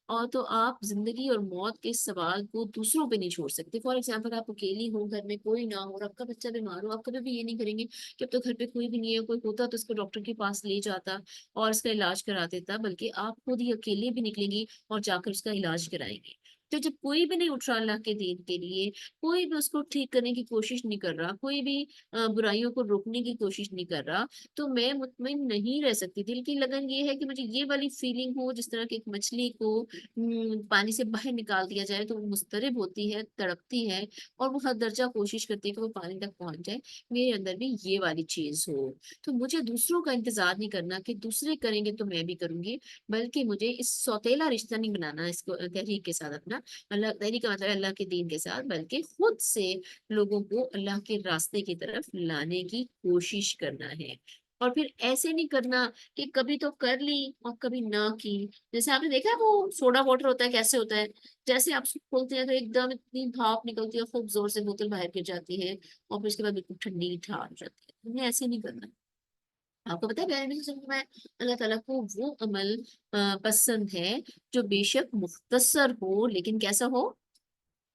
اور تو آپ زندگی اور موت کے سوال کو دوسروں پہ نہیں چھوڑ سکتے، فار ایگزامپل آپ اکیلی ہو، گھر میں کوئی نہ ہو اور آپ کا بچہ بیمار ہو، آپ کبھی بھی یہ نہیں کریں گے کہ اب تو گھر پہ کوئی بھی نہیں ہے، کوئی ہوتا تو اس کو ڈاکٹر کے پاس لے جاتا اور اس کا علاج کرا دیتا، بلکہ آپ خود ہی اکیلے بھی نکلیں گی اور جا کر اس کا علاج کرائیں گے۔ تو جب کوئی بھی نہیں اٹھ رہا اللہ کے دین کے لیے، کوئی بھی اس کو ٹھیک کرنے کی کوشش نہیں کر رہا، کوئی بھی برائیوں کو روکنے کی کوشش نہیں کر رہا، تو میں مطمئن نہیں رہ سکتی۔ دل کی لگن یہ ہے کہ مجھے یہ والی فیلنگ ہو جس طرح کہ ایک مچھلی کو پانی سے باہر نکال دیا جائے تو وہ مضطرب ہوتی ہے، تڑپتی ہے اور وہ ہر درجہ کوشش کرتی ہے کہ وہ پانی تک پہنچ جائے، میرے اندر بھی یہ والی چیز ہو۔ تو مجھے دوسروں کا انتظار نہیں کرنا کہ دوسرے کریں گے تو میں بھی کروں گی، بلکہ مجھے اس سوتیلا رشتہ نہیں بنانا اس کو تحریک کے ساتھ اپنا، اللہ تحریک کا مطلب اللہ کے دین کے ساتھ، بلکہ خود سے لوگوں کو اللہ کے راستے کی طرف لانے کی کوشش کرنا ہے۔ اور پھر ایسے نہیں کرنا کہ کبھی تو کر لی اور کبھی نہ کی۔ جیسے آپ نے دیکھا ہے وہ سوڈا واٹر ہوتا ہے کیسے ہوتا ہے، جیسے آپ اس کو کھولتے ہیں تو ایک دم اتنی بھاپ نکلتی ہے، خوب زور سے بوتل باہر گر جاتی ہے اور پھر اس کے بعد بالکل ٹھنڈی ٹھار ہو جاتی ہے، ہمیں ایسے نہیں کرنا۔ آپ کو پتا ہے پیارے نبی صلی اللہ علیہ وسلم میں اللہ تعالیٰ کو وہ عمل پسند ہے جو بے شک مختصر ہو لیکن کیسا ہو،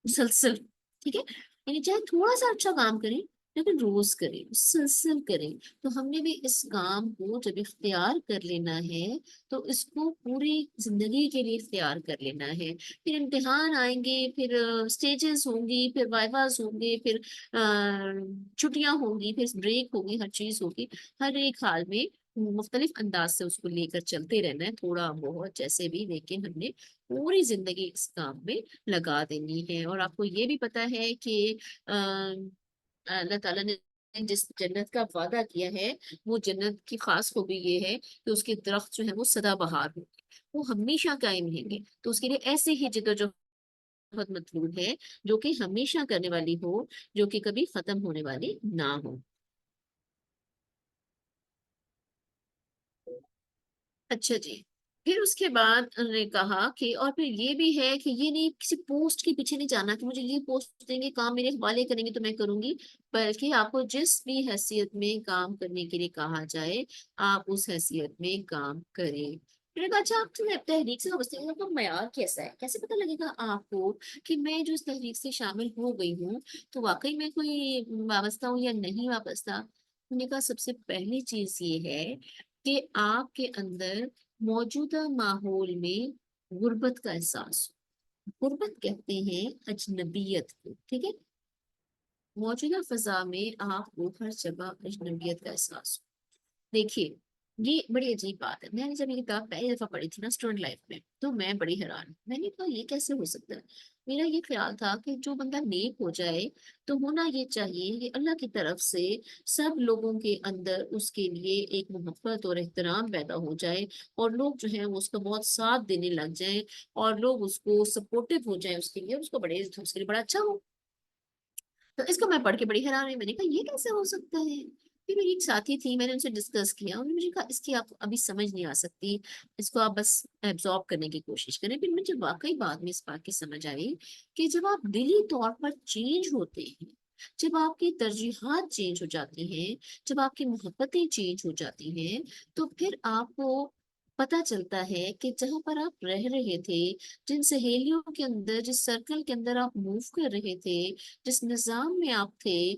مسلسل، ٹھیک ہے، یعنی چاہے تھوڑا سا اچھا کام کریں لیکن روز کریں، مسلسل کریں۔ تو ہم نے بھی اس کام کو جب اختیار کر لینا ہے تو اس کو پوری زندگی کے لیے اختیار کر لینا ہے۔ پھر امتحان آئیں گے، پھر سٹیجز ہوں گی، پھر وائواز ہوں گے، پھر چھٹیاں ہوں گی، پھر بریک ہوگی، ہر چیز ہوگی، ہر ایک حال میں مختلف انداز سے اس کو لے کر چلتے رہنا ہے، تھوڑا بہت جیسے بھی، لیکن ہم نے پوری زندگی اس کام میں لگا دینی ہے۔ اور آپ کو یہ بھی پتا ہے کہ اللہ تعالیٰ نے جس جنت کا وعدہ کیا ہے، وہ جنت کی خاص خوبی یہ ہے کہ اس کے درخت جو ہے وہ سدا بہار ہوں گے، وہ ہمیشہ قائم رہیں گے۔ تو اس کے لیے ایسے ہی جدوجہد مطلوب ہے جو کہ ہمیشہ کرنے والی ہو، جو کہ کبھی ختم ہونے والی نہ ہو۔ اچھا جی، پھر اس کے بعد انہوں نے کہا کہ اور پھر یہ بھی ہے کہ یہ نہیں کسی پوسٹ کے پیچھے نہیں جانا کہ مجھے یہ پوسٹ دیں گے، کام میرے حوالے کریں گے تو میں کروں گی، بلکہ آپ کو جس بھی حیثیت میں کام کرنے کے لیے کہا جائے آپ اس حیثیت میں کام کریں۔ میں نے کہا اچھا آپ تحریک سے وابستہ ہیں، آپ کا معیار کیسا ہے، کیسے پتہ لگے گا آپ کو کہ میں جو اس تحریک سے شامل ہو گئی ہوں تو واقعی میں کوئی وابستہ ہوں یا نہیں وابستہ؟ میں نے کہا سب سے پہلی چیز یہ ہے کہ آپ کے اندر موجودہ ماحول میں غربت کا احساس ہو۔ غربت کہتے ہیں اجنبیت کو، ٹھیک ہے، موجودہ فضا میں آپ کو ہر جگہ اجنبیت کا احساس ہو۔ دیکھیے یہ بڑی عجیب بات ہے، میں نے جب یہ کتاب پہلی دفعہ پڑھی تھی نا اسٹوڈنٹ لائف میں، تو میں بڑی حیران، میں نے کہا یہ کیسے ہو سکتا ہے۔ میرا یہ خیال تھا کہ جو بندہ نیک ہو جائے تو ہونا یہ چاہیے کہ اللہ کی طرف سے سب لوگوں کے اندر اس کے لیے ایک محبت اور احترام پیدا ہو جائے اور لوگ جو ہیں وہ اس کا بہت ساتھ دینے لگ جائیں اور لوگ اس کو سپورٹو ہو جائیں اس کے لیے، اس کو بڑے اس کے لیے بڑا اچھا ہو۔ تو اس کو میں پڑھ کے بڑی حیران ہوئی، میں نے کہا یہ کیسے ہو سکتا ہے۔ پھر میری ایک ساتھی تھی، میں نے ان سے ڈسکس کیا، انہوں نے مجھے کہا اس کی آپ ابھی سمجھ نہیں آ سکتی، اس کو آپ بس ایبزارب کرنے کی کوشش کریں۔ پھر مجھے واقعی بعد میں اس بات کی سمجھ آئی کہ جب آپ دلی طور پر چینج ہوتے ہیں، جب آپ کی ترجیحات چینج ہو جاتی ہیں، جب آپ کی محبتیں چینج ہو جاتی ہیں، تو پھر آپ کو پتہ چلتا ہے کہ جہاں پر آپ رہ رہے تھے، جن سہیلیوں کے اندر، جس سرکل کے اندر آپ موو کر رہے تھے، جس نظام میں آپ تھے،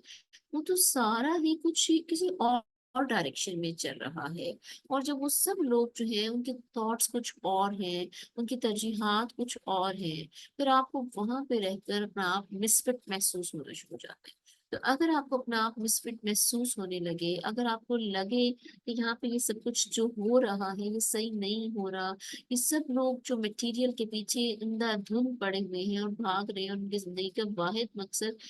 وہ تو سارا ہی کچھ کسی اور اور ڈائریکشن میں چل رہا ہے، اور جب وہ سب لوگ جو ہیں ان کے تھاٹس کچھ اور ہیں، ان کی ترجیحات کچھ اور ہیں، پھر آپ کو وہاں پہ رہ کر اپنا آپ مسفٹ محسوس ہونا شروع ہو جاتا ہے۔ تو اگر آپ کو اپنا آپ مسفٹ محسوس ہونے لگے، اگر آپ کو لگے کہ یہاں پہ یہ سب کچھ جو ہو رہا ہے یہ صحیح نہیں ہو رہا، یہ سب لوگ جو مٹیریل کے پیچھے اندھا دھند پڑے ہوئے ہیں اور بھاگ رہے ہیں، اور ان کی زندگی کا واحد مقصد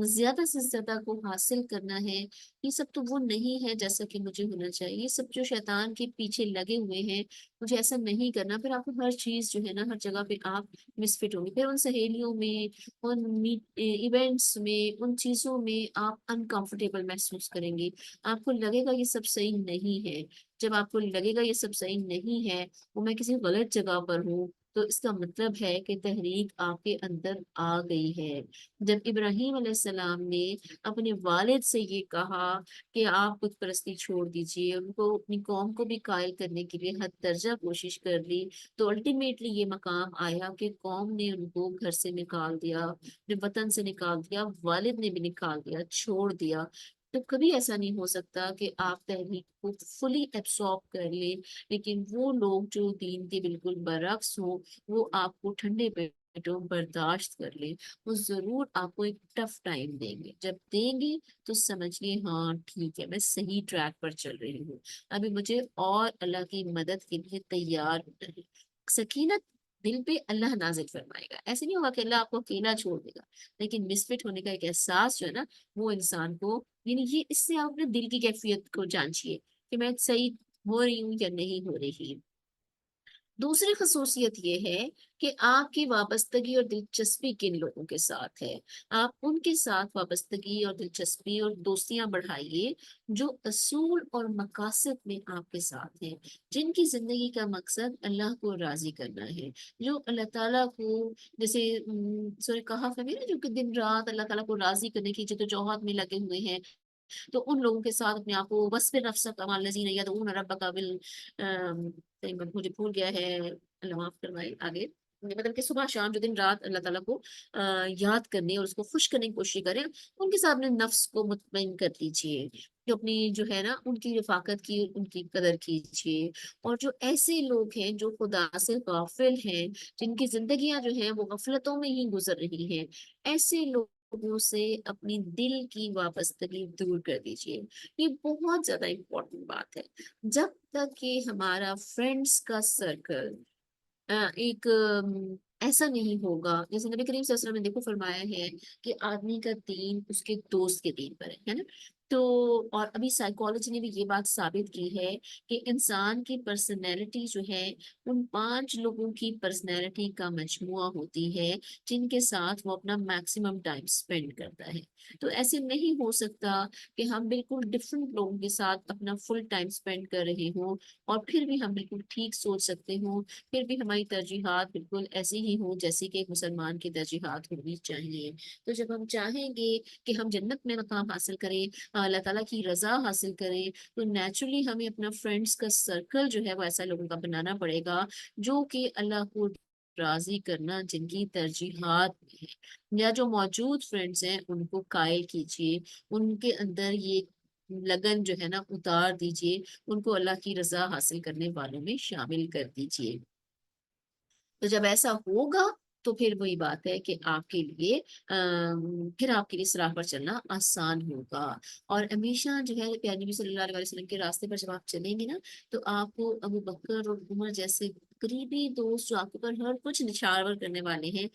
زیادہ سے زیادہ کو حاصل کرنا ہے، یہ سب تو وہ نہیں ہے جیسا کہ مجھے ہونا چاہیے، یہ سب جو شیطان کے پیچھے لگے ہوئے ہیں، مجھے ایسا نہیں کرنا، پھر آپ کو ہر چیز جو ہے نا ہر جگہ پہ آپ مسفٹ ہوں گے، پھر ان سہیلیوں میں، ان ایونٹس میں، ان چیزوں میں آپ انکمفرٹیبل محسوس کریں گے، آپ کو لگے گا یہ سب صحیح نہیں ہے۔ جب آپ کو لگے گا یہ سب صحیح نہیں ہے، وہ میں کسی غلط جگہ پر ہوں، تو اس کا مطلب ہے کہ تحریک آپ کے اندر آ گئی ہے۔ جب ابراہیم علیہ السلام نے اپنے والد سے یہ کہا کہ آپ بت پرستی چھوڑ دیجیے، ان کو اپنی قوم کو بھی قائل کرنے کے لیے حد درجہ کوشش کر لی، تو الٹیمیٹلی یہ مقام آیا کہ قوم نے ان کو گھر سے نکال دیا، اپنے وطن سے نکال دیا، والد نے بھی نکال دیا، چھوڑ دیا۔ تو کبھی ایسا نہیں ہو سکتا کہ آپ تحریک کو فلی ایبسارب کر لیں، لیکن وہ لوگ جو دین کے بالکل برعکس ہوں، وہ آپ کو ٹھنڈے پیٹوں برداشت کر لیں، وہ ضرور آپ کو ایک ٹف ٹائم دیں گے۔ جب دیں گے تو سمجھیے ہاں ٹھیک ہے، میں صحیح ٹریک پر چل رہی ہوں، ابھی مجھے اور اللہ کی مدد کے لیے تیار ہونا ہے۔ سکینت دل پہ اللہ نازل فرمائے گا، ایسے نہیں ہوگا کہ اللہ آپ کو اکیلا چھوڑ دے گا، لیکن مسفٹ ہونے کا ایک احساس جو ہے نا وہ انسان کو، یعنی یہ اس سے آپ اپنے دل کی کیفیت کو جانچیے کہ میں صحیح ہو رہی ہوں یا نہیں ہو رہی۔ دوسری خصوصیت یہ ہے کہ آپ کی وابستگی اور دلچسپی کن لوگوں کے ساتھ ہے، آپ ان کے ساتھ وابستگی اور دلچسپی اور دوستیاں بڑھائیے جو اصول اور مقاصد میں آپ کے ساتھ ہیں، جن کی زندگی کا مقصد اللہ کو راضی کرنا ہے، جو اللہ تعالیٰ کو، جیسے سورہ کہف میں نا جو کہ دن رات اللہ تعالیٰ کو راضی کرنے کی جدوجہد میں لگے ہوئے ہیں، تو ان لوگوں کے ساتھ اپنے آپ کو بس پھر نفس کا مال لذین یدعون ربک بال مجھے بھول گیا ہے، اللہ معاف کروائے آگے، مطلب کہ صبح شام جو دن رات اللہ تعالیٰ کو یاد کرنے اور اس کو خوش کرنے کی کوشش کریں، ان کے ساتھ اپنے نفس کو مطمئن کر لیجیے، جو اپنی جو ہے نا ان کی رفاقت کی، ان کی قدر کیجیے، اور جو ایسے لوگ ہیں جو خدا سے غافل ہیں، جن کی زندگیاں جو ہیں وہ غفلتوں میں ہی گزر رہی ہیں، ایسے لوگوں سے اپنی دل کی وابستگی دور کر دیجیے۔ یہ بہت زیادہ امپورٹنٹ بات ہے۔ جب تک کہ ہمارا فرینڈس کا سرکل ایک ایسا نہیں ہوگا، جیسے نبی کریم صلی اللہ علیہ وسلم نے دیکھو فرمایا ہے کہ آدمی کا دین اس کے دوست کے دین پر ہے نا، تو اور ابھی سائیکالوجی نے بھی یہ بات ثابت کی ہے کہ انسان کی پرسنالٹی جو ہے ان 5 لوگوں کی پرسنالٹی کا مجموعہ ہوتی ہے جن کے ساتھ وہ اپنا میکسیمم ٹائم اسپینڈ کرتا ہے۔ تو ایسے نہیں ہو سکتا کہ ہم بالکل ڈفرینٹ لوگوں کے ساتھ اپنا فل ٹائم اسپینڈ کر رہے ہوں اور پھر بھی ہم بالکل ٹھیک سوچ سکتے ہوں، پھر بھی ہماری ترجیحات بالکل ایسی ہی ہوں جیسی کہ ایک مسلمان کی ترجیحات ہونی چاہیے۔ تو جب ہم چاہیں گے کہ ہم جنت میں مقام حاصل کریں، اللہ تعالیٰ کی رضا حاصل کریں، تو نیچرلی ہمیں اپنا فرینڈس کا سرکل جو ہے وہ ایسا لوگوں کا بنانا پڑے گا جو کہ اللہ کو راضی کرنا جن کی ترجیحات میں ہے، یا جو موجود فرینڈس ہیں ان کو قائل کیجیے، ان کے اندر یہ لگن جو ہے نا اتار دیجیے، ان کو اللہ کی رضا حاصل کرنے والوں میں شامل کر دیجیے۔ تو جب ایسا ہوگا تو پھر وہی بات ہے کہ آپ کے لیے پھر آپ کے لیے اس راہ پر چلنا آسان ہوگا، اور ہمیشہ جو ہے پیارے نبی صلی اللہ علیہ وسلم کے راستے پر جب آپ چلیں گے نا تو آپ کو ابو بکر اور عمر جیسے قریبی دوست جو آپ کے اوپر ہر کچھ نچھاور کرنے والے ہیں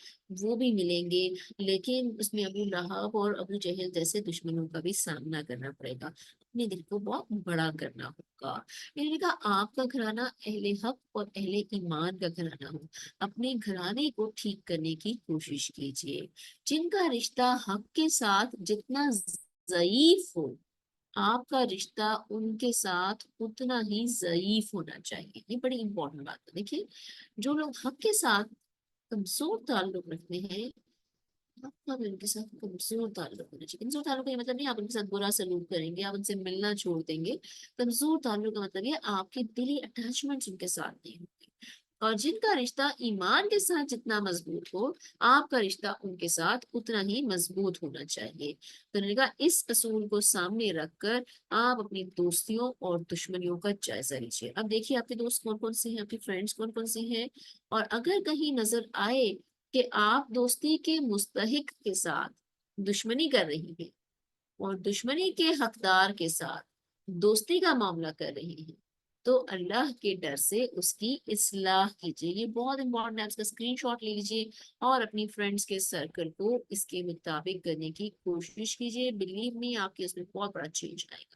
وہ بھی ملیں گے، لیکن اس میں ابو لہب اور ابو جہل جیسے دشمنوں کا بھی سامنا کرنا پڑے گا، اپنے دل کو بہت بڑا کرنا ہوگا۔ میں نے کہا آپ کا گھرانہ اہل حق اور اہل ایمان کا گھرانہ ہو، اپنے گھرانے کو ٹھیک کرنے کی کوشش کیجیے، جن کا رشتہ حق کے ساتھ جتنا ضعیف ہو، آپ کا رشتہ ان کے ساتھ اتنا ہی ضعیف ہونا چاہیے۔ یہ بڑی امپورٹنٹ بات ہے۔ دیکھیے جو لوگ حق کے ساتھ کمزور تعلق رکھتے ہیں، آپ کا بھی ان کے ساتھ کمزور تعلق ہونا چاہیے۔ کمزور تعلق کا یہ مطلب نہیں آپ ان کے ساتھ برا سلوک کریں گے، آپ ان سے ملنا چھوڑ دیں گے۔ کمزور تعلق کا مطلب یہ آپ کی دلی اٹیچمنٹ ان کے ساتھ نہیں ہوگی، اور جن کا رشتہ ایمان کے ساتھ جتنا مضبوط ہو آپ کا رشتہ ان کے ساتھ اتنا ہی مضبوط ہونا چاہیے۔ تو انہوں نے کہا اس اصول کو سامنے رکھ کر آپ اپنی دوستیوں اور دشمنیوں کا جائزہ لیجیے۔ اب دیکھیے آپ کے دوست کون کون سے ہیں، آپ کے فرینڈس کون کون سے ہیں، اور اگر کہیں نظر آئے کہ آپ دوستی کے مستحق کے ساتھ دشمنی کر رہی ہیں اور دشمنی کے حقدار کے ساتھ دوستی کا معاملہ کر رہی ہیں، تو اللہ کے ڈر سے اس کی اصلاح کیجیے۔ یہ بہت امپورٹنٹ ہے، اس کا اسکرین شاٹ لے لیجیے اور اپنی فرینڈس کے سرکل کو اس کے مطابق کرنے کی کوشش کیجیے۔ بلیو می آپ کے اس میں بہت بڑا چینج آئے گا۔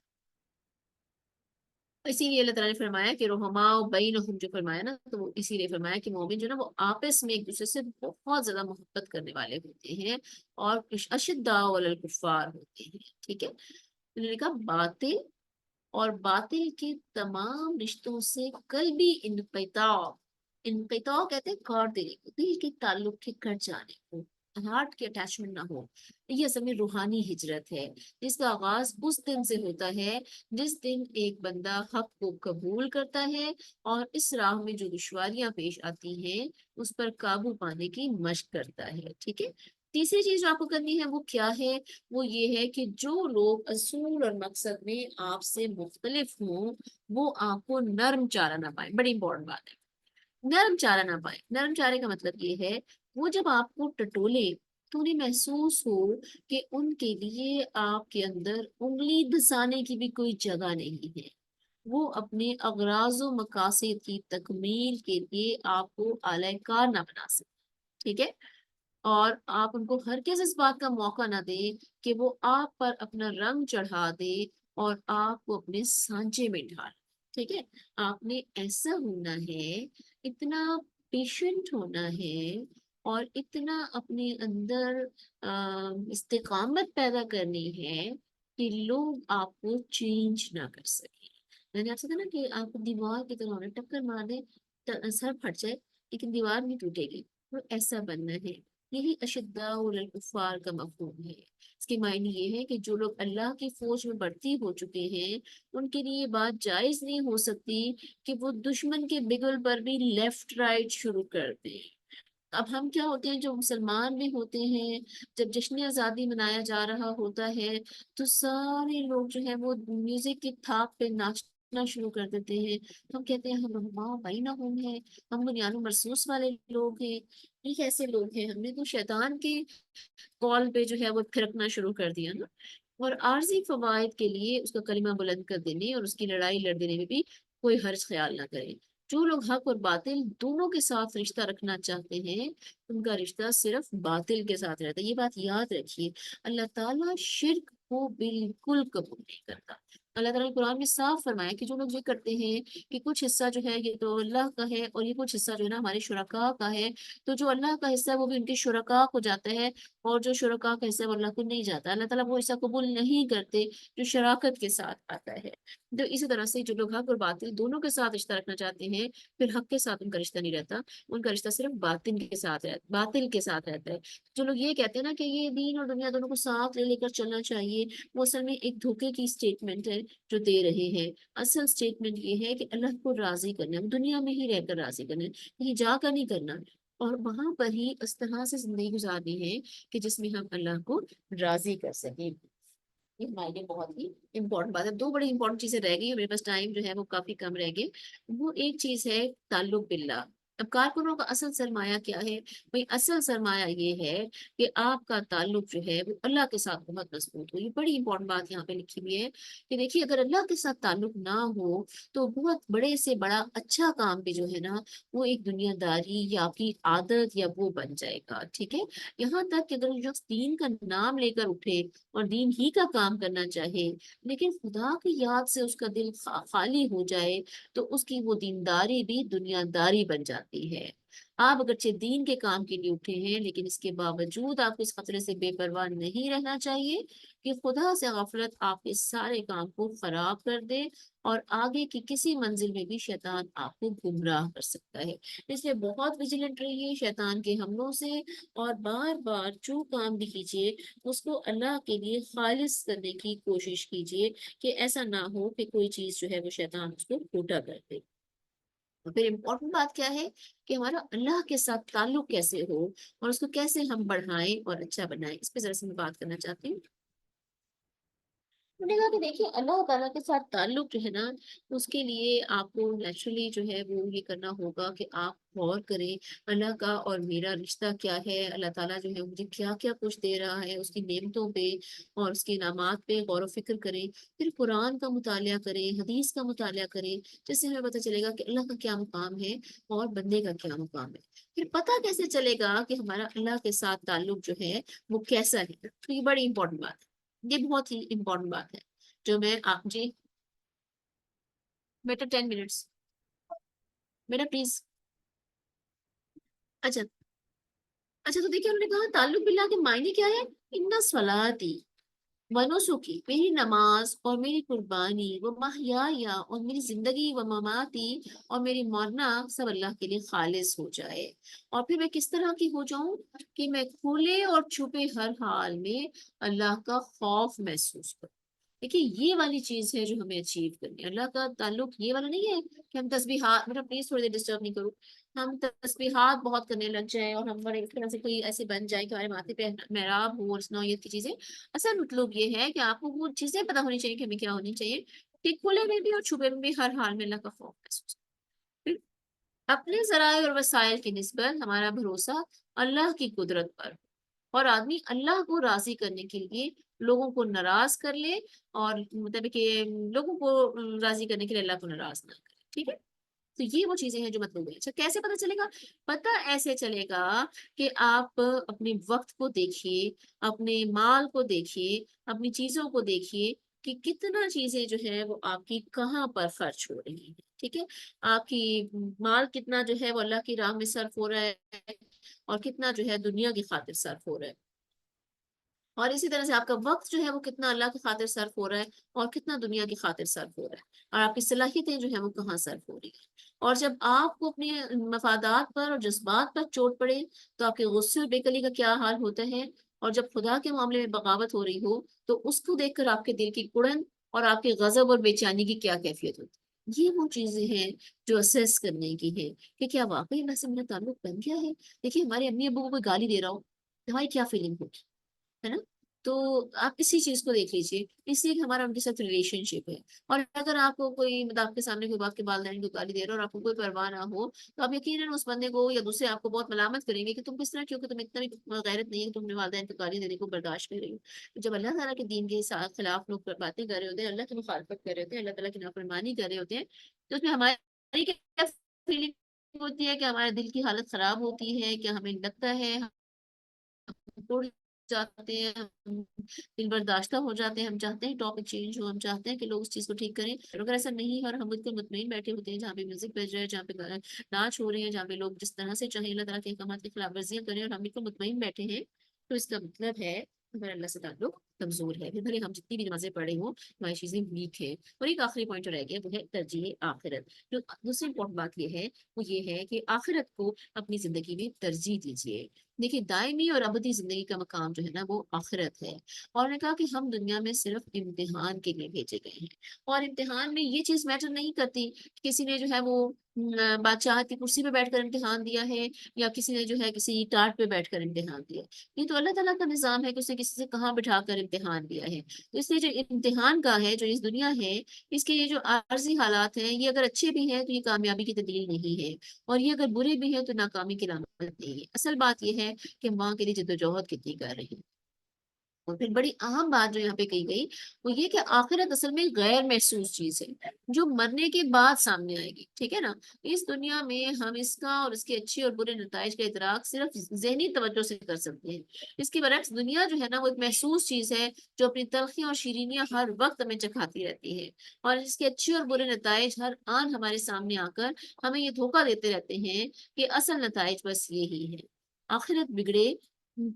اسی لیے اللہ تعالیٰ نے فرمایا کہ رحما بینہم، جو فرمایا نا، تو وہ اسی لیے فرمایا کہ مومن جو نا وہ آپس میں ایک دوسرے سے بہت زیادہ محبت کرنے والے ہوتے ہیں اور اشداء علی الکفار ہوتے ہیں، ٹھیک ہے۔ انہوں نے کہا باطل اور باطل کے تمام رشتوں سے قلبی انقطاع کہتے ہیں کاٹ دینے کو، دل کے تعلق کے کٹ جانے کو، ہارٹ کے اٹیچمنٹ نہ ہو، یہ اصل میں روحانی ہجرت ہے، جس کا آغاز اس دن سے ہوتا ہے جس دن ایک بندہ حق کو قبول کرتا ہے اور اس راہ میں جو دشواریاں پیش آتی ہیں اس پر قابو پانے کی مشق کرتا ہے، ٹھیک ہے۔ تیسری چیز جو آپ کو کرنی ہے وہ کیا ہے؟ وہ یہ ہے کہ جو لوگ اصول اور مقصد میں آپ سے مختلف ہوں وہ آپ کو نرم چارہ نہ پائیں۔ بڑی امپورٹنٹ بات ہے، نرم چارہ نہ پائیں۔ نرم چارے کا مطلب یہ ہے وہ جب آپ کو ٹٹولے تو انہیں محسوس ہو کہ ان کے لیے آپ کے اندر انگلی دھسانے کی بھی کوئی جگہ نہیں ہے، وہ اپنے اغراض و مقاصد کی تکمیل کے لیے آپ کو اعلی کار نہ بنا سکے، ٹھیک ہے۔ اور آپ ان کو ہرگز اس بات کا موقع نہ دیں کہ وہ آپ پر اپنا رنگ چڑھا دے اور آپ کو اپنے سانچے میں ڈھال، ٹھیک ہے۔ آپ نے ایسا ہونا ہے، اتنا پیشنٹ ہونا ہے اور اتنا اپنے اندر استقامت پیدا کرنی ہے کہ لوگ آپ کو چینج نہ کر سکیں۔ میں نے آپ سے کہا نا کہ آپ دیوار کی طرح ٹکر مار دیں سر پھٹ جائے لیکن دیوار نہیں ٹوٹے گی، وہ ایسا بننا ہے۔ یہی اشداء علی الکفار کا مفہوم ہے۔ اس کے معنی یہ ہے کہ جو لوگ اللہ کی فوج میں بھرتی ہو چکے ہیں ان کے لیے یہ بات جائز نہیں ہو سکتی کہ وہ دشمن کے بگل پر بھی لیفٹ رائٹ شروع کر دیں۔ اب ہم کیا ہوتے ہیں جو مسلمان بھی ہوتے ہیں، جب جشن آزادی منایا جا رہا ہوتا ہے تو سارے لوگ جو ہیں وہ میوزک کی تھاپ پہ ناچنا شروع کر دیتے ہیں۔ ہم کہتے ہیں ہم رحماء بینہم ہیں، ہم بنیان مرصوص والے لوگ ہیں۔ یہ کیسے لوگ ہیں؟ ہم نے تو شیطان کے کال پہ جو ہے وہ پھرکنا شروع کر دیا نا۔ اور عارضی فوائد کے لیے اس کا کلمہ بلند کر دینے اور اس کی لڑائی لڑ دینے میں بھی کوئی حرج خیال نہ کریں۔ جو لوگ حق اور باطل دونوں کے ساتھ رشتہ رکھنا چاہتے ہیں ان کا رشتہ صرف باطل کے ساتھ رہتا ہے۔ یہ بات یاد رکھیے، اللہ تعالیٰ شرک کو بالکل قبول نہیں کرتا۔ اللہ تعالیٰ نے قرآن میں صاف فرمایا کہ جو لوگ یہ کرتے ہیں کہ کچھ حصہ جو ہے یہ تو اللہ کا ہے اور یہ کچھ حصہ جو ہے نا ہمارے شرکاء کا ہے، تو جو اللہ کا حصہ ہے وہ بھی ان کے شرکاء کو جاتا ہے اور جو شرکاء کا حصہ ہے وہ اللہ کو نہیں جاتا۔ اللہ تعالیٰ وہ حصہ قبول نہیں کرتے جو شراکت کے ساتھ آتا ہے۔ تو اسی طرح سے جو لوگ حق اور باطل دونوں کے ساتھ رشتہ رکھنا چاہتے ہیں پھر حق کے ساتھ ان کا رشتہ نہیں رہتا، ان کا رشتہ صرف باطل کے ساتھ رہتا ہے۔ جو لوگ یہ کہتے ہیں نا کہ یہ دین اور دنیا دونوں کو ساتھ لے کر چلنا چاہیے، وہ اصل میں ایک دھوکے کی اسٹیٹمنٹ ہے جو دے رہے ہیں۔ اصل اسٹیٹمنٹ یہ ہے کہ اللہ کو راضی کرنا ہے، دنیا میں ہی رہ کر راضی کرنا ہے، کہیں جا کر نہیں کرنا، اور وہاں پر ہی اس طرح سے زندگی گزارنی ہے کہ جس میں ہم اللہ کو راضی کر سکیں۔ یہ ہمارے لیے بہت ہی امپورٹنٹ بات ہے۔ دو بڑی امپورٹنٹ چیزیں رہ گئی، میرے پاس ٹائم جو ہے وہ کافی کم رہ گئے۔ وہ ایک چیز ہے تعلق باللہ۔ اب کارکنوں کا اصل سرمایہ کیا ہے؟ بھئی اصل سرمایہ یہ ہے کہ آپ کا تعلق جو ہے وہ اللہ کے ساتھ بہت مضبوط ہو۔ یہ بڑی امپورٹنٹ بات یہاں پہ لکھی ہوئی ہے کہ دیکھیے اگر اللہ کے ساتھ تعلق نہ ہو تو بہت بڑے سے بڑا اچھا کام بھی جو ہے نا وہ ایک دنیا داری یا آپ کی عادت یا وہ بن جائے گا، ٹھیک ہے۔ یہاں تک کہ اگر شخص دین کا نام لے کر اٹھے اور دین ہی کا کام کرنا چاہے لیکن خدا کی یاد سے اس کا دل خالی ہو جائے تو اس کی وہ دینداری بھی دنیا داری بن جاتی ہے۔ آپ اگرچہ دین کے کام کے لیے اٹھے ہیں لیکن اس کے باوجود آپ کو اس خطرے سے بے پرواہ نہیں رہنا چاہیے کہ خدا سے غفلت آپ کے سارے کام کو خراب کر دے اور آگے کی کسی منزل میں بھی شیطان آپ کو گمراہ کر سکتا ہے۔ اس لیے بہت ویجیلنٹ رہیے شیطان کے حملوں سے، اور بار بار جو کام بھی کیجیے اس کو اللہ کے لیے خالص کرنے کی کوشش کیجیے کہ ایسا نہ ہو کہ کوئی چیز جو ہے وہ شیطان اس کو کھوٹا کر دے۔ پھر امپورٹنٹ بات کیا ہے کہ ہمارا اللہ کے ساتھ تعلق کیسے ہو اور اس کو کیسے ہم بڑھائیں اور اچھا بنائیں، اس پہ ذرا سے میں بات کرنا چاہتی ہوں۔ انہوں نے کہا کہ دیکھیے اللہ تعالیٰ کے ساتھ تعلق جو ہے نا، اس کے لیے آپ کو نیچرلی جو ہے وہ یہ کرنا ہوگا کہ آپ غور کریں اللہ کا اور میرا رشتہ کیا ہے، اللہ تعالیٰ جو ہے مجھے کیا کیا کچھ دے رہا ہے، اس کی نعمتوں پہ اور اس کے انعامات پہ غور و فکر کریں، پھر قرآن کا مطالعہ کریں، حدیث کا مطالعہ کریں، جس سے ہمیں پتہ چلے گا کہ اللہ کا کیا مقام ہے اور بندے کا کیا مقام ہے۔ پھر پتہ کیسے چلے گا کہ ہمارا اللہ کے ساتھ تعلق جو ہے وہ کیسا ہے، تو یہ بڑی امپورٹنٹ بات ہے، یہ بہت ہی امپورٹنٹ بات ہے جو میں آپ جی بیٹا 10 منٹس بیٹا پلیز۔ اچھا تو دیکھیے انہوں نے کہا تعلق باللہ کے معنی کیا ہے، ان صلاتی و نسکی، میری نماز اور میری قربانی، و محیایا اور میری زندگی، و مماتی اور میری مرنا سب اللہ کے لیے خالص ہو جائے۔ اور پھر میں کس طرح کی ہو جاؤں کہ میں کھلے اور چھپے ہر حال میں اللہ کا خوف محسوس کروں۔ دیکھیے یہ والی چیز ہے جو ہمیں اچیو کرنی ہے۔ اللہ کا تعلق یہ والا نہیں ہے کہ ہم تسبیحات، میرا پلیز تھوڑی دیر ڈسٹرب نہیں کرو، ہم تسبیحات بہت کرنے لگ جائیں اور ہم بڑے اس طرح سے کوئی ایسے بن جائے کہ ہمارے ماتھے پہ محراب ہو اور اس نوعیت کی چیزیں۔ اصل مطلب یہ ہے کہ آپ کو وہ چیزیں پتہ ہونی چاہیے کہ ہمیں کیا ہونی چاہیے کہ کھلے میں بھی اور چھپے میں بھی ہر حال میں اللہ کا خوف محسوس کریں۔ اپنے ذرائع اور وسائل کی نسبت ہمارا بھروسہ اللہ کی قدرت پر، اور آدمی اللہ کو راضی کرنے کے لیے لوگوں کو ناراض کر لے، اور مطلب کہ لوگوں کو راضی کرنے کے لیے اللہ کو ناراض نہ کرے، ٹھیک ہے۔ تو یہ وہ چیزیں ہیں جو مطلوب ہے۔ اچھا کیسے پتہ چلے گا؟ پتہ ایسے چلے گا کہ آپ اپنے وقت کو دیکھیے، اپنے مال کو دیکھیے، اپنی چیزوں کو دیکھیے کہ کتنا چیزیں جو ہے وہ آپ کی کہاں پر خرچ ہو رہی ہیں، ٹھیک ہے۔ آپ کی مال کتنا جو ہے وہ اللہ کی راہ میں صرف ہو رہا ہے اور کتنا جو ہے دنیا کی خاطر صرف ہو رہا ہے، اور اسی طرح سے آپ کا وقت جو ہے وہ کتنا اللہ کی خاطر صرف ہو رہا ہے اور کتنا دنیا کی خاطر صرف ہو رہا ہے، اور آپ کی صلاحیتیں جو ہیں وہ کہاں صرف ہو رہی ہیں۔ اور جب آپ کو اپنے مفادات پر اور جذبات پر چوٹ پڑے تو آپ کے غصے اور بے کلی کا کیا حال ہوتا ہے، اور جب خدا کے معاملے میں بغاوت ہو رہی ہو تو اس کو دیکھ کر آپ کے دل کی کڑن اور آپ کے غضب اور بے چینی کی کیا کیفیت ہوتی ہے۔ یہ وہ چیزیں ہیں جو اسیس کرنے کی ہے کہ کیا واقعی اللہ سے میرا تعلق بن گیا ہے۔ دیکھیے ہمارے امی ابو کو کوئی گالی دے رہا ہو، ہماری کیا فیلنگ ہوگی، ہے نا؟ تو آپ اسی چیز کو دیکھ لیجیے، اس لیے کہ ہمارا ان کے ساتھ ریلیشن شپ ہے۔ اور اگر آپ کو کوئی مطلب آپ کے سامنے کوئی بات کے والدین کو گالی دے رہا ہے اور آپ کو کوئی پرواہ نہ ہو، تو آپ یقیناً اس بندے کو یا دوسرے آپ کو بہت ملامت کریں گے کہ تم کس طرح، کیونکہ تم اتنا بھی غیرت نہیں ہے کہ تم نے والدین کو گالی دینے کو برداشت کر رہی ہو۔ جب اللہ تعالیٰ کے دین کے خلاف لوگ باتیں کر رہے ہوتے ہیں، اللہ کی مخالفت کر رہے ہوتے ہیں، اللہ تعالیٰ کی نافرمانی کر رہے ہوتے ہیں، تو اس میں ہماری کیا فیلنگ ہوتی ہے؟ کہ ہمارے دل کی حالت خراب ہوتی ہے، کہ ہمیں لگتا ہے توڑ جاتے ہیں، ہم دل برداشتہ ہو جاتے ہیں، ہم چاہتے ہیں ٹاپک چینج ہو، ہم چاہتے ہیں کہ لوگ اس چیز کو ٹھیک کریں۔ اگر ایسا نہیں ہے اور ہم بالکل مطمئن بیٹھے ہوتے ہیں جہاں پہ میوزک بج رہا ہے، جہاں پہ ناچ ہو رہے ہیں، جہاں پہ لوگ جس طرح سے چاہیں اللہ تعالیٰ کے احکامات کی خلاف ورزیاں کریں اور ہم بالکل مطمئن بیٹھے ہیں، تو اس کا مطلب ہے ہمارا اللہ سے تعلق کمزور ہے۔ پھر بھلے ہم جتنی بھی نمازیں پڑھے ہوں ہماری چیزیں ویک ہیں۔ اور ایک آخری پوائنٹ رہ گیا، وہ ہے ترجیح آخرت۔ جو دوسری امپورٹنٹ بات یہ ہے وہ یہ ہے کہ آخرت کو اپنی زندگی میں ترجیح دیجیے۔ دیکھیے دائمی اور ابدی زندگی کا مقام جو ہے نا وہ آخرت ہے، اور نے کہا کہ ہم دنیا میں صرف امتحان کے لیے بھیجے گئے ہیں، اور امتحان میں یہ چیز میٹر نہیں کرتی کہ کسی نے جو ہے وہ بادشاہ کی کرسی پہ بیٹھ کر امتحان دیا ہے یا کسی نے جو ہے کسی ٹاٹ پہ بیٹھ کر امتحان دیا ہے۔ یہ تو اللہ تعالیٰ کا نظام ہے کہ اس نے کسی سے کہاں بٹھا کر امتحان دیا ہے۔ تو اس لیے جو امتحان کا ہے، جو اس دنیا ہے، اس کے یہ جو عارضی حالات ہیں، یہ اگر اچھے بھی ہیں تو یہ کامیابی کی دلیل نہیں ہے، اور یہ اگر برے بھی ہیں تو ناکامی کی علامت نہیں ہے۔ اصل بات یہ ہے کہ ہم وہاں کے لیے جدوجہد کتنی کر رہے ہیں۔ اور پھر بڑی اہم بات جو یہاں پہ کہی گئی وہ یہ کہ آخرت اصل میں غیر محسوس چیز ہے جو مرنے کے بعد سامنے آئے گی، ٹھیک ہے نا۔ اس دنیا میں ہم اس کا اور اس کے اچھے اور برے نتائج کا ادراک صرف ذہنی توجہ سے کر سکتے ہیں۔ اس کے برعکس دنیا جو ہے نا وہ ایک محسوس چیز ہے جو اپنی تلخیاں اور شیرینیاں ہر وقت ہمیں چکھاتی رہتی ہے، اور اس کے اچھے اور برے نتائج ہر آن ہمارے سامنے آ کر ہمیں یہ دھوکہ دیتے رہتے ہیں کہ اصل نتائج بس یہی ہے۔ آخرت بگڑے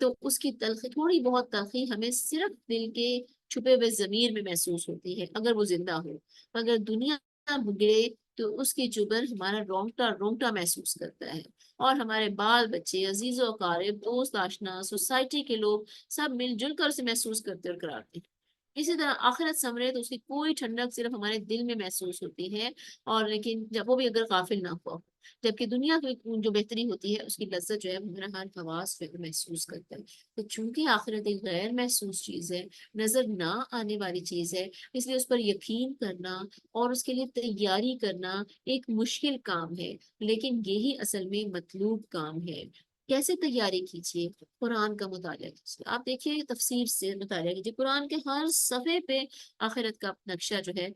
تو اس کی تلخی، تھوڑی بہت تلخی ہمیں صرف دل کے چھپے ہوئے ضمیر میں محسوس ہوتی ہے اگر وہ زندہ ہو، مگر دنیا بگڑے تو اس کی چبھن ہمارا رونگٹا رونگٹا محسوس کرتا ہے، اور ہمارے بال بچے، عزیز و اقارب، دوست آشنا، سوسائٹی کے لوگ سب مل جل کر اسے محسوس کرتے اور کراتے ہیں۔ اسی طرح آخرت سمرے تو اس کی کوئی ٹھنڈک صرف ہمارے دل میں محسوس ہوتی ہے، اور لیکن جب وہ بھی اگر غافل نہ ہوا ہو، جبکہ دنیا کی جو بہتری ہوتی ہے اس کی لذت جو ہے وہ ہمارا ہر حواس پہ محسوس کرتا ہے۔ تو چونکہ آخرت ایک غیر محسوس چیز ہے، نظر نہ آنے والی چیز ہے، اس لیے اس پر یقین کرنا اور اس کے لیے تیاری کرنا ایک مشکل کام ہے، لیکن یہی اصل میں مطلوب کام ہے۔ کیسے تیاری کیجیے؟ قرآن کا مطالعہ کیجیے۔ آپ دیکھیے تفسیر سے مطالعہ کیجیے، قرآن کے ہر صفحے پہ آخرت کا نقشہ جو ہے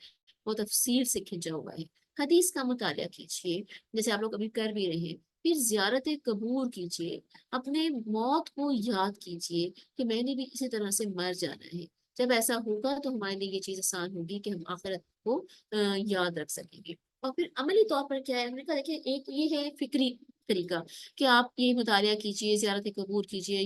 وہ تفسیر سے کھنچا ہوا ہے۔ حدیث کا مطالعہ کیجیے جیسے آپ لوگ ابھی کر بھی رہے ہیں، پھر زیارت قبور کیجیے، اپنے موت کو یاد کیجیے کہ میں نے بھی اسی طرح سے مر جانا ہے۔ جب ایسا ہوگا تو ہمارے لیے یہ چیز آسان ہوگی کہ ہم آخرت کو یاد رکھ سکیں گے۔ اور پھر عملی طور پر کیا ہے، ہم نے کہا دیکھیے ایک یہ ہے فکری طریقہ کہ آپ یہ مطالعہ کیجیے، زیارت قبور کیجیے،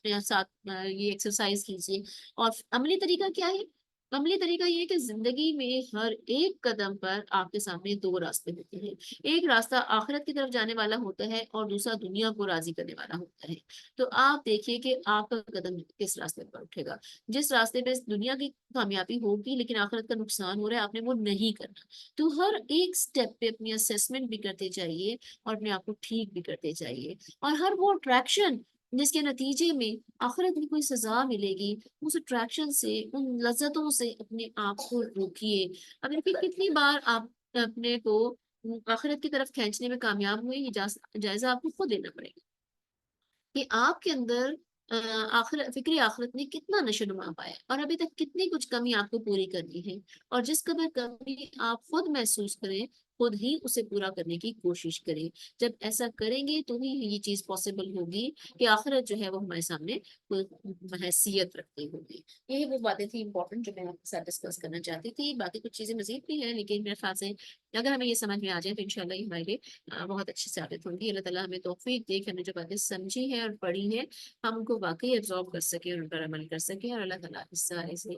یا ساتھ یہ ایکسرسائز کیجیے۔ اور عملی طریقہ کیا ہے؟ عملی طریقہ یہ ہے کہ زندگی میں ہر ایک قدم پر آپ کے سامنے دو راستے ہوتے ہیں۔ ایک راستہ آخرت کی طرف جانے والا ہوتا ہے اور دوسرا دنیا کو راضی کرنے والا ہوتا ہے۔ تو آپ دیکھیے کہ آپ کا قدم کس راستے پر اٹھے گا۔ جس راستے پہ دنیا کی کامیابی ہوگی لیکن آخرت کا نقصان ہو رہا ہے، آپ نے وہ نہیں کرنا۔ تو ہر ایک سٹیپ پہ اپنی اسیسمنٹ بھی کرتے جائیے اور اپنے آپ کو ٹھیک بھی کرتے جائیے، اور ہر وہ اٹریکشن جس کے نتیجے میں آخرت میں کوئی سزا ملے گی، اس اٹریکشن سے، ان لذتوں سے اپنے آپ کو روکیے۔ اب دیکھیے کتنی بار آپ اپنے کو آخرت کی طرف کھینچنے میں کامیاب ہوئے، یہ جائزہ آپ کو خود لینا پڑے گا کہ آپ کے اندر فکری آخرت نے کتنا نشو نما پایا اور ابھی تک کتنی کچھ کمی آپ کو پوری کرنی ہے، اور جس قدر کمی آپ خود محسوس کریں خود ہی اسے پورا کرنے کی کوشش کریں۔ جب ایسا کریں گے تو ہی یہ چیز پاسبل ہوگی کہ آخرت جو ہے وہ ہمارے سامنے حیثیت رکھتی ہوگی۔ یہی وہ باتیں تھیں امپورٹنٹ جو میں آپ کے ساتھ ڈسکس کرنا چاہتی تھی۔ باقی کچھ چیزیں مزید بھی ہیں لیکن میرے خیال سے اگر ہمیں یہ سمجھ میں آ جائے تو انشاءاللہ یہ ہمارے لیے بہت اچھی ثابت ہوگی۔ اللہ تعالیٰ ہمیں توفیق دے کہ ہم نے جو باتیں سمجھی ہیں اور پڑھی ہیں ہم ان کو واقعی ایبزارب کر سکیں اور ان پر عمل کر سکیں، اور اللہ تعالیٰ اس سارے سے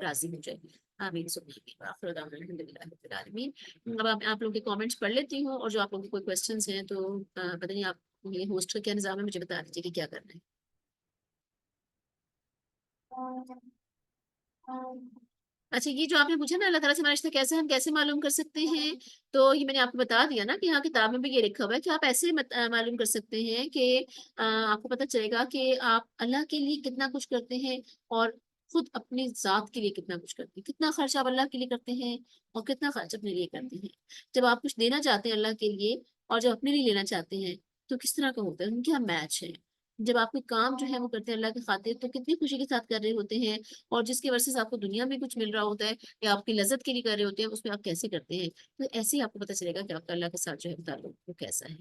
راضی ہو جائے۔ آمین ثم آمین۔ وآخر دعوانا الحمدللہ رب العالمین۔ اب آپ لوگوں کے کامنٹس پڑھ لیتی ہوں، اور جو آپ لوگوں کے کوئی کویسچنس ہیں تو پتہ نہیں آپ یہ ہوسٹ کا کیا نظام ہے، مجھے بتا دیجیے کہ کیا کرنا ہے۔ اچھا، یہ جو آپ نے پوچھا نا اللہ تعالیٰ سے ہمارا رشتہ کیسے ہم کیسے معلوم کر سکتے ہیں، تو یہ میں نے آپ کو بتا دیا نا کہ یہاں کتاب میں بھی یہ لکھا ہوا ہے کہ آپ ایسے معلوم کر سکتے ہیں کہ آپ کو پتہ چلے گا کہ آپ اللہ کے لیے کتنا کچھ کرتے ہیں اور خود اپنی ذات کے لیے کتنا کچھ کرتے ہیں، کتنا خرچ آپ اللہ کے لیے کرتے ہیں اور کتنا خرچ اپنے لیے کرتے ہیں۔ جب آپ کچھ دینا چاہتے ہیں اللہ کے لیے اور جب اپنے لیے لینا چاہتے ہیں تو کس طرح کا ہوتا ہے، ان کیا میچ ہے۔ جب آپ کوئی کام جو ہے وہ کرتے ہیں اللہ کے خاطر تو کتنی خوشی کے ساتھ کر رہے ہوتے ہیں، اور جس کی وجہ سے آپ کو دنیا میں کچھ مل رہا ہوتا ہے یا آپ کی لذت کے لیے کر رہے ہوتے ہیں، اس میں آپ کیسے کرتے ہیں۔ تو ایسے ہی آپ کو پتہ چلے گا کہ آپ کا اللہ کے ساتھ جو ہے تعلق وہ کیسا ہے۔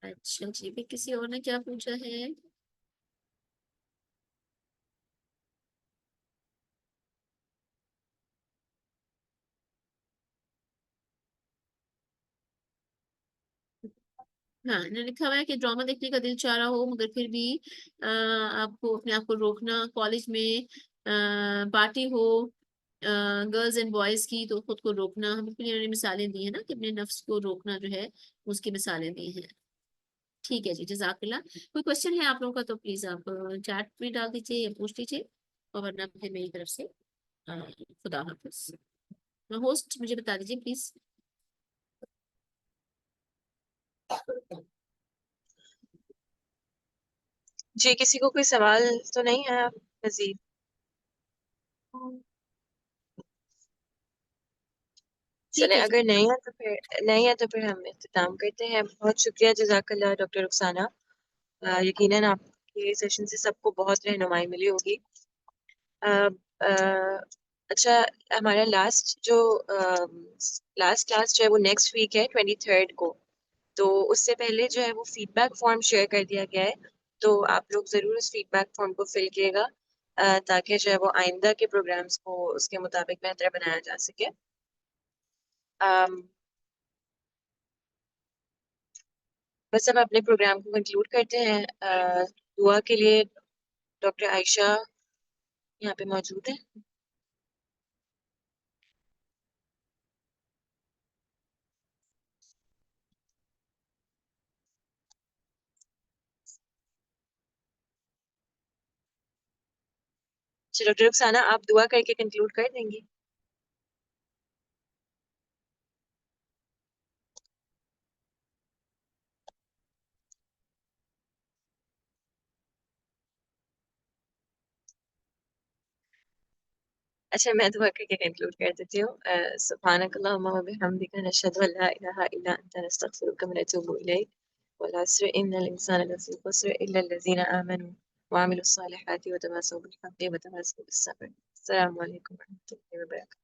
اچھا جی، پھر کسی اور نے کیا پوچھا ہے؟ ہاں، انہوں نے لکھا ہوا ہے کہ ڈرامہ دیکھنے کا دل چاہ رہا ہو مگر پھر بھی آپ کو اپنے آپ کو روکنا، کالج میں party who girls and boys کی تو خود کو روکنا، ہم انہوں نے مثالیں دی ہیں نا کہ اپنے نفس کو روکنا جو ہے اس کی مثالیں دی ہیں۔ ٹھیک ہے جی، جزاک اللہ۔ کوئی کوشچن ہے آپ لوگوں کا تو پلیز آپ چیٹ میں ڈال دیجیے یا پوچھ لیجیے، اور ورنہ پھر میری طرف سے خدا حافظ۔ ہوسٹ مجھے بتا دیجیے پلیز۔ جی، کسی کو کوئی سوال تو نہیں ہے مزید؟ چلے ٹھیک ہے اگر جی، نہیں ہے تو پھر ہم اختتام کرتے ہیں۔ بہت شکریہ، جزاک اللہ ڈاکٹر رخسانہ۔ یقیناً آپ کے سیشن سے سب کو بہت رہنمائی ملی ہوگی۔ اچھا، ہمارا لاسٹ کلاس جو ہے وہ نیکسٹ ویک ہے 23 کو، تو اس سے پہلے جو ہے وہ فیڈ بیک فارم شیئر کر دیا گیا ہے، تو آپ لوگ ضرور اس فیڈ بیک فارم کو فل کیے گا تاکہ جو ہے وہ آئندہ کے پروگرامس کو اس کے مطابق بہتر بنایا جا سکے۔ بس اب اپنے پروگرام کو کنکلوڈ کرتے ہیں۔ دعا کے لیے ڈاکٹر عائشہ یہاں پہ موجود ہے۔ اچھا ڈاکٹر رخسانہ آپ دعا کر کے کنکلوڈ کر دیں گی؟ اچھا میں دعا کر کے کنکلوڈ کر دیتی ہوں. سبحانک اللہم و بحمدک نشہد ان لا الہ الا انت نستغفرک و نتوب الیک والعصر ان الانسان لفی خسر الا الذین آمنوا وعملوا الصالحات وتواصوا بالحق وتواصوا بالصبر. السلام علیکم و رحمۃ اللہ وبرکاتہ.